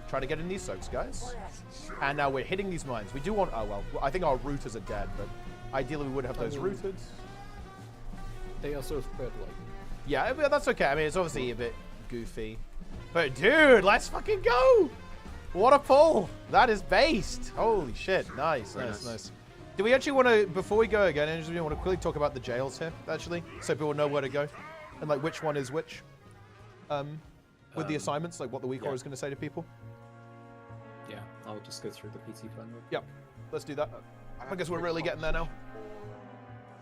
Try to get in these soaks, guys. And now we're hitting these mines. We do want... Oh, well, I think our rooters are dead, but ideally we would have those rooted. They also spread, like... Yeah, that's okay. I mean, it's obviously a bit goofy. But, dude, let's fucking go! What a pull! That is based! Holy shit. Nice, nice, nice. Do we actually want to, before we go again, I just want to quickly talk about the jails here, actually, so people know where to go, and like which one is which, with the assignments, like what the WeCore is going to say to people. Yeah, I'll just go through the PT framework. Yep, let's do that. I guess we're really getting there now.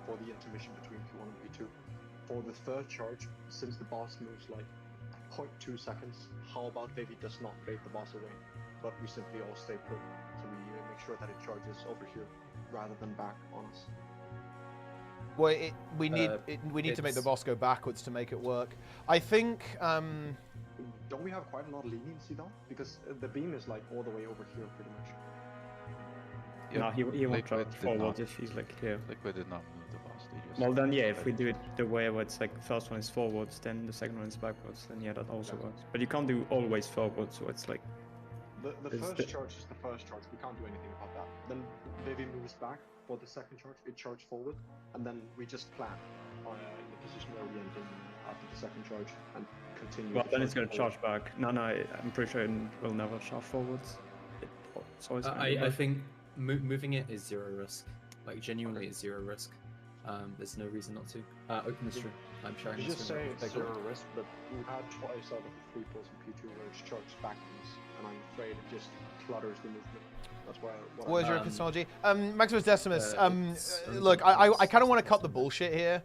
For the intermission between P1 and P2. For the third charge, since the boss moves like 0.2 seconds, how about Vivi does not bait the boss away, but we simply all stay put, so we make make sure that it charges over here rather than back on us. Well, we need to make the boss go backwards to make it work. I think. Don't we have quite a lot of leniency though? Because the beam is like all the way over here, pretty much. No, he won't charge forward if he's like here. Liquid did not move the boss. They just Well then, yeah, if we do it the way where it's like the first one is forwards, then the second one is backwards, then yeah, that also works. But you can't do always forwards, so it's like... The first charge is the first charge, we can't do anything about that. Then Vivi moves back for the second charge, it charges forward, and then we just plan in the position where we end in after the second charge, and continue. Well, then it's going to charge back. No, I'm pretty sure it will never charge forwards. It's always I think moving it is zero risk. Like, genuinely it's zero risk. There's no reason not to. Open the stream. I'm sharing You this just say it's zero risk, but we've had twice out of the 3 pulls in P2 where it's charged backwards, and I'm afraid it just clutters the movement. That's why. What is your epistemology? Maximus Decimus. Look, I kind of want to cut the bullshit here.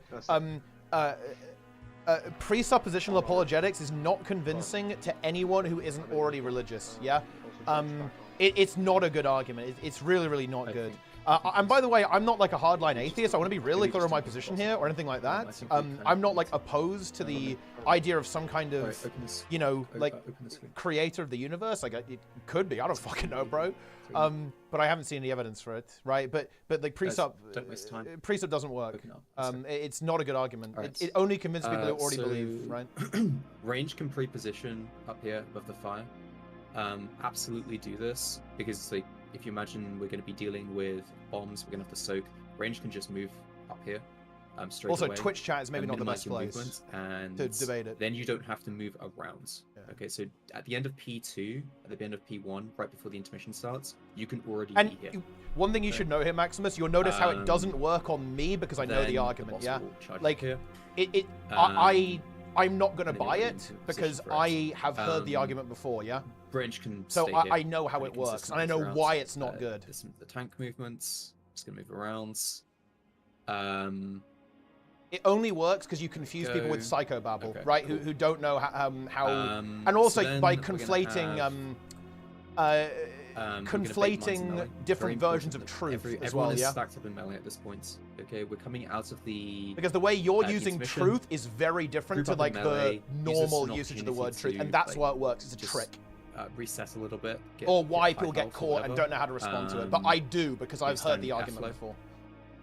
Presuppositional apologetics is not convincing to anyone who isn't already religious. Yeah. It's not a good argument. It's really, really not good. And by the way, I'm not like a hardline atheist. I want to be really clear on my position here or anything like that. I'm not like opposed to the idea of some kind of, you know, like creator of the universe. Like it could be. I don't fucking know, bro. But I haven't seen any evidence for it, right? But like presup doesn't work. It's not a good argument. It only convinces people who already believe, right? Range can pre-position up here above the fire. Absolutely do this because like if you imagine we're going to be dealing with bombs, we're going to have to soak. Range can just move up here. Straight also, away, Twitch chat is maybe not the best place and to debate it. Then you don't have to move around. Yeah. Okay, so at the end of P2, at the end of P1, right before the intermission starts, you can already be here. One thing you should know here, Maximus, you'll notice how it doesn't work on me because I know the argument. Yeah, like I'm not going to buy it because I have heard the argument before. Yeah. Range can so stay I know how it works, and I know why it's not good. The tank movements, it's going to move around. It only works because you confuse people with psychobabble, right? Cool. Who don't know how and also so by conflating conflating different versions of truth as well. Everyone is Yeah. stacked up in melee at this point. Okay, we're coming out of the because the way you're using truth is very different to like the normal usage of the word truth, and that's why it works. It's a trick. Reset a little bit. Or why people get caught and don't know how to respond to it. But I do because I've heard the argument before.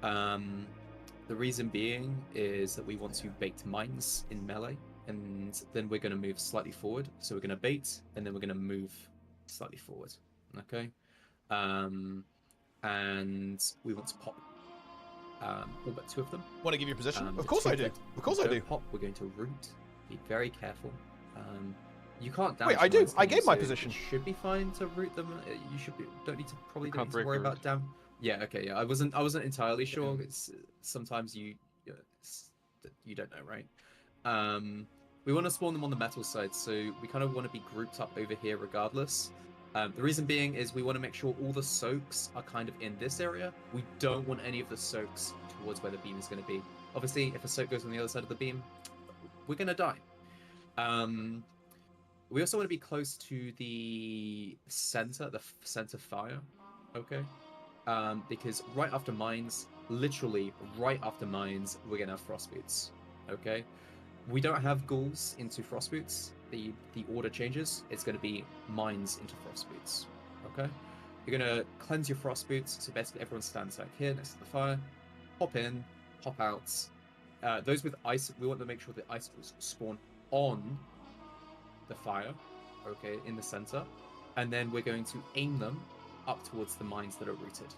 The reason being is that we want to bait mines in melee, and then we're going to move slightly forward. So we're going to bait, and then we're going to move slightly forward. Okay, and we want to pop all but 2 of them. Want to give your position? Of course I do. Of course I do. Pop. We're going to root. Be very careful. You can't damage. Wait, I do. mines, I gave so my position. It should be fine to root them. You should be. Don't need to worry about damage. Yeah. Okay. Yeah. I wasn't entirely sure. It's sometimes you don't know, right? We want to spawn them on the metal side, so we kind of want to be grouped up over here regardless. The reason being is we want to make sure all the soaks are kind of in this area. We don't want any of the soaks towards where the beam is going to be. Obviously, if a soak goes on the other side of the beam, we're going to die. We also want to be close to the center fire, okay? Because right after mines, literally right after mines, we're going to have frost boots, okay? We don't have ghouls into frost boots. The order changes. It's going to be mines into frost boots, okay? You're going to cleanse your frost boots, so basically everyone stands back here next to the fire, hop in, hop out. Those with ice, we want to make sure the icicles spawn on the fire, okay, in the center, and then we're going to aim them up towards the mines that are rooted,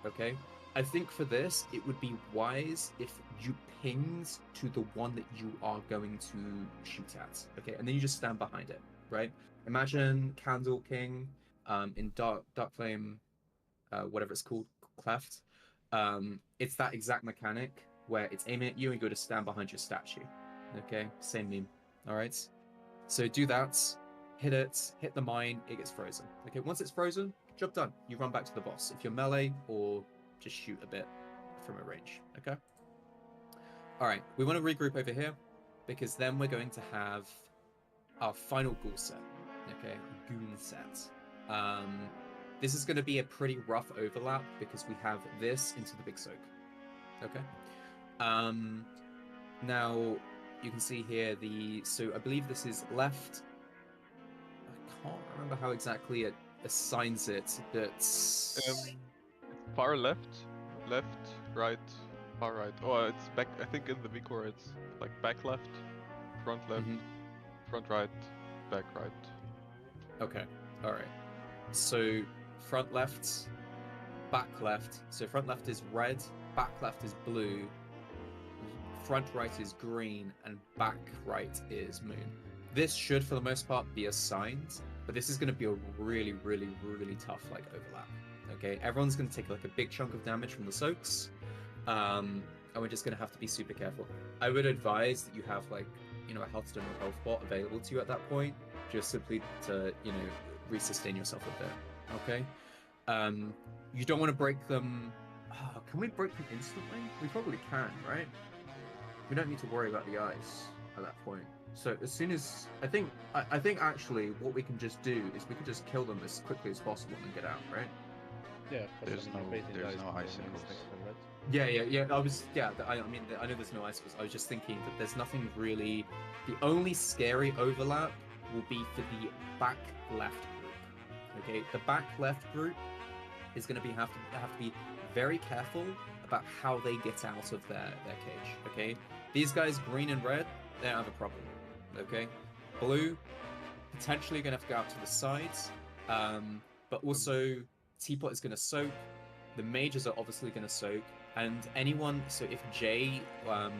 okay? I think for this, it would be wise if you pinged to the one that you are going to shoot at, okay? And then you just stand behind it, right? Imagine Candle King in Dark Flame, whatever it's called, Cleft. It's that exact mechanic where it's aiming at you and you go to stand behind your statue, okay? Same meme, all right? So do that, hit the mine, it gets frozen. Okay, once it's frozen, job done. You run back to the boss. If you're melee, or just shoot a bit from a range, okay? All right, we want to regroup over here, because then we're going to have our final ghoul set, okay? Goon set. this is going to be a pretty rough overlap because we have this into the big soak. Okay. Now you can see here so I believe this is left. I can't remember how exactly it assigns it, but far left, right, far right. Oh, it's back. I think in the Vicore it's like back left, front left, front right, back right. Okay. All right. So front left, back left. So front left is red, back left is blue, front right is green, and back right is moon. This should, for the most part, be assigned, but this is going to be a really, really, really tough like overlap. Okay, everyone's going to take like a big chunk of damage from the soaks, and we're just going to have to be super careful. I would advise that you have like, you know, a health stone or health bot available to you at that point, just simply to, you know, resustain yourself a bit. Okay, you don't want to break them. Oh, can we break them instantly? We probably can, right? We don't need to worry about the ice at that point. So as soon as I think actually what we can just do is we can just kill them as quickly as possible and get out, right? Yeah, there's no icicles. Yeah. I mean, I know there's no icicles. I was just thinking that there's nothing really. The only scary overlap will be for the back left group. Okay, the back left group is going to have to be very careful about how they get out of their cage. Okay, these guys, green and red, they don't have a problem. Okay, blue potentially going to have to go out to the sides, but also Teapot is going to soak. The mages are obviously going to soak, and anyone. So if Jay or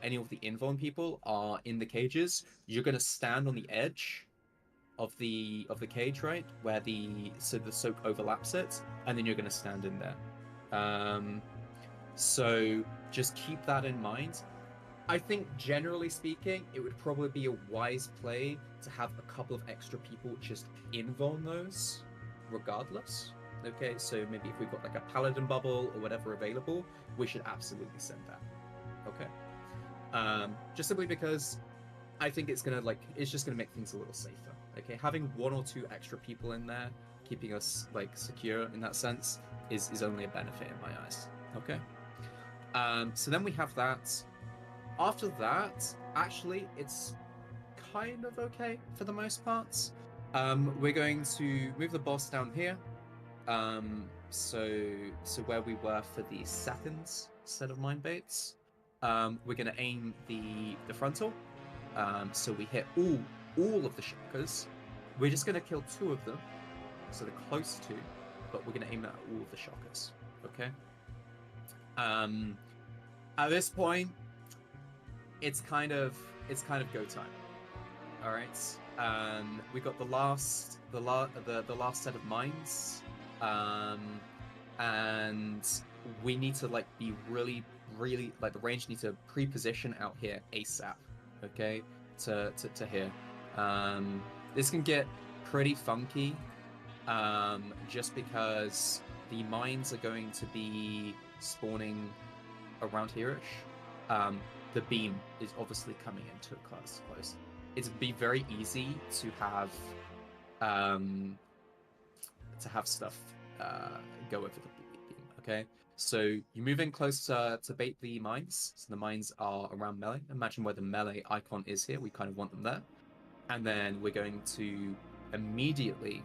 any of the invuln people are in the cages, you're going to stand on the edge of the cage, right, where the soak overlaps it, and then you're going to stand in there. So just keep that in mind. I think generally speaking, it would probably be a wise play to have a couple of extra people just invuln those, regardless. Okay, so maybe if we've got like a paladin bubble or whatever available, we should absolutely send that. Okay, just simply because I think it's just gonna make things a little safer. Okay, having one or two extra people in there, keeping us like secure in that sense, is only a benefit in my eyes. Okay, so then we have that. After that, actually, it's kind of okay for the most part. We're going to move the boss down here. So where we were for the second set of mind baits, we're going to aim the frontal. So we hit all of the shockers. We're just going to kill 2 of them, so the close to, but we're going to aim at all of the shockers. Okay. At this point, it's kind of go time. All right. We got the last set of mines, and we need to like be really like the range need to pre-position out here ASAP. Okay, to here. This can get pretty funky, just because the mines are going to be spawning around here-ish. The beam is obviously coming into close. It'd be very easy to have stuff go over the beam. Okay, so you move in close to bait the mines. So the mines are around melee. Imagine where the melee icon is here. We kind of want them there, and then we're going to immediately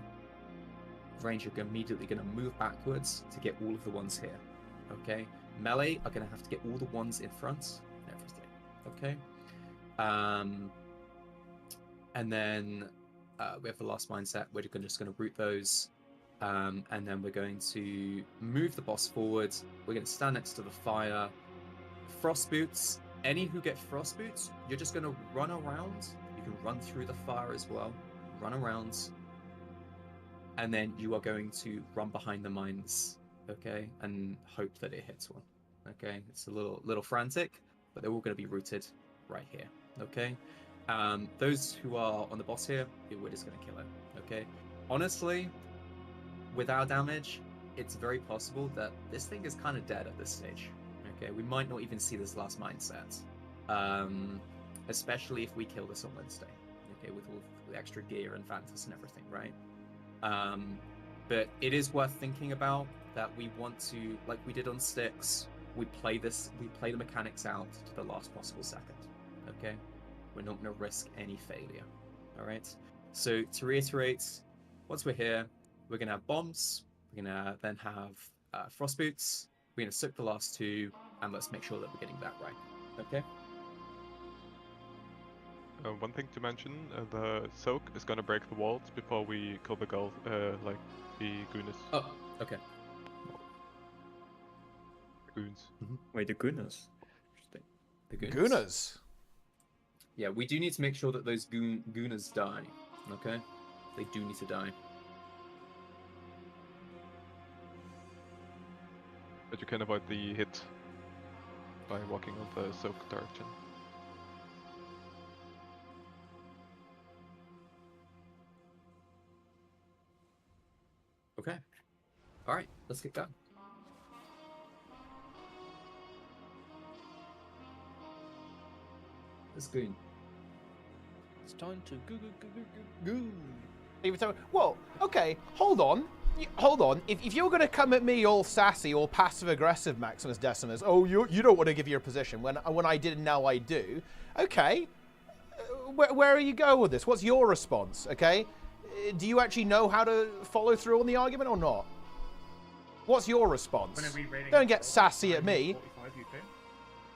going to move backwards to get all of the ones here. Okay, melee are going to have to get all the ones in front. Okay, and then we have the last mindset. We're just going to root those, and then we're going to move the boss forward. We're going to stand next to the fire. Frost boots. Any who get frost boots, you're just going to run around. You can run through the fire as well. Run around, and then you are going to run behind the mines. Okay, and hope that it hits one. Okay, it's a little frantic, but they're all going to be rooted right here. Okay, those who are on the boss here, we're just going to kill it. Okay, honestly, with our damage, it's very possible that this thing is kind of dead at this stage. Okay, we might not even see this last mindset, especially if we kill this on Wednesday. Okay, with all the extra gear and Vantas and everything, right? But it is worth thinking about that we want to, like we did on Styx, we play the mechanics out to the last possible second. Okay? We're not going to risk any failure. Alright? So to reiterate, once we're here, we're going to have bombs, we're going to then have frost boots, we're going to soak the last two, and let's make sure that we're getting that right. Okay? One thing to mention, the soak is gonna break the walls before we kill the like the gooners. Oh, okay. Goons. Wait, the gooners? Interesting. The gooners. Gooners? Yeah, we do need to make sure that those gooners die. Okay? They do need to die. But you can avoid the hit by walking on the soak direction. Okay. Alright, let's get going. This goon. It's time to goon. Well, okay, hold on. Hold on. If you're going to come at me all sassy, all passive-aggressive, Maximus Decimus, oh, you don't want to give your position when I did and now I do. Okay. Where are you going with this? What's your response, okay? Do you actually know how to follow through on the argument or not? What's your response? Don't get sassy at me.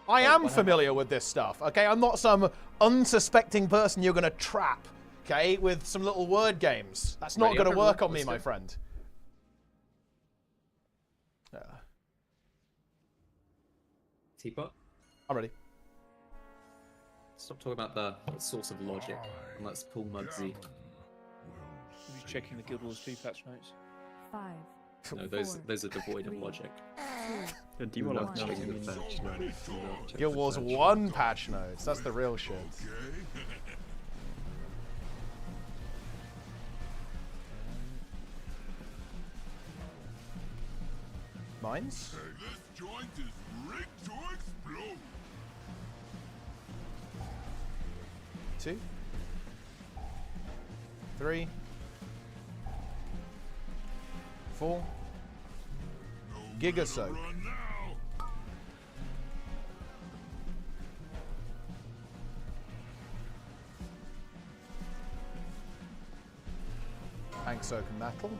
I am familiar with this stuff, okay? I'm not some unsuspecting person you're going to trap, okay, with some little word games. That's not going to work on me, my friend. Teapot? I'm ready. Stop talking about the source of logic, and let's pull Mugsy. Who's checking the Guild Wars 2 patch notes? 5. No, those are devoid of logic. Do you want to Guild Wars 1 patch notes. That's the real shit. Mines? Hey, this joint is rigged to explode. 2. 3. 4. Giga Soak. Tank Soak and Metal.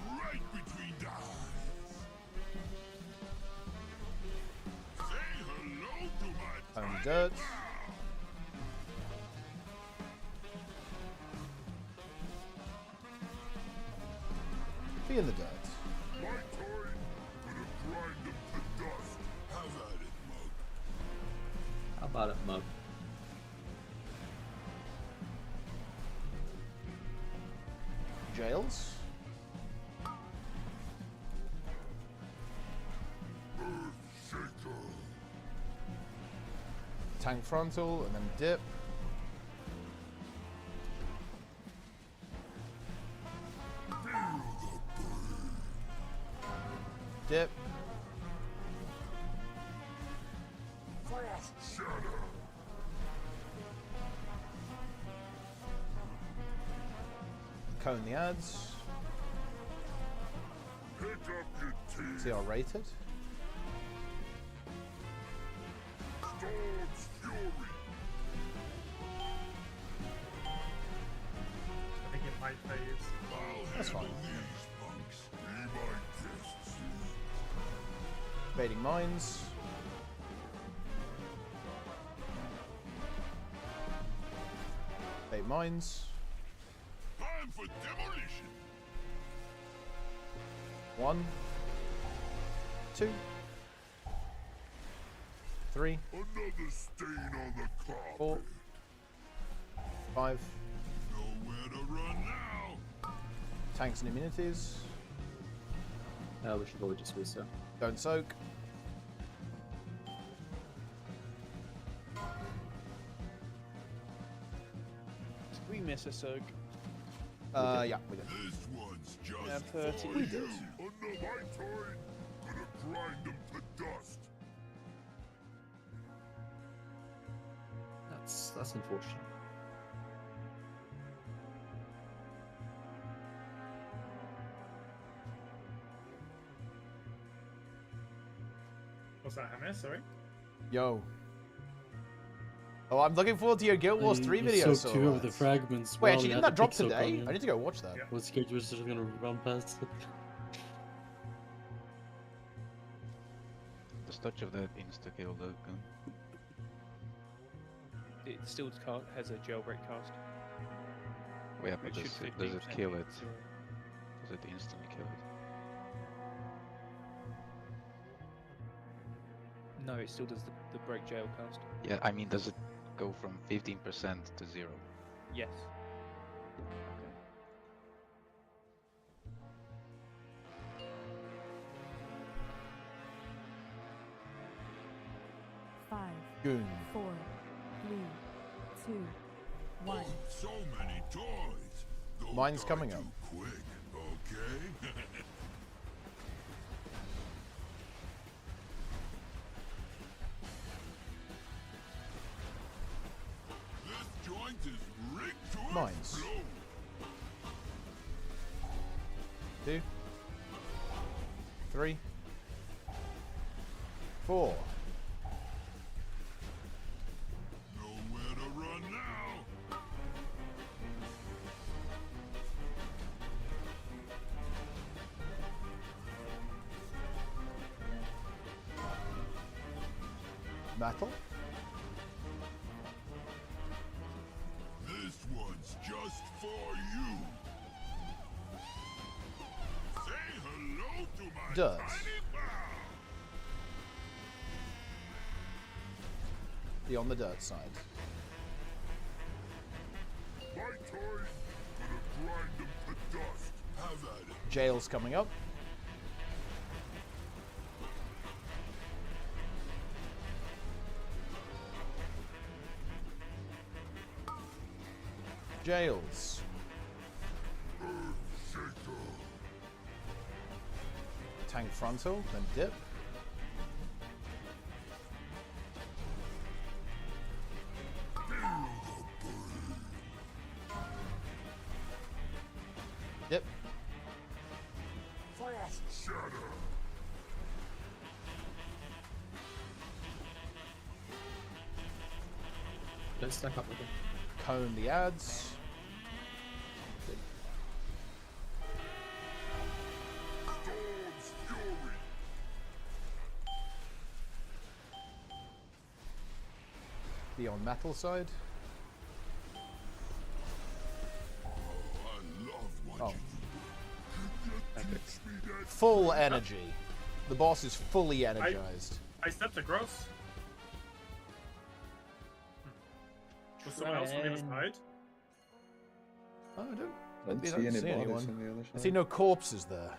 Right between the eyes. Say hello to my Dirt. Be in the dirt. My time, gonna grind them to dust. Have at it, Mug. How about it, Mug? Jails. Earth Shaker. Tank Frontal and then Dip. Dip. Frost Shatter. Cone the ads. Pick up your team. See our rated. Storm's Fury. I think it might phase. That's fine. These punks. Be my guests. Invading mines. Invade mines. Time for demolition. 1. 2. 3. Another stain on the carpet. 4. 5. Nowhere to run now. Tanks and immunities. We should probably just reset. Don't soak. Did we miss a soak? Yeah, we did. This one's just Yeah, 30. for you. Under my time, gonna grind them to dust. That's unfortunate. What's that, Hannah? Sorry. Yo. Oh, I'm looking forward to your Guild Wars 3 video. So two of the fragments. Wait, actually, didn't that drop today? I need to go watch that. Was scared you were just gonna run past it. The touch of that insta-kill though. It still has a jailbreak cast. Yeah, but It does should it 15% kill hit it? zero. Does it instantly kill it? No, it still does the break jail cast. Yeah, I mean, does it go from 15% to 0? Yes. 5, Goon. 4, 3, 2, 1. So many toys. Don't Mine's die coming too up. quick, okay? This joint is rigged to Mines. explode. 2, 3, 4. Nowhere to run now. Metal. This one's just for you. Say hello to my Does. tiny pal. Be on the dirt side. My toys gonna grind them to dust. Have at it. Jail's coming up. Jails. Tank frontal, then dip. Dip. Frost shatter. Don't stack up with it. Cone the ads. Storm's fury. Be on metal side. I love watching Oh. you. Teach me that Full energy. The boss is fully energized. I stepped across. Was someone else on the other side? Oh, I don't. I don't maybe see any bodies anyone. on the other I side. see no corpses there.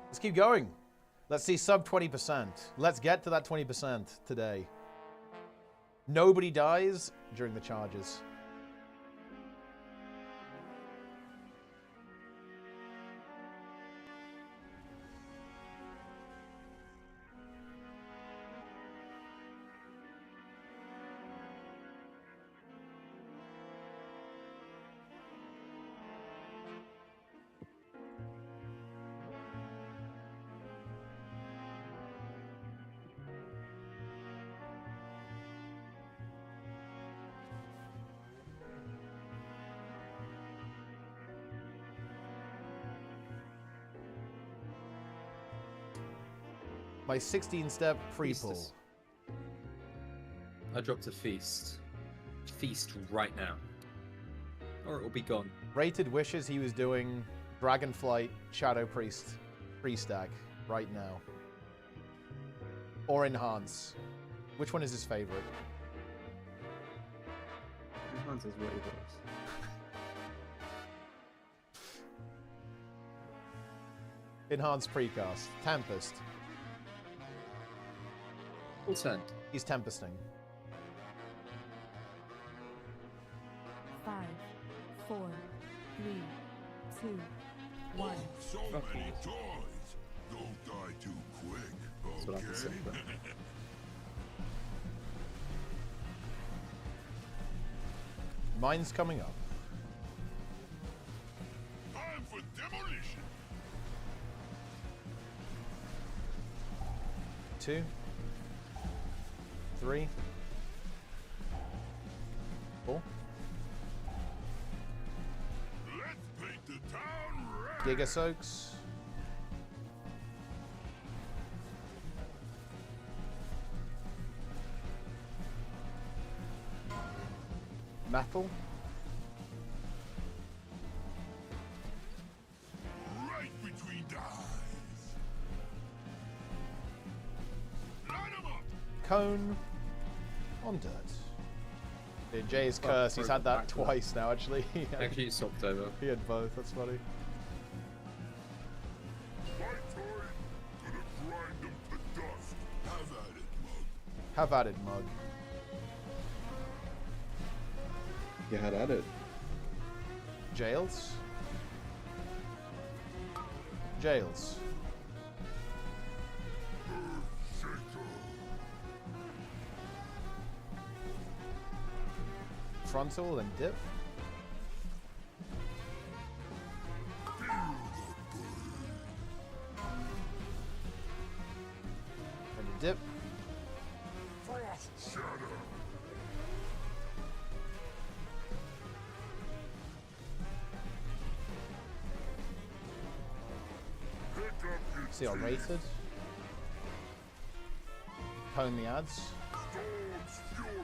Let's keep going. Let's see sub 20%. Let's get to that 20% today. Nobody dies during the charges. My 16-step pre-pull. I dropped a feast. Feast right now. Or it will be gone. Rated wishes he was doing Dragonflight Shadow Priest pre-stack right now. Or Enhance. Which one is his favorite? Enhance is way worse. Enhance precast. Tempest. Full send. He's tempesting. 5, 4, 3, 2, 1. So many toys. Don't die too quick, That's what I have to say, okay? but- Mine's coming up. Time for demolition. 2, 3, 4. Giga Soaks. Metal. Right between the eyes. Line 'em up. Cone. On dirt. Dude, Jay's curse. He's had that twice now, actually. Actually, it's swapped over. He had both. That's funny. My turn. Gonna grind them to dust. Have at it, mug. Have at it, mug. You had at it. Jails. Jails. Frontal and dip. And dip. Frost shatter. See our rated. Cone the ads. Storm's fury.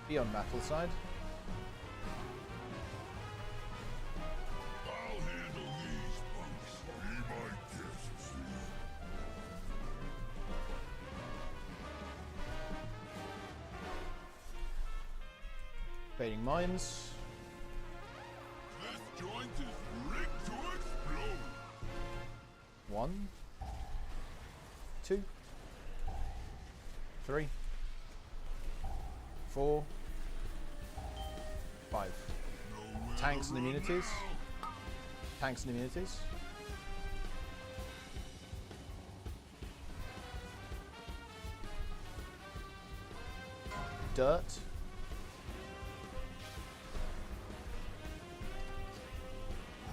Be on metal side. I'll handle these punks. Be my guests. Fading mines. This joint is rigged to explode. 1, 2, 3, 4, 5. Tanks and immunities. Tanks and immunities. Dirt.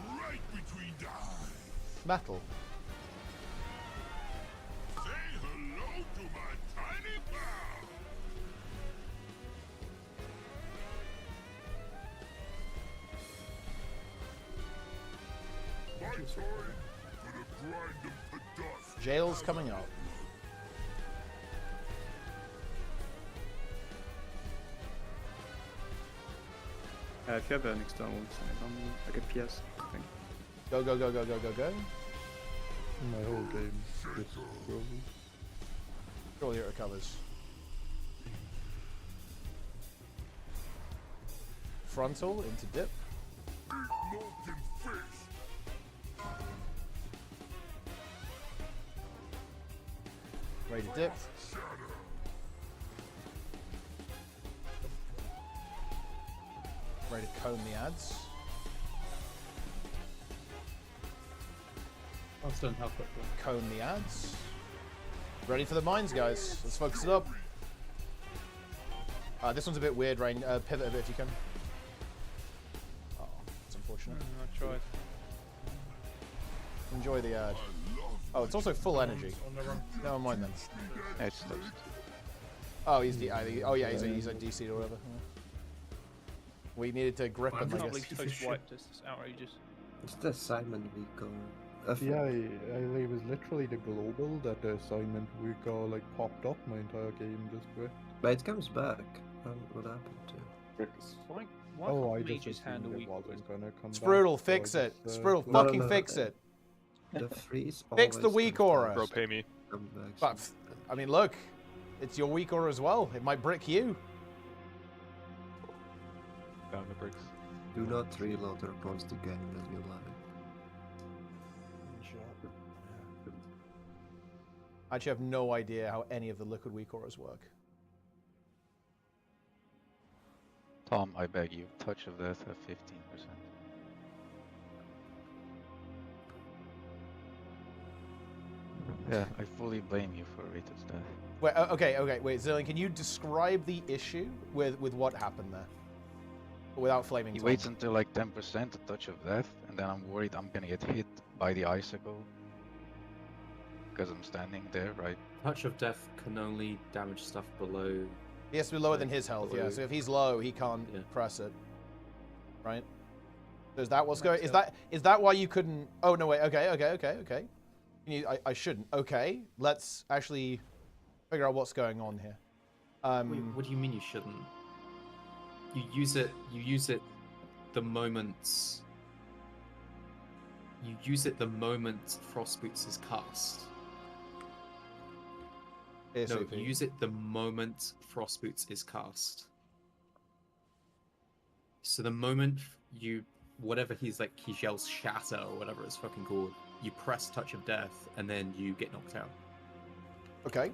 Right between the eyes. Metal. Say hello to my tiny pal. My turn. Gonna grind them to dust. Jails coming up. If you have an external like a PS, I think. Go, go, go, go, go, go, go. My whole game just frozen. Surely it recovers. Frontal into dip. Molten fish. Ready to dip. Shatter. Ready to cone the ads. That's done how quickly. Cone the ads. Ready for the mines, guys. Let's focus it up. This one's a bit weird, Rain. Pivot a bit if you can. Oh, it's unfortunate. I tried. Enjoy the ad. Oh, it's also full energy. Never mind then. It's toast. Oh, he's oh yeah, he's a DC or whatever. Yeah. We needed to grip him, I can't guess. believe Toast wiped us. It's outrageous. It's the assignment week or... Yeah, it was literally the global that the assignment week like popped up. My entire game just quit. But it comes back. What happened to? Why Oh, I can't just mages handle assumed it weak wasn't gonna come back. Sprudel, so fix I it. just, Sprudel, closed fucking it. fix it. The freeze. Fix the weak aura. Bro, pay me. But, I mean, look, it's your weak aura as well. It might brick you. Down the bricks. Do not reload or post the game that you like. I actually have no idea how any of the liquid weak auras work. Tom, I beg you, touch of death at 15%. Yeah, I fully blame you for Rita's death. Wait, okay, wait, Zillion, can you describe the issue with what happened there? without flaming. He Tom. waits until like 10% a touch of death, and then I'm worried I'm gonna get hit by the icicle because I'm standing there, right? Touch of death can only damage stuff below. He has to be lower than his health, yeah. below- So if he's low, he can't Yeah. press it. Right? So is that what's going? Is that why you couldn't? Oh no, wait. Okay. I shouldn't. Okay, let's actually figure out what's going on here. Wait, what do you mean you shouldn't? You use it. You use it the moment. You use it the moment Frost Boots is cast. No, ASAP. you use it the moment Frost Boots is cast. So the moment you, whatever he yells shatter or whatever it's fucking called, you press Touch of Death and then you get knocked out. Okay.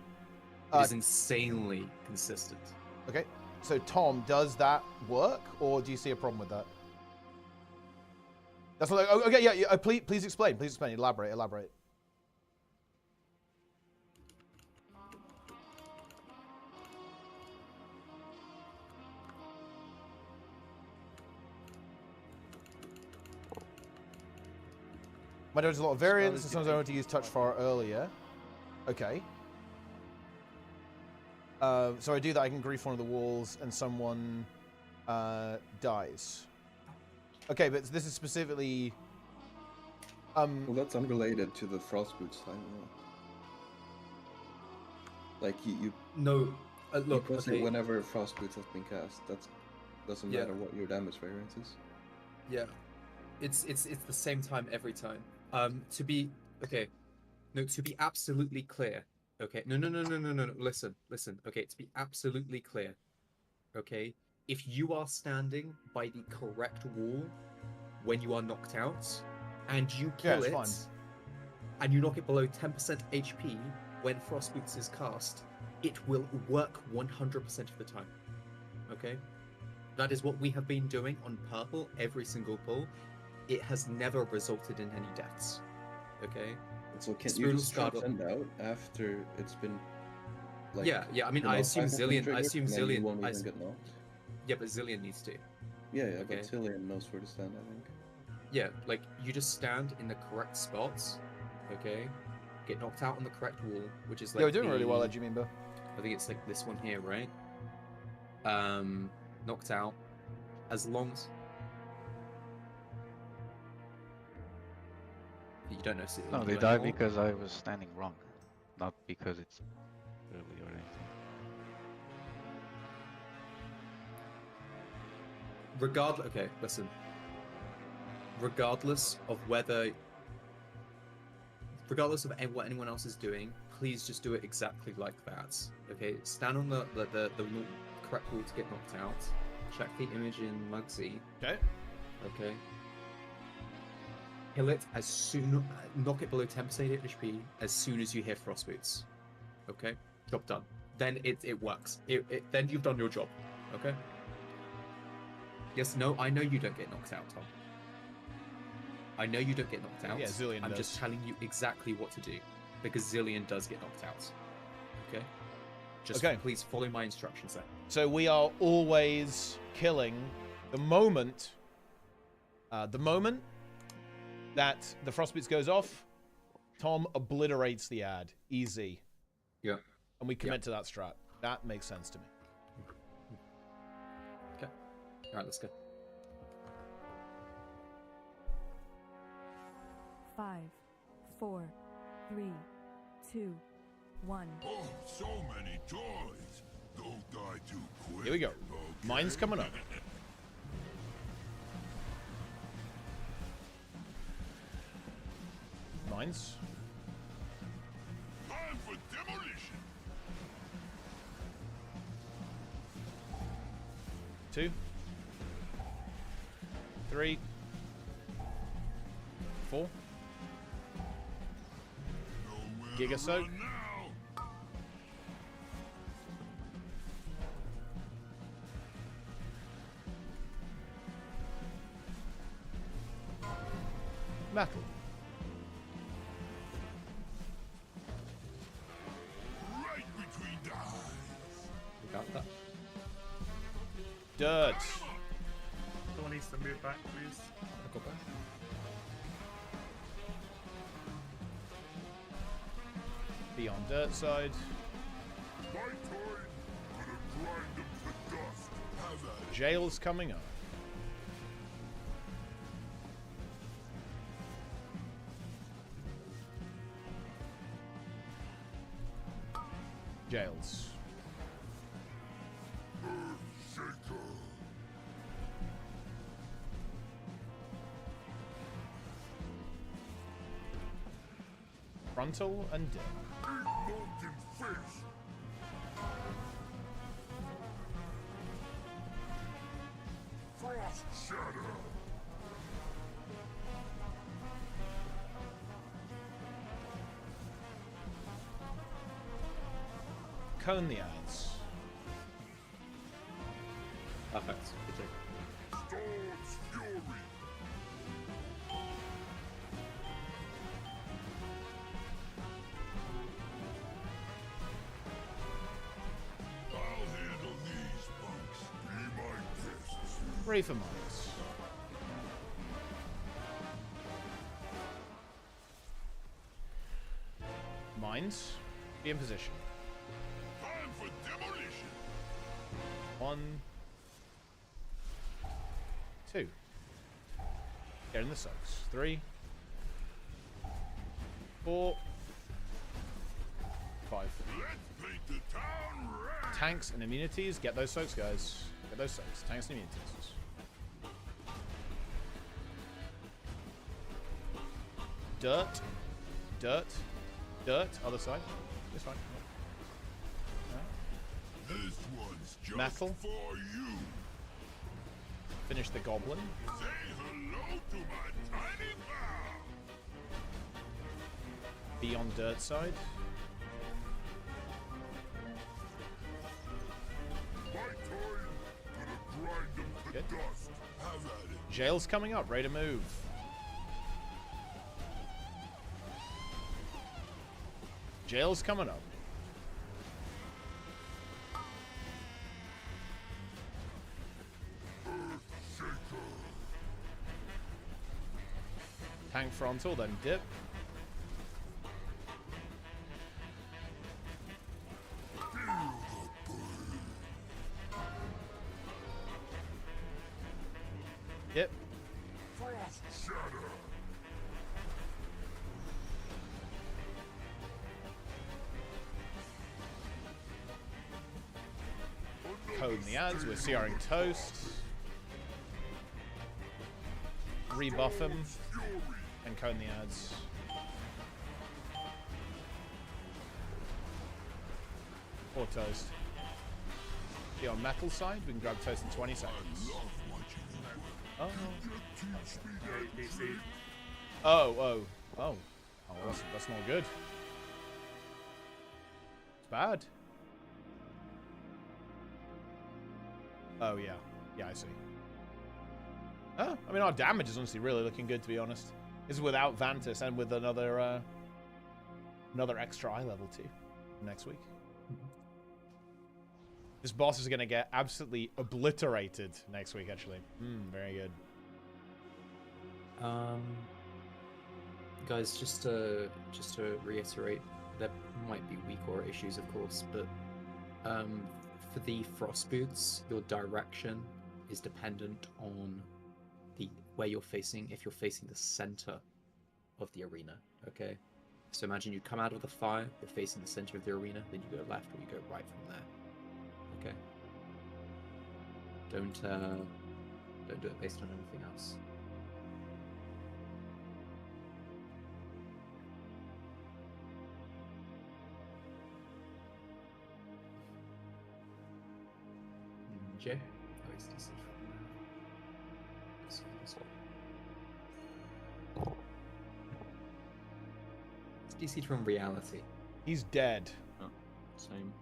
It is insanely consistent. Okay. So Tom, does that work, or do you see a problem with that? That's what. Oh, okay. Yeah. Please explain. Please explain. Elaborate. My there's a lot of variance, and sometimes I want to use touch far earlier. Okay. So I do that, I can grief one of the walls, and someone dies. Okay, but this is specifically... Well, that's unrelated to the Frost Boots time, yeah. Like, you... No, look, you press it okay. whenever Frost Boots has been cast. That doesn't Yeah. matter what your damage variance is. Yeah, it's the same time every time. To be absolutely clear. Okay, no. Listen. Okay, to be absolutely clear. Okay, if you are standing by the correct wall when you are knocked out, and you kill it, and you knock it below 10% HP when Frost Boots is cast, it will work 100% of the time. Okay, that is what we have been doing on purple every single pull. It has never resulted in any deaths. Okay. So can you just send out after it's been? Like, yeah. I mean, you know, I assume 5 Zillion. triggered, I assume and then you Zillion. won't even get knocked. Yeah, but Zillion needs to. Yeah, Okay. but Zillion knows where to stand, I think. Yeah, like you just stand in the correct spots. Okay. Get knocked out on the correct wall, which is like. Yeah, we're doing really well, Edgy Mimba. I think it's like this one here, right? Knocked out. As long as. You don't know. No, they die because I was standing wrong, not because it's early or anything. Okay, listen. Regardless of what anyone else is doing, please just do it exactly like that. Okay, stand on the correct wall to get knocked out. Check the image in Mugsy. Okay. Okay. Kill it as soon, knock it below 10% HP as soon as you hear Frost Boots. Okay, job done. Then it works. Then you've done your job. Okay. Yes, no, I know you don't get knocked out, Tom. I know you don't get knocked out. Yeah, Zillion I'm does. just telling you exactly what to do, because Zillion does get knocked out. Okay. Just please follow my instructions there. So we are always killing the moment that the Frostboots goes off, Tom obliterates the ad. Easy. Yeah. And we commit to that strat. That makes sense to me. Okay. Alright, let's go. 5, 4, 3, 2, 1. Oh, so many toys. Don't die too quick. Here we go. Okay? Mine's coming up. Mines. Time for demolition. 2, 3, 4. Giga Soak. Metal. Right between the eyes. We got that. Dirt. be back, please. I'll go back. Be on dirt side. My time, gonna grind them to dust. Have at it. Jail's coming up. Jails. Shaker. Frontal and dip. Molten fish. Frost shatter. Cone the ads. Perfect. Good job. Storm's fury. I'll handle these punks. Be my guests. Refinements. Mines. Be in position. Time for demolition. 1, 2. Get in the soaks. 3, 4, 5. Let's paint the town red. Tanks and immunities. Get those soaks, guys. Get those soaks. Tanks and immunities. Dirt. Dirt. Dirt. Other side. It's fine. This one's just Metal. for you. Finish the goblin. Say hello to my tiny pal. Be on dirt side. My time, gonna grind them to Good. dust. Have at it. Jail's coming up. Ready to move. Jail's coming up. Tank frontal, then dip. Dip. Frost shatter. Code the ads. We're CRing toast. Rebuff him. And cone the ads. Or toast. Be on metal side. We can grab toast in 20 seconds. Oh. Oh. Oh, that's not good. It's bad. Oh, yeah. Yeah, I see. Oh, I mean, our damage is honestly really looking good, to be honest. This is without Vantis and with another extra eye level, too, next week. This boss is going to get absolutely obliterated next week, actually. Very good. Guys, just to reiterate, there might be weak aura issues, of course, but for the frost boots, your direction is dependent on where you're facing. If you're facing the center of the arena, okay. So imagine you come out of the fire, you're facing the center of the arena, then you go left or you go right from there. Okay. Don't do it based on anything else. Jay? Oh, he's DC from this one. It's DC from reality. He's dead. Oh, same.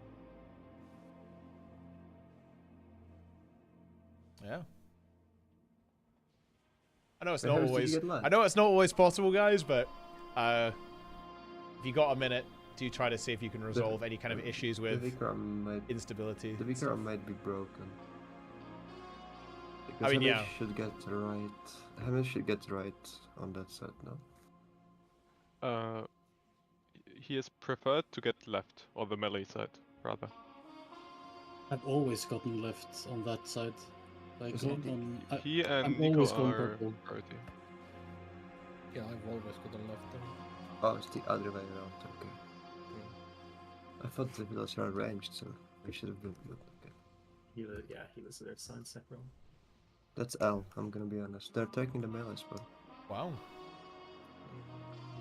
Yeah. I know it's not always. I know it's not always possible, guys, but if you got a minute, do try to see if you can resolve any kind of issues with instability. The Vikram might be broken. Because mean, yeah. should get right. Hamish should get right on that side now. He is preferred to get left, or the melee side, rather. I've always gotten left on that side. Like He and I'm Nico always going are purple. priority. Yeah, I've always gotten left them. Oh, it's the other way around. Okay. I thought the healers were ranged, so I should have been good. Okay. He was their side separate. That's L. I'm gonna be honest. They're taking the melee spell. Wow.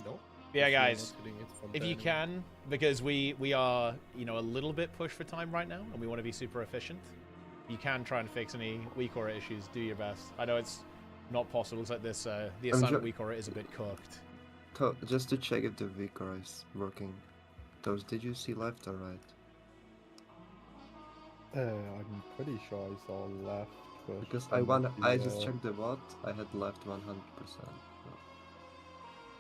No. Yeah, If you're guys, not hitting it from if you there, can, because we are, you know, a little bit pushed for time right now, and we want to be super efficient. If you can try and fix any weak aura issues, do your best. I know it's not possible. It's like this, the assignment weak aura is a bit cooked. Just to check if the Vicar is working. Those, did you see left or right? I'm pretty sure I saw left. But Because I just checked the bot. I had left 100%.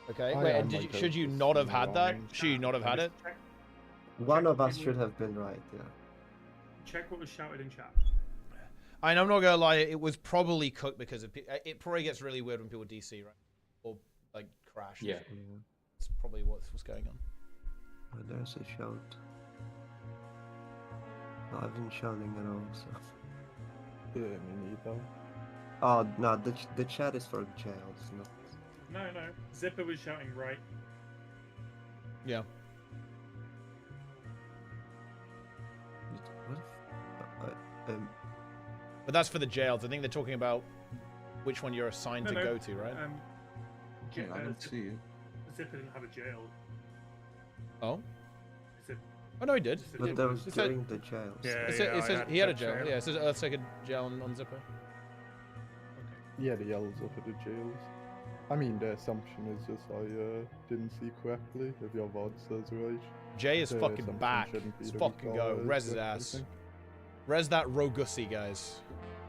Okay, I wait, am and like should you a not have had that? wrong. Should you not have had it? One of us should have been right. Yeah. Check what was shouted in chat. And I'm not gonna lie, it was probably cooked because it probably gets really weird when people DC, right? Or like crash. Yeah. It's probably what's going on. Oh, there's a shout. No, I've been shouting at all, so. Yeah, me neither. Oh no, the chat is for jails, not. No. Zipper was shouting right. Yeah. What? But that's for the jails. I think they're talking about which one you're assigned to go to, right? Yeah, I don't see it. Zipper didn't have a jail. Oh. Zip. Oh no, he did. But that was during the jails. Yeah, It says he had a jail. Yeah, it says Earthsacred jail on Zipper. Yeah, the L's up at the jails. I mean, the assumption is just I didn't see correctly. If your VOD says right. Jay is the fucking assumption back. shouldn't be Let's the fucking go. Vicar Res his is, I ass. think. Res that Rogussy, guys.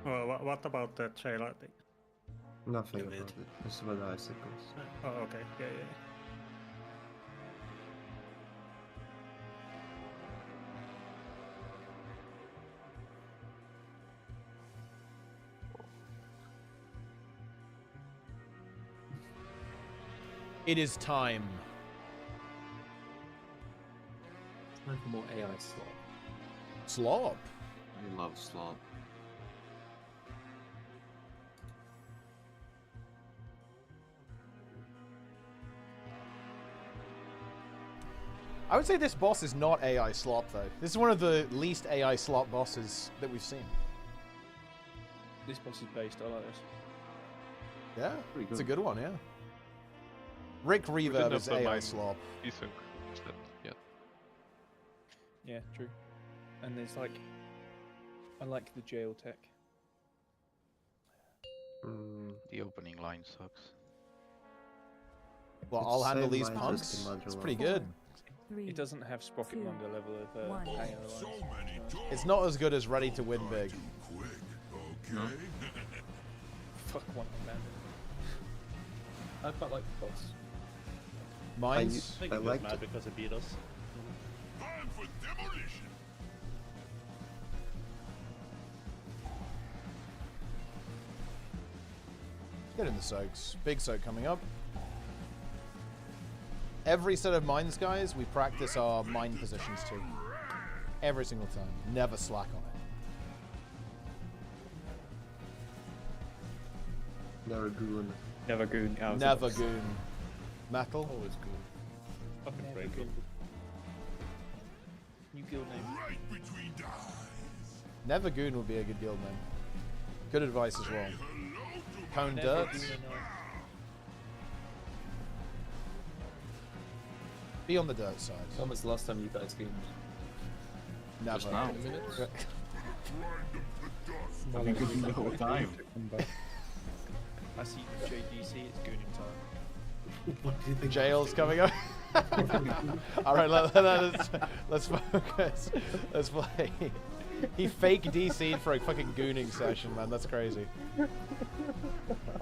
Well, what about the trailer thing? Nothing about it. It's about the icicles. Oh, okay. Yeah. It is time. Time for more AI slop. Slop? I love slop. I would say this boss is not AI slop, though. This is one of the least AI slop bosses that we've seen. This boss is based. I like this. Yeah, Pretty it's a good. good one, yeah. Rick We didn't Reverb have is the AI mine slop. desync instead yet. Yeah, true. And there's like, I like the jail tech. The opening line sucks. Well, It's I'll the handle same these line as punks. the It's modular. pretty good. It doesn't have Sprocket Wonder level of one. AI lines. It's not as good as Ready to Win Big. Fuck one man. I quite like the boss. Mine's. I like mad because it beat us. Time for demolition. Get in the soaks. Big soak coming up. Every set of mines, guys, we practice our mine positions too. Every single time. Never slack on it. Never goon. Never goon. Out of the Never box. goon. Metal. Always good. Fucking Never break goon. New guild name. Right between the eyes. Never goon would be a good guild name. Good advice as well. Cone Never dirt. goon enough. Be on the dirt side. When was the last time you guys gamed? Never. Just now. Grind them to dust. You could know time. I see JDC, it's gooning time. What do you think? Jail's coming up. Alright, let's focus. Let's play. He fake DC'd for a fucking gooning session, man. That's crazy.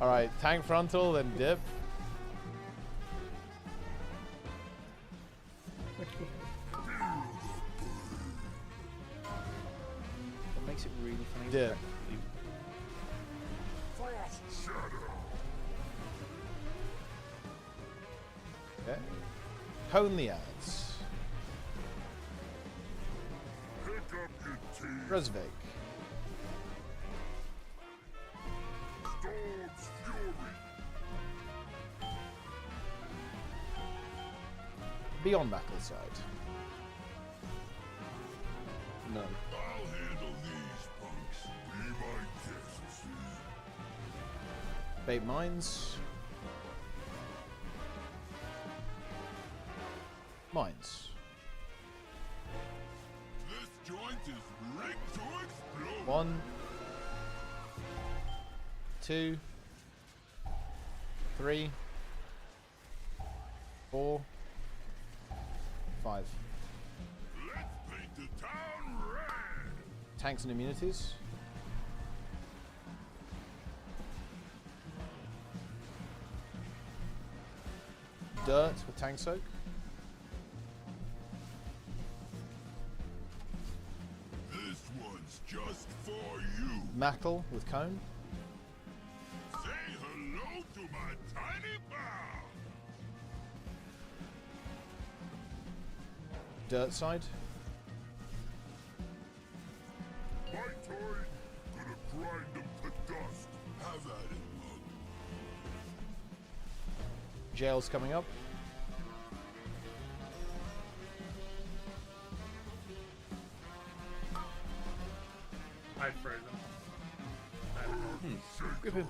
Alright, tank frontal, then dip. What makes it really funny is Dip. the fact Okay. Cone the ads. Resvig. Storm's fury. Beyond battle side. No. I'll handle these punks. Be my guests. Bait mines. Mines. This joint is rigged to explode. 1, 2, 3, 4, 5. Let's paint the town red. Tanks and immunities. Dirt with tank soak. This one's just for you. Metal with cone. Say hello to my tiny pal. Dirt side. My toy gonna grind them to dust. Have at it, look. Jail's coming up. I've frozen. Grip him.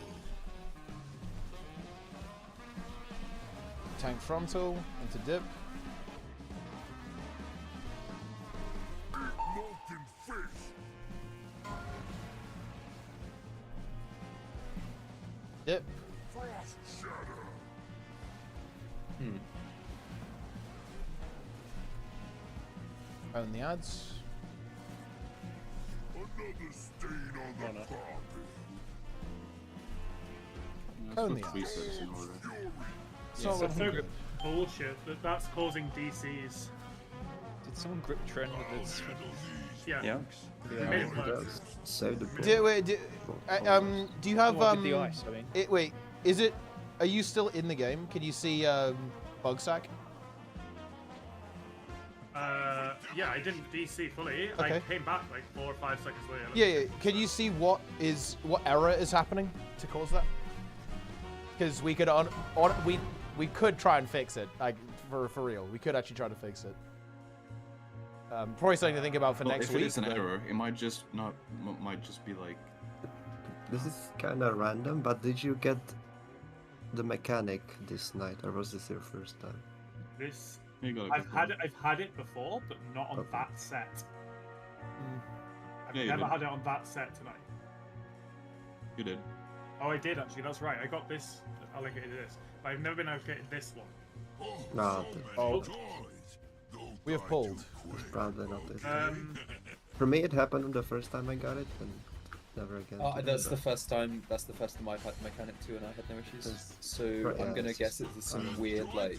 Tank frontal into dip. Molten fish. Dip. Frost shatter. Own the ads. Another stain on the carpet. Cone the Three ads. sets in order. It's Yeah, not so looking good. bullshit. That's causing DCs. Did someone grip trend with this? Yeah. Yeah. They made it worse. Save the Do you have Oh, with the ice, I mean. wait, is it? Are you still in the game? Can you see bug sack? Yeah, I didn't DC fully. Okay. I came back like 4 or 5 seconds later. Yeah. Can you see what error is happening to cause that? Because we could we could try and fix it. Like for real, we could actually try to fix it. Probably something to think about for Well, next if week. it is an but- error, it might just be like. This is kind of random, but did you get the mechanic this night, or was this your first time? This You got it I've before. had it before, but not on Okay. that set. I've Yeah, you never did. had it on that set tonight. You did. Oh, I did actually. That's right. I got this allocated this, but I've never been allocated this one. No, we have pulled. It's probably not this. Um, For me, it happened the first time I got it, and never again. That's the first time. That's the first time I've had mechanic too, and I had no issues. So Right, I'm yeah, gonna it's guess it's some weird weird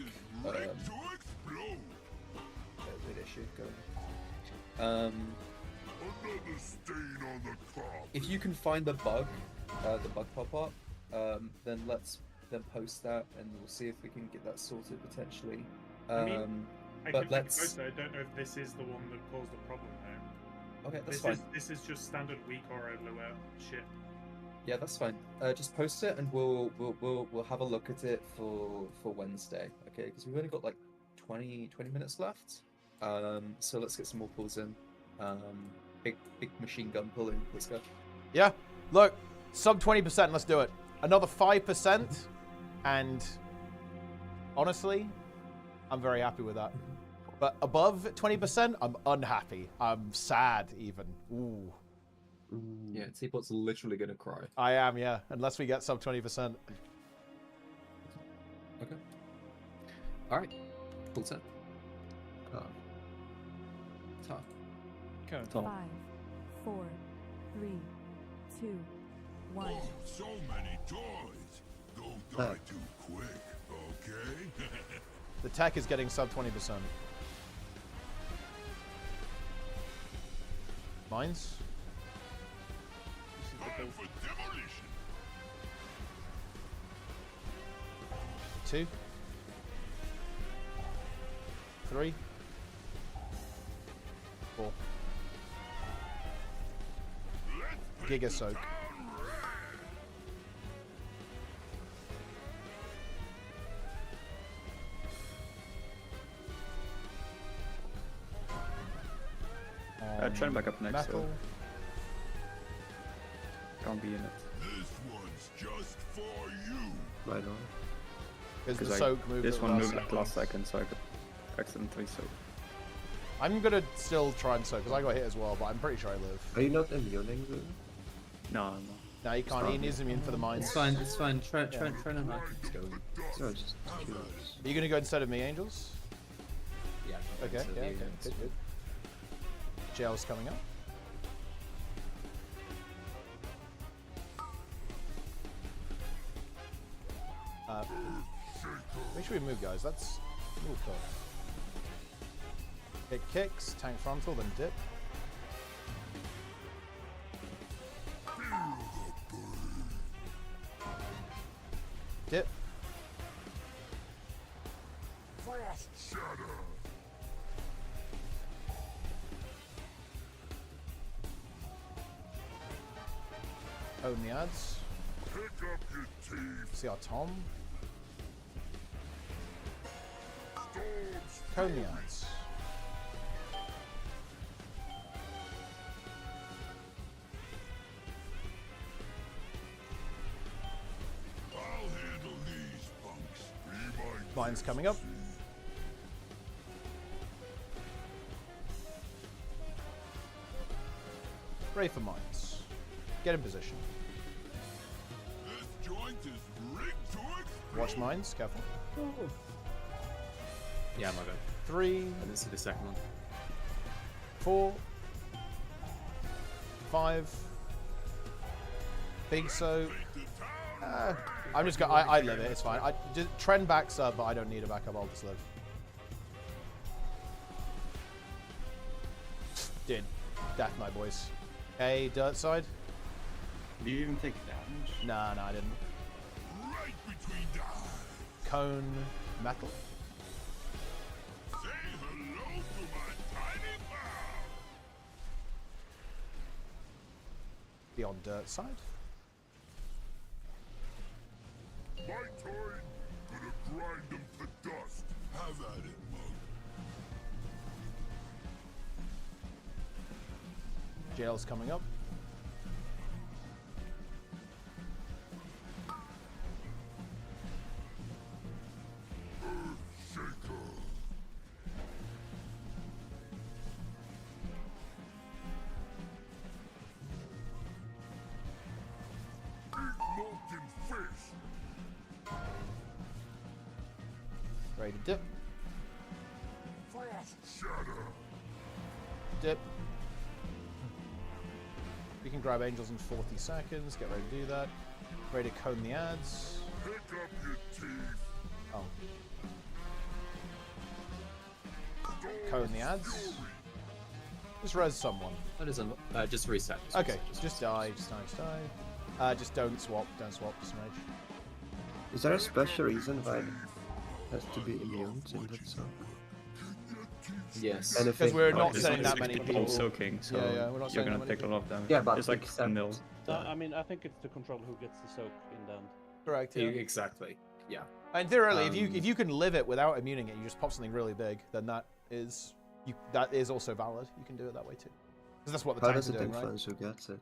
issue going. Another stain on the carpet. If you can find the bug pop up, then post that, and we'll see if we can get that sorted potentially. I mean, I but could let's. I don't know if this is the one that caused the problem there. Okay, that's This fine. is just standard weak or lower shit. Yeah, that's fine. Just post it, and we'll have a look at it for Wednesday. Okay, because we've only got like 20 minutes left. So let's get some more pulls in. Big machine gun pulling. Let's go. Yeah. Look, sub 20%. Let's do it. Another 5%, and honestly, I'm very happy with that. But above 20%, I'm unhappy. I'm sad even. Ooh. Yeah, Teapot's literally gonna cry. I am, yeah. Unless we get sub 20%. Okay. All right. Full set. Tough. Go. 5, 4, 3, 2, 1. Oh, so many toys. Don't die too quick, okay? The tech is getting sub 20%. Mines? Time for demolition. 2. 3, 4. Giga soak. Try and back up next. Metal. So can't be in it. This one's just for you. Right on. Because the soak moved. This at one the moved last like last second, so I could accidentally soak. I'm gonna still try and soak because I got hit as well, but I'm pretty sure I live. Are you not immuning though? No, I'm not. No, you can't. Ian is immune for the mines. It's fine, it's fine. Try and I can go. No, just curious. Are you gonna go instead of me, Angels? Yeah. Okay, so yeah, the okay, units. good. Jail's coming up. Make sure we move, guys. That's a little tough. Hit kicks, tank frontal, then dip. Dip. Frost shatter. Own the ads. Pick up your teeth. See our Tom. Storms. Cone the ads. I'll handle these punks. Be my Mine's coming up. Ready for mines. Get in position. This joint is rigged to explode. Watch mines, careful. Yeah, my bad. 3, I didn't see the second one. 4, 5. Big soak. I'm just gonna. I live it. It's fine. I just trend backs up, but I don't need a backup. I'll just live. Did death, my boys. Okay, dirt side. Do you even take damage? Nah, I didn't. Right between the eyes. Cone metal. Say hello to my tiny pal. Beyond dirt side. My turn. Gonna grind them to dust. Have at it, mug. Jail's coming up. Molten fish. Ready to dip. Frost shatter. Dip. We can grab angels in 40 seconds. Get ready to do that. Ready to cone the ads. Pick up your teeth. Oh. Cone the ads. Just res someone. That isn't. Just reset. Okay, just die. Just don't swap. Don't swap. Just rage. Is there a special reason why it has to be immune to that soak? Yes. Because we're not It's sending that six many people people. soaking, so Yeah, we're not you're sending gonna that many take a lot of damage. Yeah, but it's like except- a mil. I mean, I think it's the controller who gets the soak in the end. Correct. Yeah. Exactly. Yeah. And theoretically, if you can live it without immuning it, you just pop something really big. Then that is also valid. You can do it that way too. Because that's what the How tanks does are it doing, right? influence who gets it?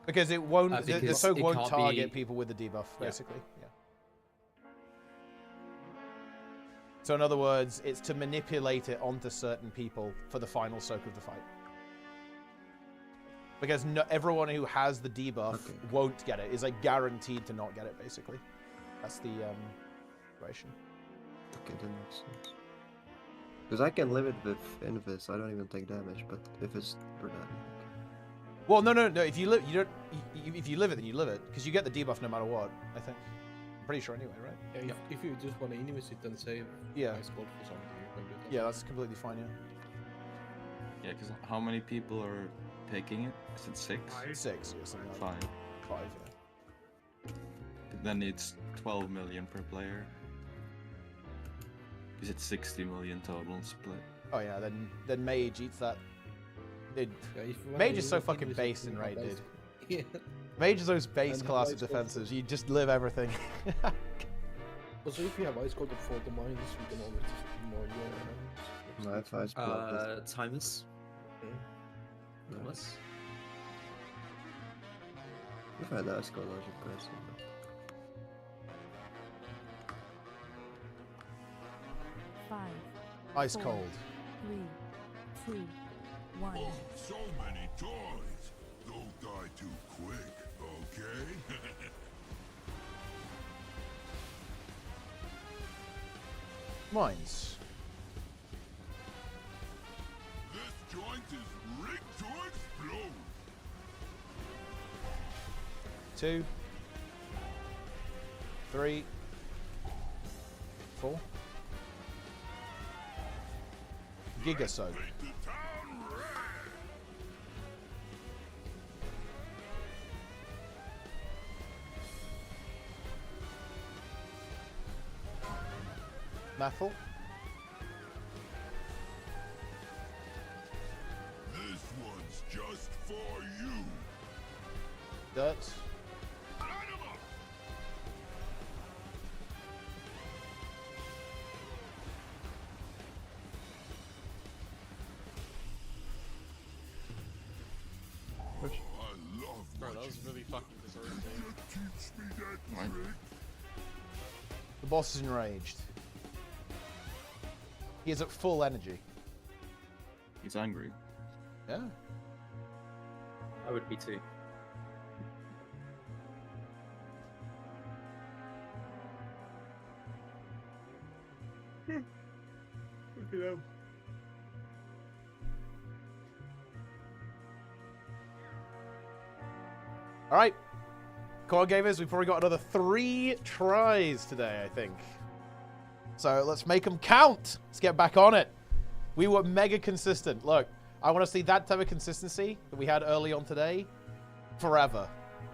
Because it won't. The Because soak it won't can't target be- people with the debuff, Yeah. basically. Yeah. So in other words, it's to manipulate it onto certain people for the final soak of the fight. Because everyone who has the debuff won't get it. Is like guaranteed to not get it, basically. That's the situation. Okay, that makes sense. Because I can live it with Invis, I don't even take damage, but if it's for that. Well, no. If you live, you don't. If you live it, then you live it, because you get the debuff no matter what. I think. I'm pretty sure anyway, right? Yeah, if you just want to invis it and save Yeah. my spot for something, you can do that. Yeah, that's completely fine. Yeah. Yeah, because how many people are taking it? Is it 6? 6 or something like that. 5. 5. Yeah. Then it's 12 million per player. Is it 60 million total split? Oh yeah, then Mage eats that. Dude, Yeah, if you Mage wanna is so look fucking into base in something raid, about dude. Yeah. Mage is those base And class ice of cold defenses. You just live everything. Also, if you have ice cold for the mines, you can always just ignore your I have ice block. Timers. Nice. I've had ice cold as a person. Five. Ice four, cold. 3, 2, 1. Oh, so many toys. Don't die too quick, okay? Mines. This joint is rigged to explode. 2, 3, 4. Giga soak. Methyl. This one's just for you. Dirt. Bro, that was really fucking deserving. The boss is enraged. He is at full energy. He's angry. Yeah. I would be too. All right. Core gamers, we've probably got another 3 tries today, I think. So let's make them count. Let's get back on it. We were mega consistent. Look, I want to see that type of consistency that we had early on today forever.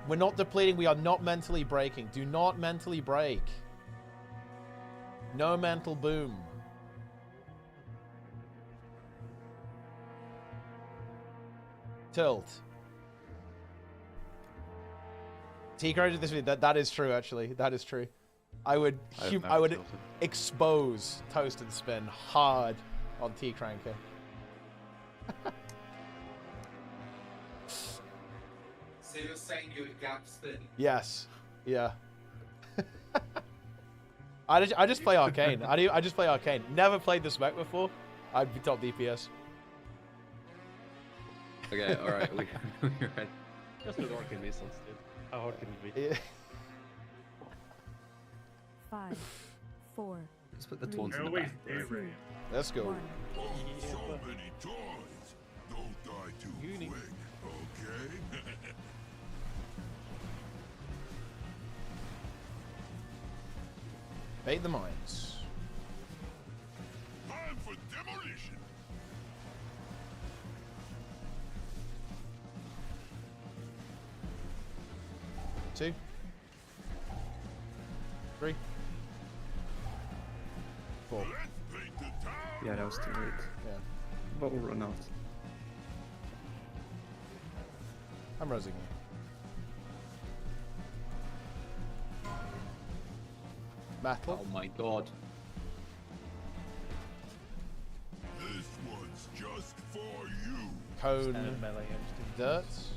We're not depleting. We are not mentally breaking. Do not mentally break. No mental boom. Tilt. T-Crow did this video. That is true, actually. That is true. I would expose Toast and Spin hard on T-Cranker. So you're saying you would gap spin? Yes. Yeah. I just play Arcane. I just play Arcane. Never played the spec before. I'd be top DPS. Okay, alright, we're ready. Just with Arcane missiles, dude. How hard can it be? Yeah. 5, 4. Let's put the 3, taunts in the back. 2, Let's go. 1. Oh, so many toys. Don't die too quick, okay? Bait the mines. Time for demolition. Two. 3. 4. Yeah, that was too late. Yeah. But we'll run out. I'm rosing you. Metal. Oh my god. This one's just for you. Cone. Standard melee, Dirt. Say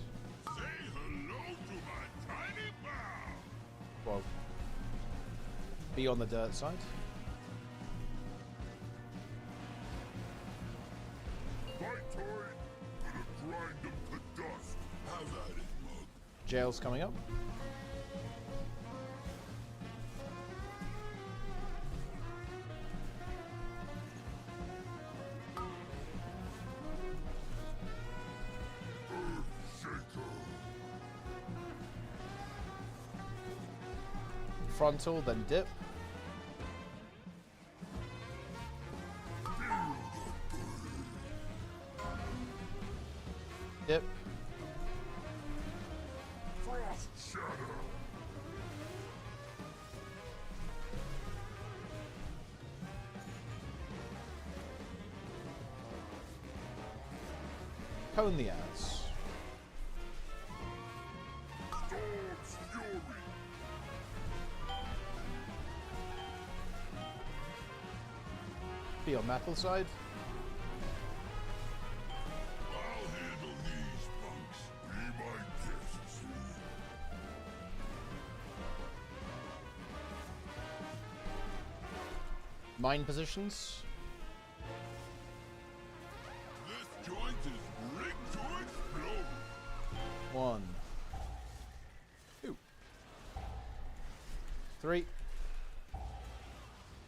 hello to my tiny bow. Well, be on the dirt side. My toy, gonna grind them to dust. Have at it, mug. Jail's coming up. Frontal, then dip. Dip. Frost shatter. cone the ads. Storm's fury. Be on metal side. I'll handle these punks. Be my guests. Mine positions. This joint is rigged to explode. 1, 2, 3,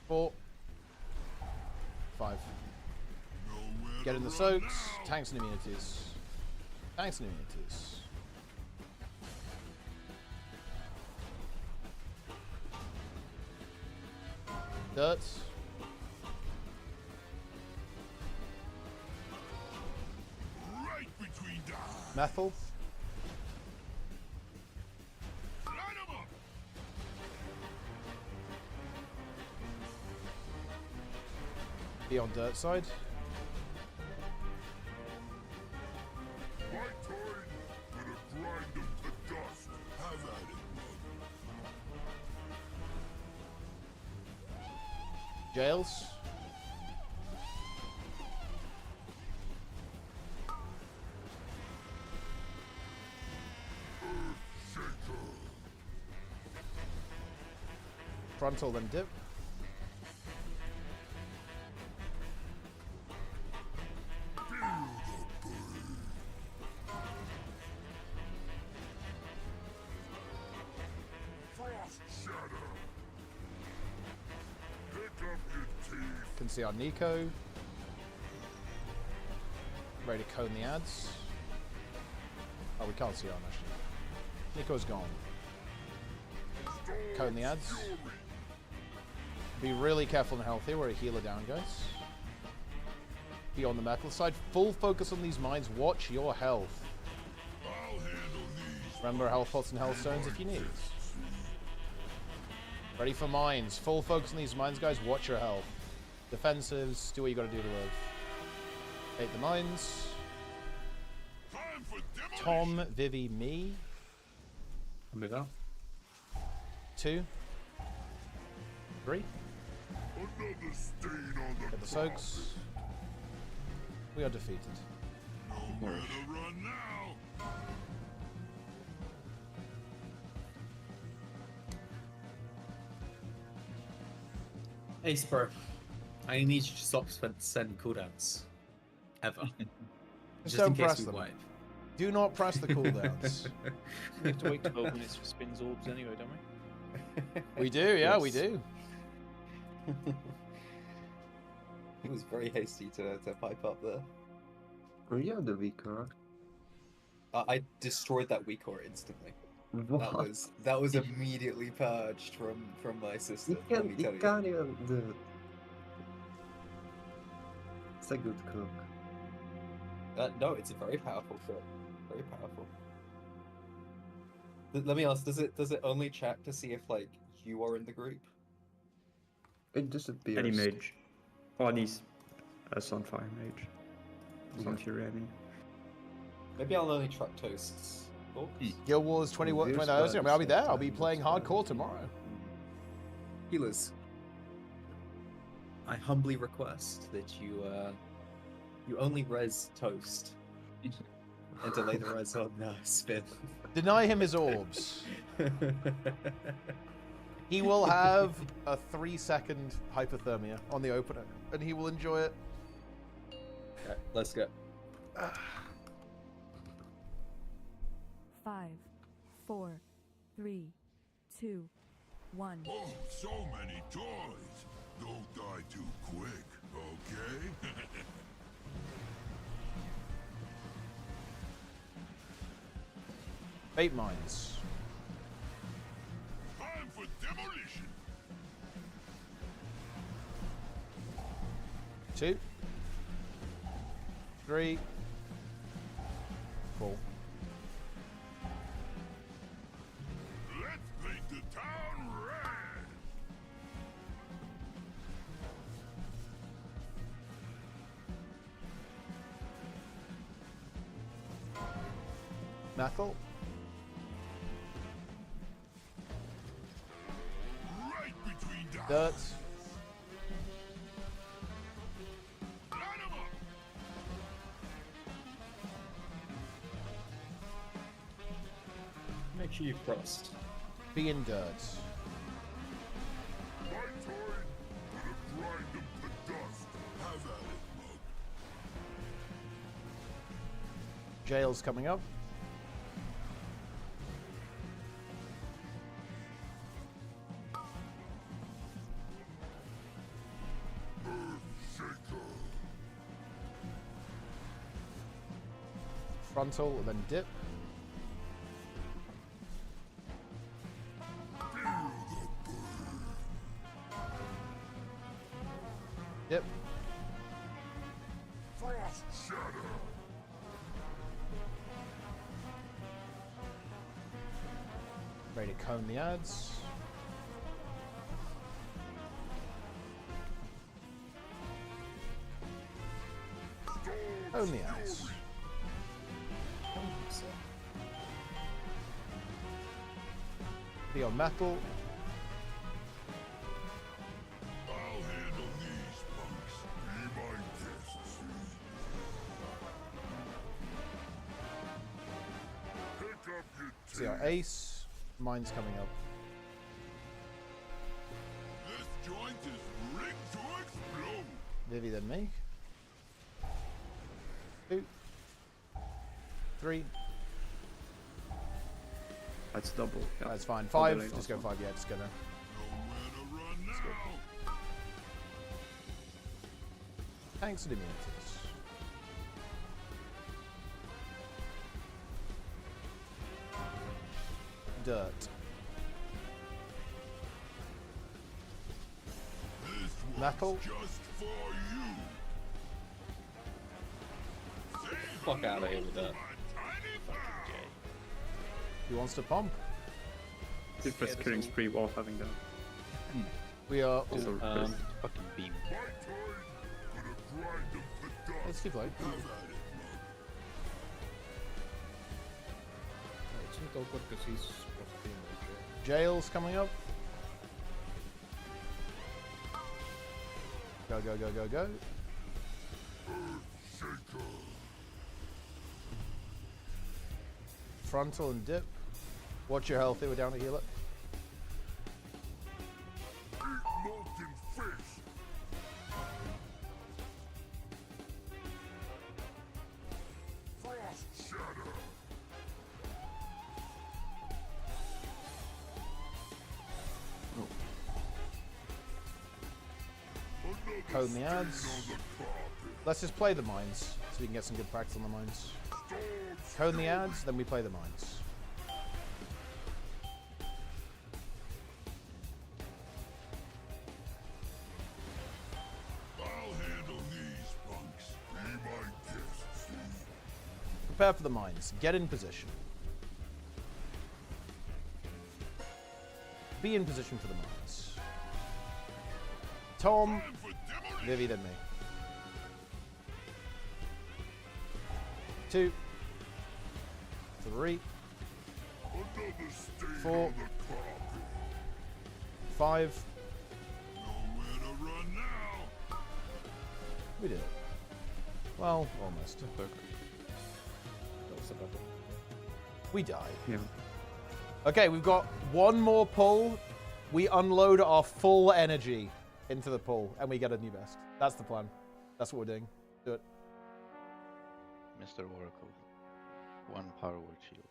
4, 5. Get in the soaks. Tanks and immunities. Tanks and immunities. Dirt. Right between the eyes. Methyl. Light 'em up. Be on dirt side. My turn. Gonna grind them to dust. Have at it, bud. Jails. Frontal, then dip. Frost shatter. Pick up your teeth. Can see our Nico. Ready to cone the ads. Oh, we can't see our actually. Nico's gone. Cone the ads. Be really careful and healthy. We're a healer down, guys. Be on the metal side. Full focus on these mines. Watch your health. I'll handle these. Remember health pots and health stones if you need. Ready for mines. Full focus on these mines, guys. Watch your health. Defensives. Do what you gotta do to live. Hate the mines. Time for demolition. Tom, Vivi, me. I'll move out. 2, 3. Another stain on the Get the soaks. We are defeated. Nowhere to run now. Hey, Spur. I need you to stop sending cooldowns. Ever. Just don't in case press we them. wipe. Do not press the cooldowns. We have to wait 12 minutes for spins orbs anyway, don't we? We do, yeah, we do. It was very hasty to pipe up there. Oh, you have the weaker. I destroyed that weak core instantly. What? That was immediately purged from my system. You let me tell can't even do it. It's a good cook. No, it's a very powerful cook. Very powerful. Let me ask: Does it only check to see if like you are in the group? It disappears. Any mage. Or these Sunfire mage. Sunfury, I mean. Maybe I'll only track toasts. Oh. Guild Wars 20 hours. I mean, I'll be there. I'll be playing hardcore tomorrow. Healers, I humbly request that you only res toast and delay the res on spin. Deny him his orbs. He will have a 3-second hypothermia on the opener, and he will enjoy it. Okay, let's go. 5, 4, 3, 2, 1. Oh, so many toys. Don't die too quick, okay? Bait mines. Time for demolition. 2, 3, 4. Let's paint the town red. Methyl. Right between the Dirt. Make sure you frost. B and dirt. My turn. Gonna grind them to dust. Have at it, mug. Jail's coming up. Frontal, and then dip. Dip. Frost shatter. Ready to cone the ads. Cone the ads. Be on metal. I'll handle these punks. Be my guests. Pick up your See our ace. Mine's coming up. This joint is rigged to explode. Vivi, then me. 2, 3. That's double. Yeah. That's fine. I'll 5. delay Just go last 5. Yeah, just gonna. Nowhere to run now. Thanks to the immunities. Dirt. This Metal. one's just for you. Fuck out of here with that. He wants to pump. This was killing spree while having that. We are. Also, fucking beam. My turn. Gonna grind them to dust. Let's keep going. Have at it, It's not awkward because he's supposed to be in the Jail's coming up. Go, go, go, go, go. Shaker. Frontal and dip. Watch your health, we're down to heal it. Eat molten fish. Frost shatter. Cone the ads. Let's just play the mines so we can get some good practice on the mines. Cone the ads, then we play the mines. I'll handle these punks. Be my guests. Prepare for the mines. Get in position. Be in position for the mines. Tom, Vivi, then me. 2, 3, 4, 5. Nowhere to run now. We did it. Well, almost. That was the battle. We died. Yeah. Okay, we've got one more pull. We unload our full energy into the pull, and we get a new best. That's the plan. That's what we're doing. Do it. Mr. Oracle. 1 power word shield.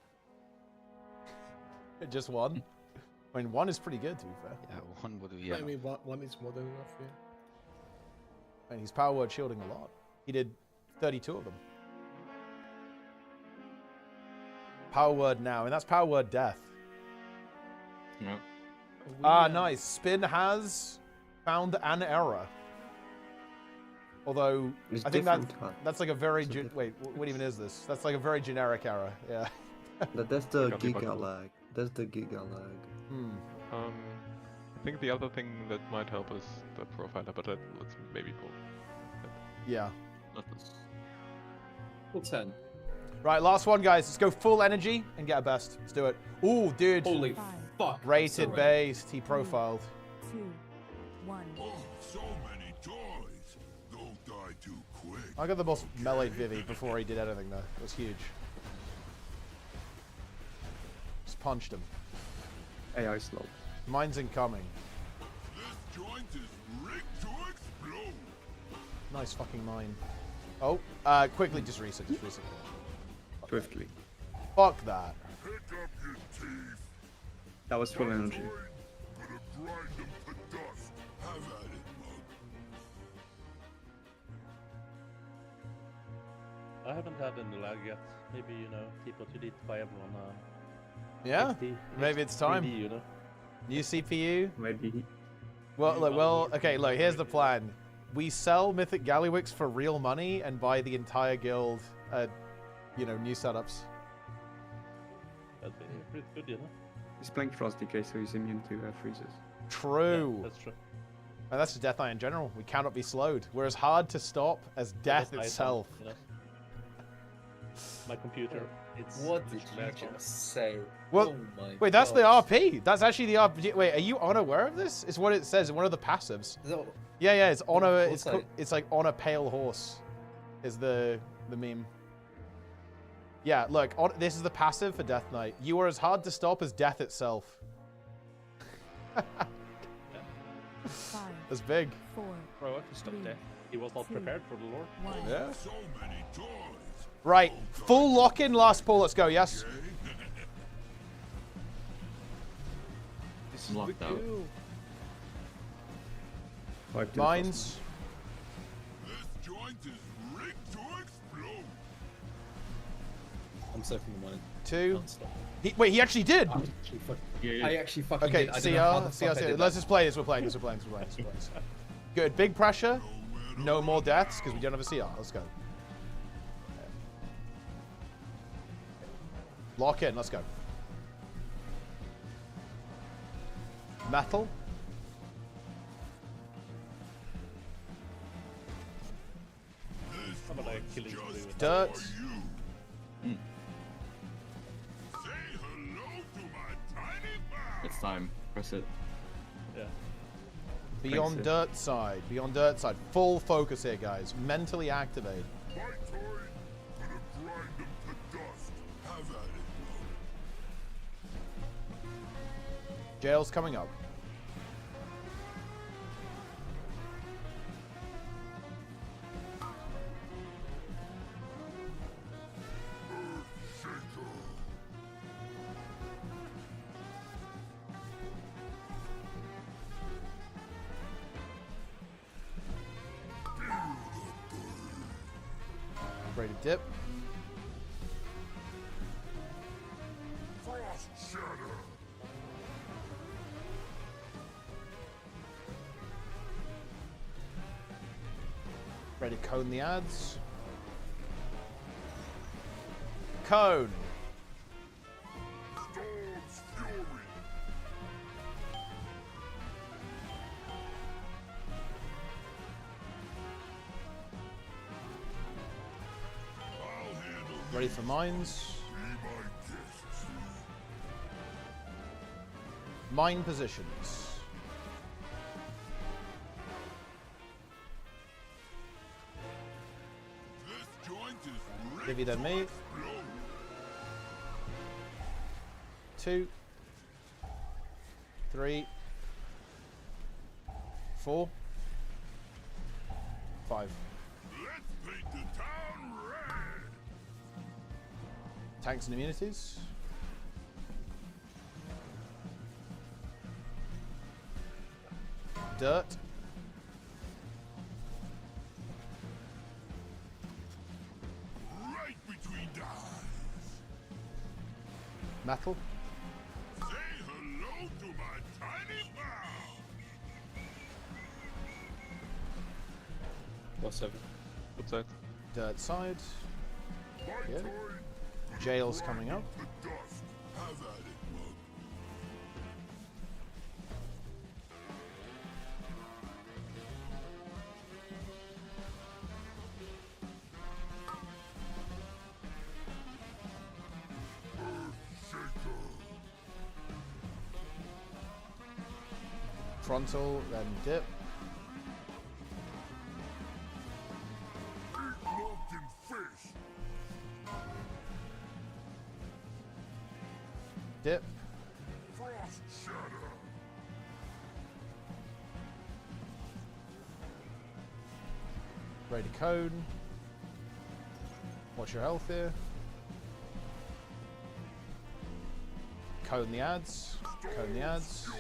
Just 1? I mean, 1 is pretty good, to be fair. Yeah, 1 would be. I mean, one is more than enough, yeah. And he's power word shielding a lot. He did 32 of them. Power word now, and that's power word death. No. Ah, nice. Spin has found an error. Although, It's I think different, huh? that's like a very... Wait, what even is this? That's like a very generic error, yeah. That's the Got the giga button. lag. That's the giga lag. I think the other thing that might help is the profiler, but let's maybe pull. Yeah. Let us. Well, 10. Right, last one, guys. Let's go full energy and get a best. Let's do it. Ooh, dude. Holy fuck. Rated based. He profiled. 2, 1. Oh, so many toys. Don't die too quick. I got the most melee Vivi before he did anything, though. It was huge. Just punched him. AI slow. Mine's incoming. This joint is rigged to explode. Nice fucking mine. Oh, quickly, just reset. Just reset. Swiftly. Fuck that. Pick up your teeth. That was full energy. Gonna grind them to dust. Have at it, Mug. I haven't had any lag yet. Maybe, you know, people to delete by everyone. Yeah, XD, maybe it's time. 3D, you know? New CPU. Maybe. Well, look, well, okay, look, here's the plan. We sell Mythic Gallywix for real money and buy the entire guild, you know, new setups. That'd be pretty good, you know? He's playing Frost DK, so he's immune to freezes. True. Yeah, that's true. And that's just Death Eye in general. We cannot be slowed. We're as hard to stop as death That's itself. you know? My computer, it's... What did it's you very just say? Well, Oh my wait, that's the God. RP. That's actually the RP. Wait, are you unaware of this? It's what it says in one of the passives. No. Yeah, yeah, it's on a, What's that? it's like on a pale horse, is the meme. Yeah, look, this is the passive for Death Knight. You are as hard to stop as death itself. That's big. 4. Bro, I can stop there. He was not prepared for the lore. Yeah. So many toys. Right, full lock-in last pull. Let's go. Yes. It's locked out. Mines. This joint is rigged to explode. I'm saving the money. 2. Can't stop. Wait, he actually did. I actually fucking Okay, did. I don't know how the CR, fuck I did let's that. just play this. We're playing this. We're playing this. Good. Big pressure. No more deaths because we don't have a CR. Let's go. Lock in. Let's go. Metal. How about I kill each blue? Dirt. Say hello to my tiny mouth. It's time. Press it. Yeah. Beyond Thanks, dirt side. Beyond dirt side. Full focus here, guys. Mentally activate. My toy. Gonna grind them to dust. Have at it, Mug. Jail's coming up. Ready to dip. Frost shatter. Ready to cone the ads. Cone. Storm's fury. I'll handle Ready for mines. Be my guests. Mine positions. This joint is rigged Give you then me. to explode. 2, 3, 4, 5. Let's paint the town red. Tanks and immunities. Dirt. Right between the eyes. Metal. Say hello to my tiny mouth. What's 7? Good side. Dirt side. My Good. toy. Jail's coming up. The dust. Have at it, Mug. frontal, then dip. Dip. Ready to cone. Watch your health here. Cone the ads. Cone the ads.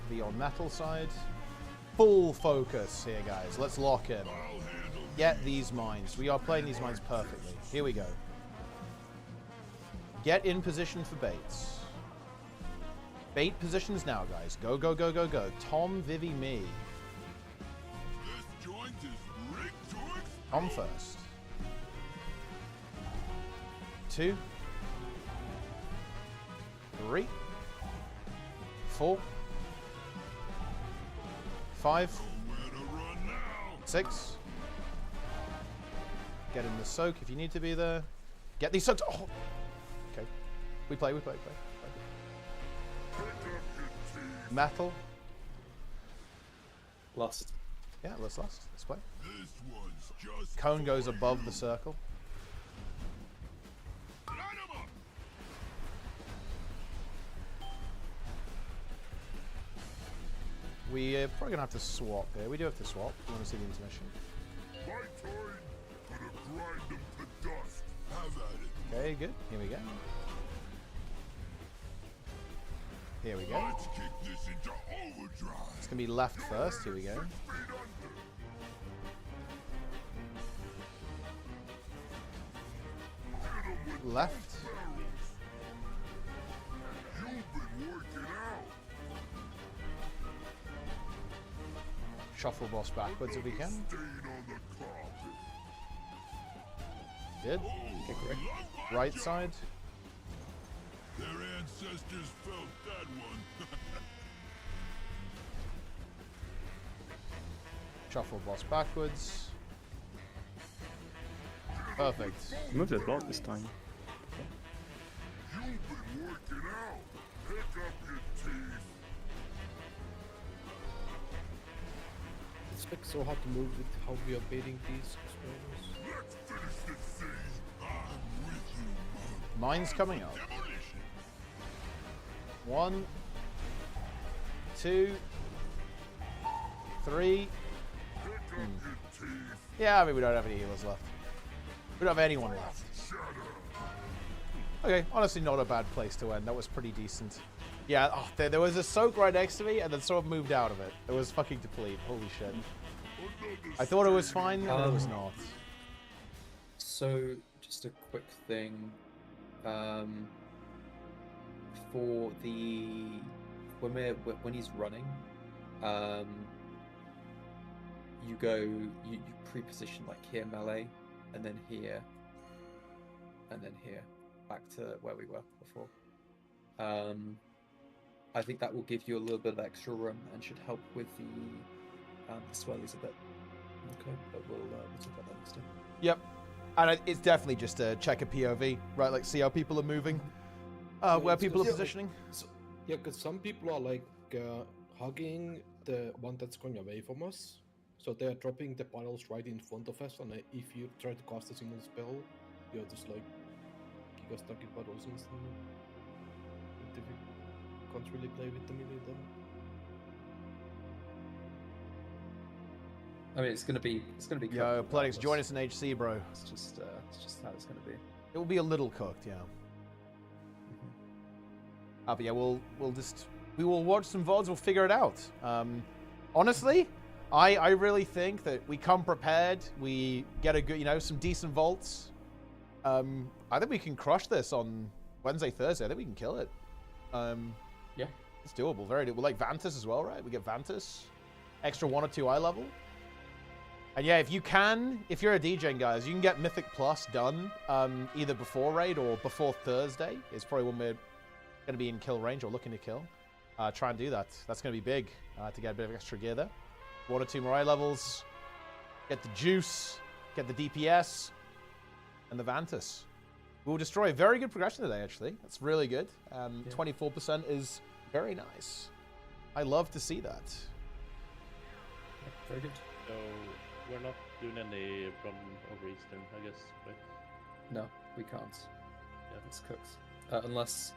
Be on metal side. Full focus here, guys. Let's lock in. Get these mines. We are playing these mines perfectly. Here we go. Get in position for baits. Bait positions now, guys. Go, go, go, go, go. Tom, Vivi, me. Tom first. 2, 3, 4, 5, 6. Get in the soak if you need to be there. Get these soaks. Oh, okay. We play. Metal. Lost. Yeah, let's last. Let's play. Cone goes above the circle. We're probably gonna have to swap here. We do have to swap. You want to see the intermission? Okay, good. Here we go. Here we go. It's gonna be left first. Here we go. Left. Shuffle boss backwards if we can. Good. Okay, right side. Their ancestors felt that one. Shuffle boss backwards. Perfect. Move the block this time. You've been working out. Pick up your teeth. It's like so hard to move with how we are baiting these exploders. Let's finish this scene. I'm with you, Mine's coming up. 1, 2, 3. Yeah, I mean, we don't have any healers left. We don't have anyone left. Okay, honestly, not a bad place to end. That was pretty decent. Yeah, oh, there was a soak right next to me, and then someone moved out of it. It was fucking deplete. Holy shit. I thought it was fine, and it was not. So, just a quick thing. For the when he's running, you pre-position like here melee, and then here, and then here, back to where we were before. I think that will give you a little bit of extra room and should help with the swellies a bit. Okay, but we'll talk about that next time. Yep. And it's definitely just to check a POV, right? Like, see how people are moving, where people are positioning. Yeah, because some people are like hugging the one that's going away from us. So they're dropping the piles right in front of us, and if you try to cast a single spell, you're just like, you got stuck in puddles instantly. You can't really play with them either. I mean, it's gonna be. Yo, Plenix, join us in HC, bro. It's just how it's gonna be. It will be a little cooked, yeah. But yeah, we will watch some VODs. We'll figure it out. Honestly, I really think that we come prepared. We get a good, some decent vaults. I think we can crush this on Wednesday, Thursday. I think we can kill it. Yeah, it's doable. Very doable. Like Vantus as well, right? We get Vantus, extra 1 or 2 eye level. And yeah, if you're a DJ, guys, you can get Mythic Plus done either before raid or before Thursday. It's probably when we're going to be in kill range or looking to kill. Try and do that. That's going to be big to get a bit of extra gear there. 1 or 2 more eye levels. Get the juice. Get the DPS. And the Vantus. We'll destroy. Very good progression today, actually. That's really good. 24% is very nice. I love to see that. Very good. So we're not doing any run over Eastern, I guess, right? No, we can't. Yeah, it's cooked. Unless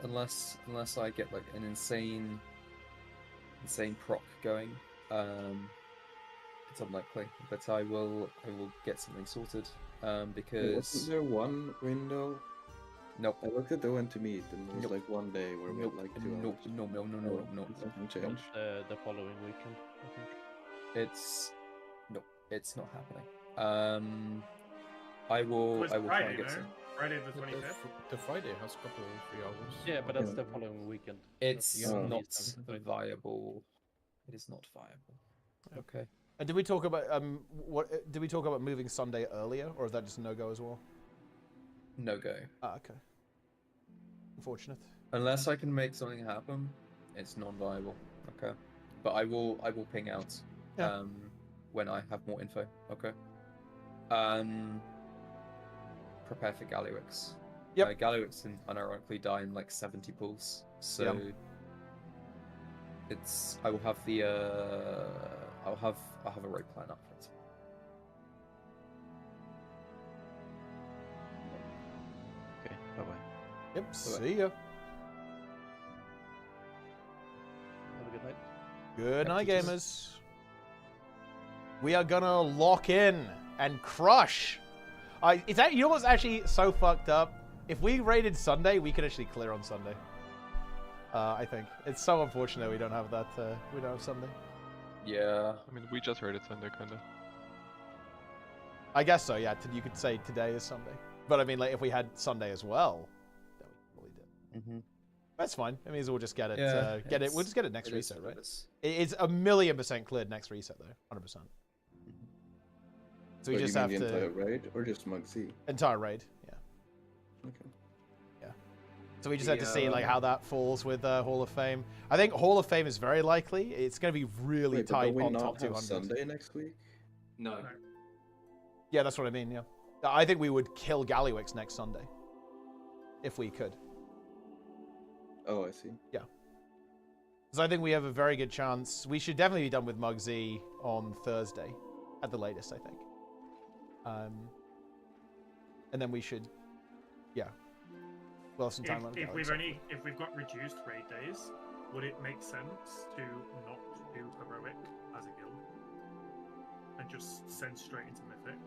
I get like an insane proc going. It's unlikely, but I will get something sorted. Because wasn't there one window? Nope. I looked at the one to meet, and there was like one day where we had like 2 hours. No. Nothing changed. The following weekend, I think. It's not happening. I will try Friday, and get no? some. Friday the 25th? The Friday has a couple of 3 hours. Yeah, but that's the following weekend. It's You have not Eastern. viable. It is not viable. Okay. And did we talk about did we talk about moving Sunday earlier, or is that just a no-go as well? No go. Ah, okay. Unfortunate. Unless I can make something happen, it's non-viable. Okay. But I will ping out when I have more info. Okay. Prepare for Gallywix. Yep. Gallywix can unironically die in like 70 pulls. So it's I will have the I'll have a raid plan up for it. Okay, bye bye. Yep, see ya. Have a good night. Good night, gamers. We are gonna lock in and crush. You know what's actually so fucked up? If we raided Sunday, we could actually clear on Sunday. I think it's so unfortunate we don't have that. We don't have Sunday. Yeah. I mean, we just raided Sunday, kinda. I guess so. Yeah, you could say today is Sunday, but I mean, like if we had Sunday as well, then we probably did. Mm-hmm. That's fine. It means we'll just get it. Yeah, We'll just get it next reset, right? It is. It's 1,000,000% cleared next reset, though. 100%. So we Wait, just you have mean the to entire raid or just Mugsy? entire raid. Yeah. Okay. Yeah. So we just have to see like how that falls with Hall of Fame. I think Hall of Fame is very likely. It's going to be really Wait, but tight don't we on not top have 200. Sunday next week? No. Yeah, that's what I mean. Yeah. I think we would kill Gallywix next Sunday if we could. Oh, I see. Yeah. Because I think we have a very good chance. We should definitely be done with Mugsy on Thursday, at the latest, I think. And then we should, we'll have some time on If we've got reduced raid days, would it make sense to not do heroic as a guild and just send straight into mythic?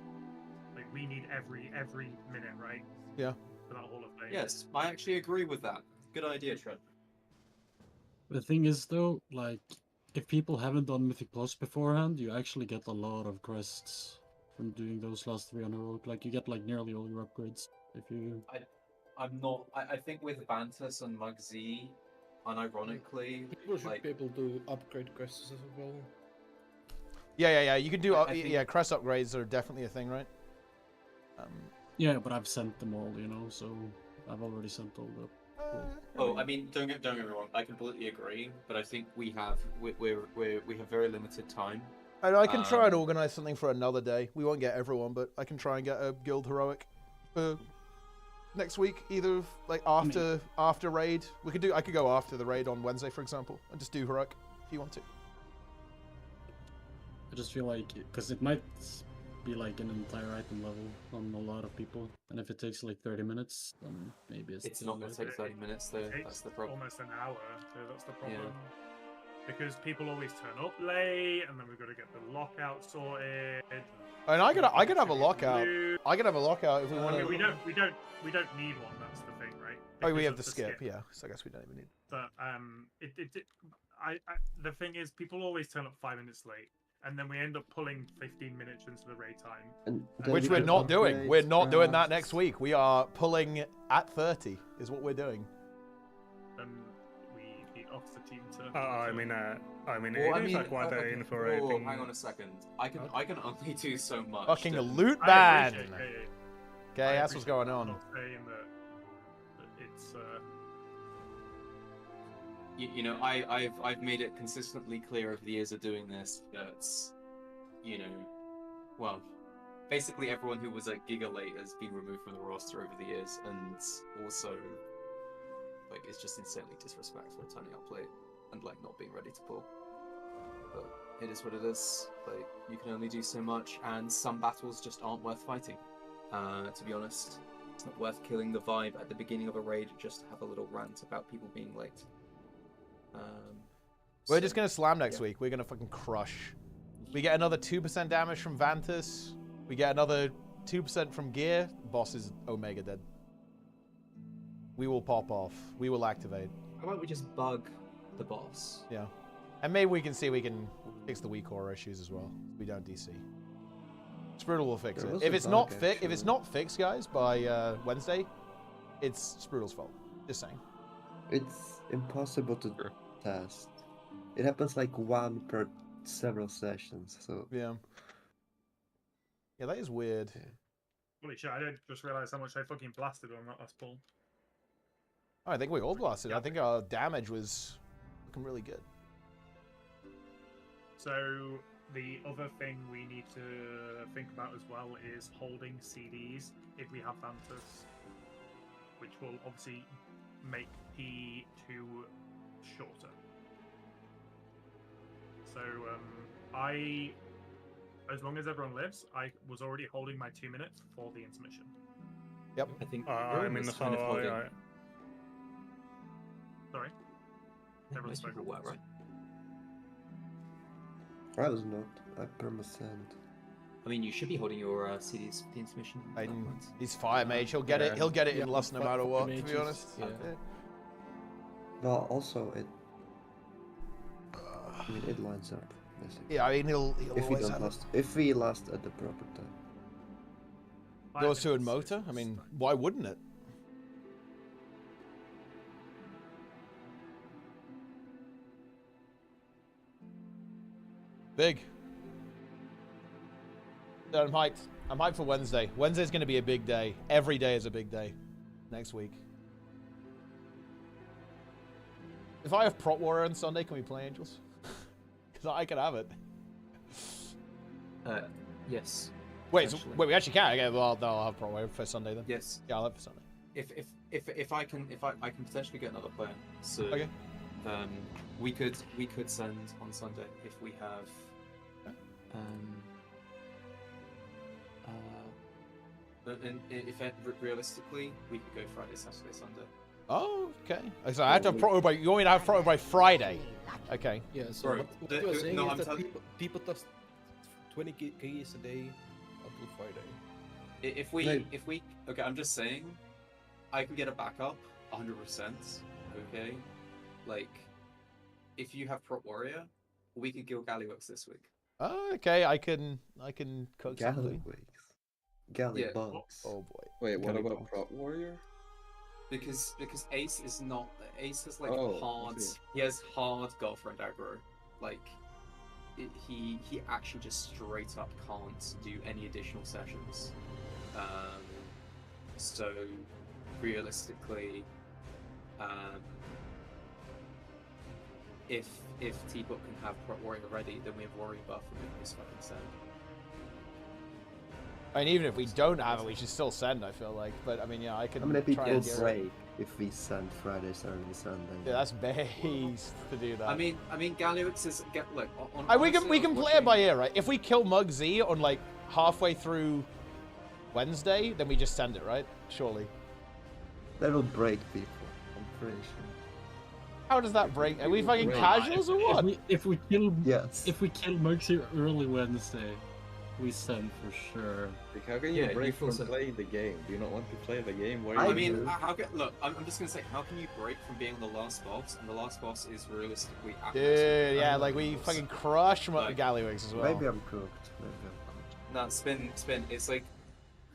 Like we need every minute, right? Yeah. For that Hall of Fame. Yes, I actually agree with that. Good idea, Trent. The thing is, though, like, if people haven't done Mythic Plus beforehand, you actually get a lot of crests from doing those last 3 on heroic. Like, you get, like, nearly all your upgrades if you... I think with Bantus and Mugsy, unironically... People should be able to upgrade quests as well. Yeah. You can do, crest upgrades are definitely a thing, right? Yeah, but I've sent them all, you know, so I've already sent all the... Oh, I mean, don't get me wrong. I completely agree, but I think we have very limited time. I can try and organize something for another day. We won't get everyone, but I can try and get a guild heroic for next week, either like after raid. I could go after the raid on Wednesday, for example, and just do heroic if you want to. I just feel like, because it might be like an entire item level on a lot of people, and if it takes like 30 minutes, then maybe it's not going to take 30 minutes though. That's the problem. Almost an hour, so that's the problem. Yeah. Because people always turn up late, and then we've got to get the lockout sorted. And I could have a lockout. I could have a lockout if we want to. We don't need one. That's the thing, right? Oh, we have the skip. Yeah, so I guess we don't even need. But the thing is, people always turn up 5 minutes late, and then we end up pulling 15 minutes into the raid time. Which we're not doing. We're not doing that next week. We are pulling at 30 is what we're doing. We beat off the team to. I mean, it is like quite a in for a thing. Hang on a second. I can only do so much. Fucking to- loot I ban. appreciate it. Okay, that's what's going on. I'm not saying that it's. You know, I've made it consistently clear over the years of doing this that, you know, well, basically everyone who was at Giga late has been removed from the roster over the years, and also like it's just insanely disrespectful turning up late and like not being ready to pull. But it is what it is. Like you can only do so much, and some battles just aren't worth fighting. To be honest, it's not worth killing the vibe at the beginning of a raid just to have a little rant about people being late. We're just gonna slam next week. We're gonna fucking crush. We get another 2% damage from Vantus. We get another 2% from gear. Boss is Omega dead. We will pop off. We will activate. How about we just bug the boss? Yeah. And maybe we can see we can fix the weak core issues as well. We don't DC. Sprudel will fix it. If it's not fixed, guys, by Wednesday, it's Sprudel's fault. Just saying. It's impossible to test. It happens like one per several sessions, so... Yeah. Yeah, that is weird. Holy shit, I did just realize how much I fucking blasted on that last pull. Oh, I think we all blasted. I think our damage was looking really good. So, the other thing we need to think about as well is holding CDs if we have Vantus, which will obviously make P2 shorter. So, as long as everyone lives, I was already holding my 2 minutes for the intermission. Yep. I think I'm in the kind of holding. Sorry? Everyone Most spoke people were, right? I was not. I perma-sent. I mean, you should be holding your CDs for the intermission. He's fire mage. He'll get it. He'll get it in lust no matter what. To be honest. Yeah. Well, also it. I mean, it lines up. Basically. Yeah, I mean he'll if we always don't have last, if we last at the proper time. Goes to in mota. I mean, why wouldn't it? Big. I'm hyped. I'm hyped for Wednesday. Wednesday's going to be a big day. Every day is a big day. Next week. If I have Prot Warrior on Sunday, can we play Angels? Because I can have it. Yes. Wait, we actually can. Okay, well, I'll have Prot Warrior for Sunday then. Yes. Yeah, I'll have it for Sunday. If I can potentially get another player. So okay. We could send on Sunday if we have and if realistically we could go Friday, Saturday, Sunday. Oh, okay. So I have to have Proto by. You want me to have Proto by Friday? Okay. Yeah. So Bro, what you're saying no, is I'm that telling- people test 20 keys a day until Friday. If we okay, I'm just saying, I can get a backup 100%. Okay, like if you have Prot Warrior, we could kill Gallywix this week. Oh, okay. I can cook something. Gallybox. Oh boy. Wait, what about Prot Warrior? Because Ace is not. Ace has like Oh, I hard. see. He has hard girlfriend aggro. Like he actually just straight up can't do any additional sessions. So realistically, if T-Bot can have Prot Warrior ready, then we have Warrior buff and we can just fucking send. I mean, even if we don't have it, we should still send. I feel like, but I mean, yeah, I can. How many people try and get break if we send Friday, Saturday, Sunday? Yeah, that's based to do that. I mean, Gallywix is look. We can play it by ear, right? If we kill Mug Z on like halfway through Wednesday, then we just send it, right? Surely. That'll break people. I'm pretty sure. How does that break? Are we fucking casuals or what? If we kill yes. If we kill Mugsy early Wednesday, we send for sure. Like, how can you break from playing the game? Do you not want to play the game? Why I mean, look, I'm just gonna say, how can you break from being the last boss? And the last boss is realistically. Dude, yeah, like we fucking crush Gallywix as well. Maybe I'm cooked. Nah, spin. It's like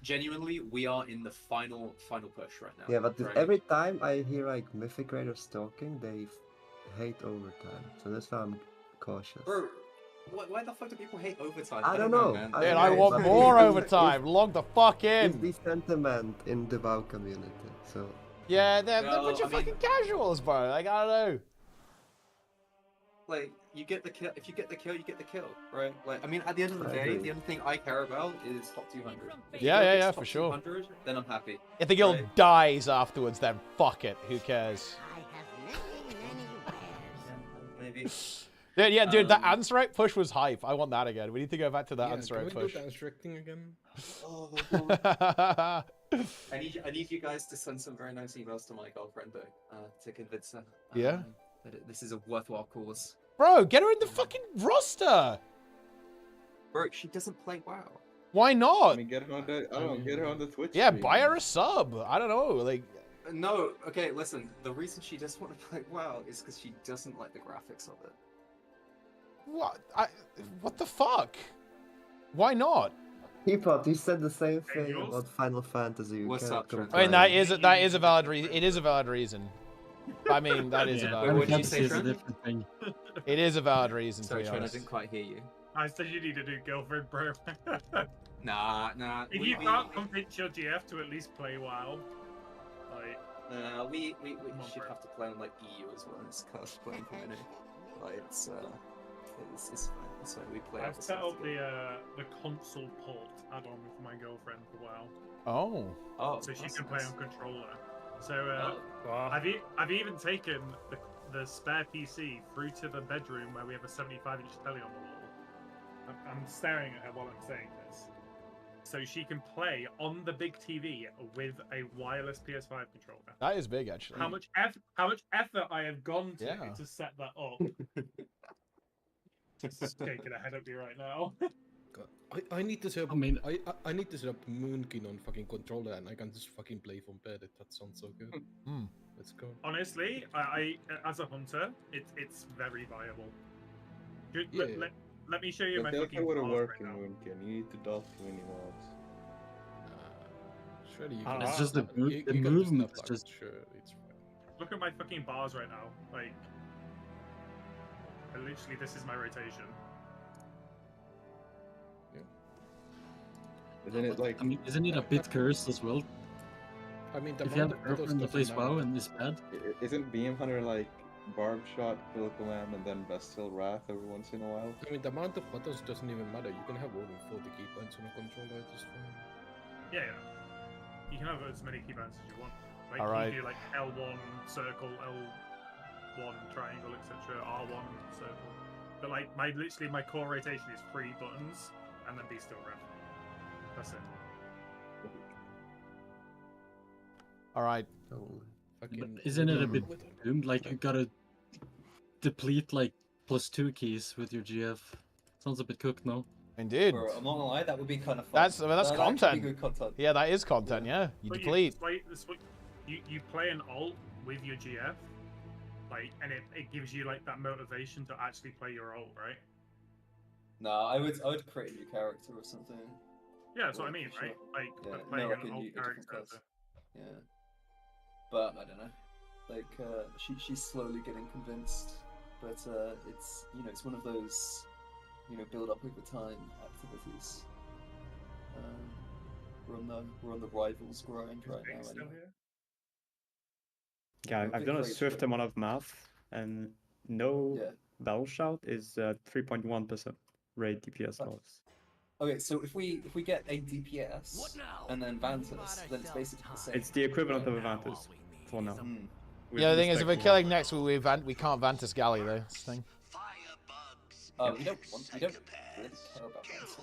genuinely, we are in the final push right now. Yeah, but right? every time I hear like Mythic Raiders talking, they hate overtime. So that's why I'm cautious. Bro, why the fuck do people hate overtime? I don't know. Man. Dude, I want more overtime. Log the fuck in. It's the sentiment in the WoW community. So. Yeah, they're a bunch of fucking casuals, bro. Like, I don't know. like you get the kill. If you get the kill, you get the kill, right? Like, I mean, at the end of the I day, agree. the only thing I care about is top 200. If Yeah, the guild yeah, gets yeah, top for sure. 200, then I'm happy. If the guild right? dies afterwards, then fuck it. Who cares? Maybe. Dude, yeah, dude, that answer right push was hype. I want that again. We need to go back to that Yeah, answer can right we push. do dance directing again? Oh my god. I need you guys to send some very nice emails to my girlfriend though, to convince her. Yeah. This is a worthwhile cause. Bro, get her in the fucking roster. Bro, she doesn't play WoW. Why not? I mean, get her on the. I don't know. Get her on the Twitch. Yeah, stream. buy her a sub. I don't know, like. No, okay, listen. The reason she doesn't want to play WoW is because she doesn't like the graphics of it. What? What the fuck? Why not? Teapot, you said the same thing about Final Fantasy. You What's can't up, Trent? I mean, complain. that is a valid reason. It is a valid reason. I mean, that is a valid What did you reason. say, Trent? It is a valid reason, Sorry, to be Trent, I honest. didn't quite hear you. I said you need a new girlfriend, bro. Nah. If you can't convince your GF to at least play WoW, like. We should have to play on like EU as well. It's cast playing for many. Like it's fine. It's fine. We play. I've set up the console port add-on with my girlfriend for WoW. Oh. So she that's can play nice. on controller. So I've even taken the spare PC through to the bedroom where we have a 75-inch telly on the wall. I'm staring at her while I'm saying this. So she can play on the big TV with a wireless PS5 controller. That is big, actually. How much effort I have gone to set that up. Just taking a head up you right now. I need to set up. I mean, I need to set up Moonkin on fucking controller, and I can just fucking play from bed. That sounds so good. Let's go. Honestly, I as a hunter, it's very viable. Let me show you my Delta fucking would have bars worked right in now. Moonkin. You need to doff too many mods. Surely you It's can just the snap- move- you the can movement snap is that, just- sure, it's fine. Look at my fucking bars right now. Like, literally, this is my rotation. Isn't it like? I mean, isn't it a bit cursed as well? I mean, the If you have a amount of girlfriend that doesn't plays matter. WoW and is bad, Isn't Beam Hunter like Barb Shot, Kill Command, and then Bestial Wrath every once in a while? I mean, the amount of buttons doesn't even matter. You can have over 40 keypoints on a controller just fine. Yeah. You can have as many keybands as you want. Like, Alright. you do like L1 circle, L1 triangle, etc. R1 circle. But like, literally my core rotation is 3 buttons, and then be still ref. That's it. All right. but isn't it a bit doomed? Like you gotta deplete like +2 keys with your GF. Sounds a bit cooked, no? Indeed. Bro, I'm not gonna lie, that would be kind of fun. That's That'd actually be content. good content. Yeah, that is content. Yeah, you But deplete. You play an alt with your GF, like, and it gives you like that motivation to actually play your alt, right? Nah, I would create a new character or something. Yeah, that's what I Yeah, mean, for right? sure. Like, Yeah, playing like an a alt different character. class. Yeah. But I don't know. Like she's slowly getting convinced, but it's it's one of those build up over time activities. We're on the rivals grind right now. Anyway. Yeah, Big I've done a Rage swift Show. amount of math, and no battle shout is 3.1% raid DPS loss. Okay, so if we get a DPS and then Vantas, then it's basically the same. It's the equivalent of a Vantas for now. With Yeah, the thing is, if we're respect to killing next, we can't Vantas Galley though. That's the thing. We don't really care about Vantas.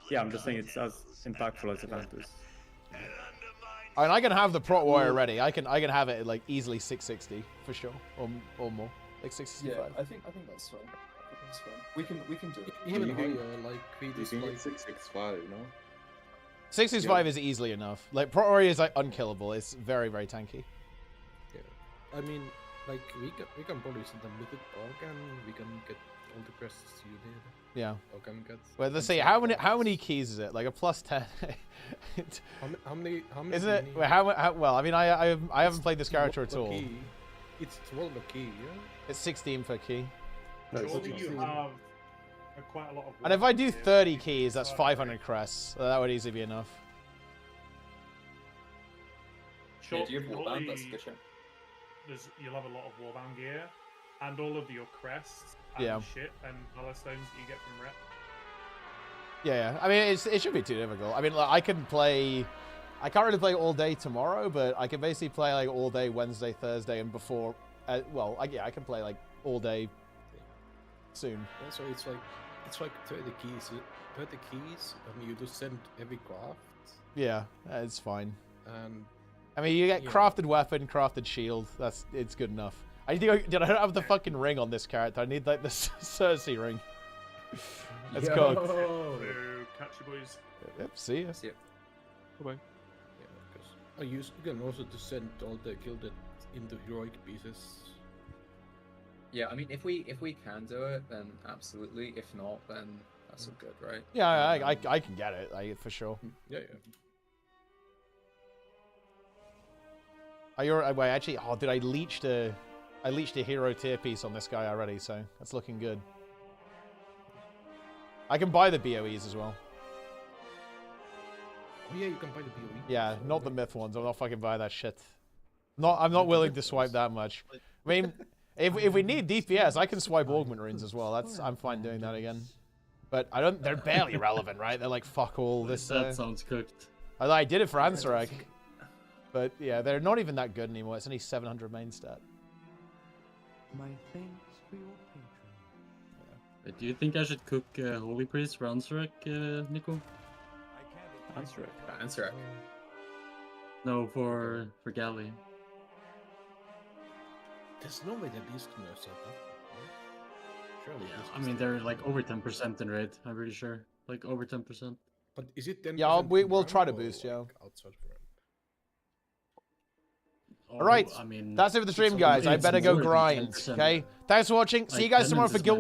Yeah, I'm just saying it's as impactful as a Vantas. I mean, I can have the Prot Warrior ready. I can have it at like easily 660 for sure, or more, like 665. Yeah, I think that's fine. That's fine. We can do it. Even You higher, can- like we You just can like get 665, you know? 665 is easily enough. Like Prot Warrior is like unkillable. It's very tanky. I mean, like we can probably send a mythic organ. We can get all the quests you need. Yeah. Organ get. Well, let's see. How many keys is it? Like a +10. How many? Isn't it? Wait, how? Well, I mean, I haven't played this character at all. It's 12 a key, yeah. It's 16 per key. Surely you have quite a lot of. And if I do 30 keys, that's 500 crests. So that would easily be enough. Yeah, do you have Warband? That's a good show. You'll have a lot of warband gear, and all of your crests and shit and valor stones that you get from rep. Yeah, I mean, it shouldn't be too difficult. I mean, like, I can't really play all day tomorrow, but I can basically play like all day Wednesday, Thursday, and before. Well, I can play like all day soon. Also, it's like 30 keys. 30 keys, and you just send every craft. Yeah, it's fine. And I mean, you get crafted weapon, crafted shield. It's good enough. I don't have the fucking ring on this character. I need like the Cersei ring. Let's go. So, catch you boys. Yep, see ya. See ya. Bye-bye. Yeah, because you can also just send all the gilded into heroic pieces. Yeah, I mean, if we can do it, then absolutely. If not, then that's all good, right? Yeah, I can get it, for sure. Yeah. Wait, actually, dude, I leached a hero tier piece on this guy already, so that's looking good. I can buy the BOEs as well. Oh yeah, you can buy the BOE. Yeah, not the myth ones. I'm not fucking buying that shit. I'm not willing to swipe that much. I mean, if we need DPS, I can swipe augment runes as well. I'm fine doing that again. But they're barely relevant, right? They're like fuck all this. That sounds cooked. I did it for Ansarek. But yeah, they're not even that good anymore. It's only 700 main stat. My thanks for your patronage. Do you think I should cook Holy Priest for Ansarek, Nico? Ansarek. No, for Galley. There's no way that these can know set up. Surely. Yeah, I mean they're like over 10% in raid. I'm pretty sure, like over 10%. But is it 10%? Yeah, we'll try to boost, yeah. Outside of ramp? All right, I mean, that's it for the stream, guys. I better go grind. Okay, thanks for watching. See you guys tomorrow for Guild.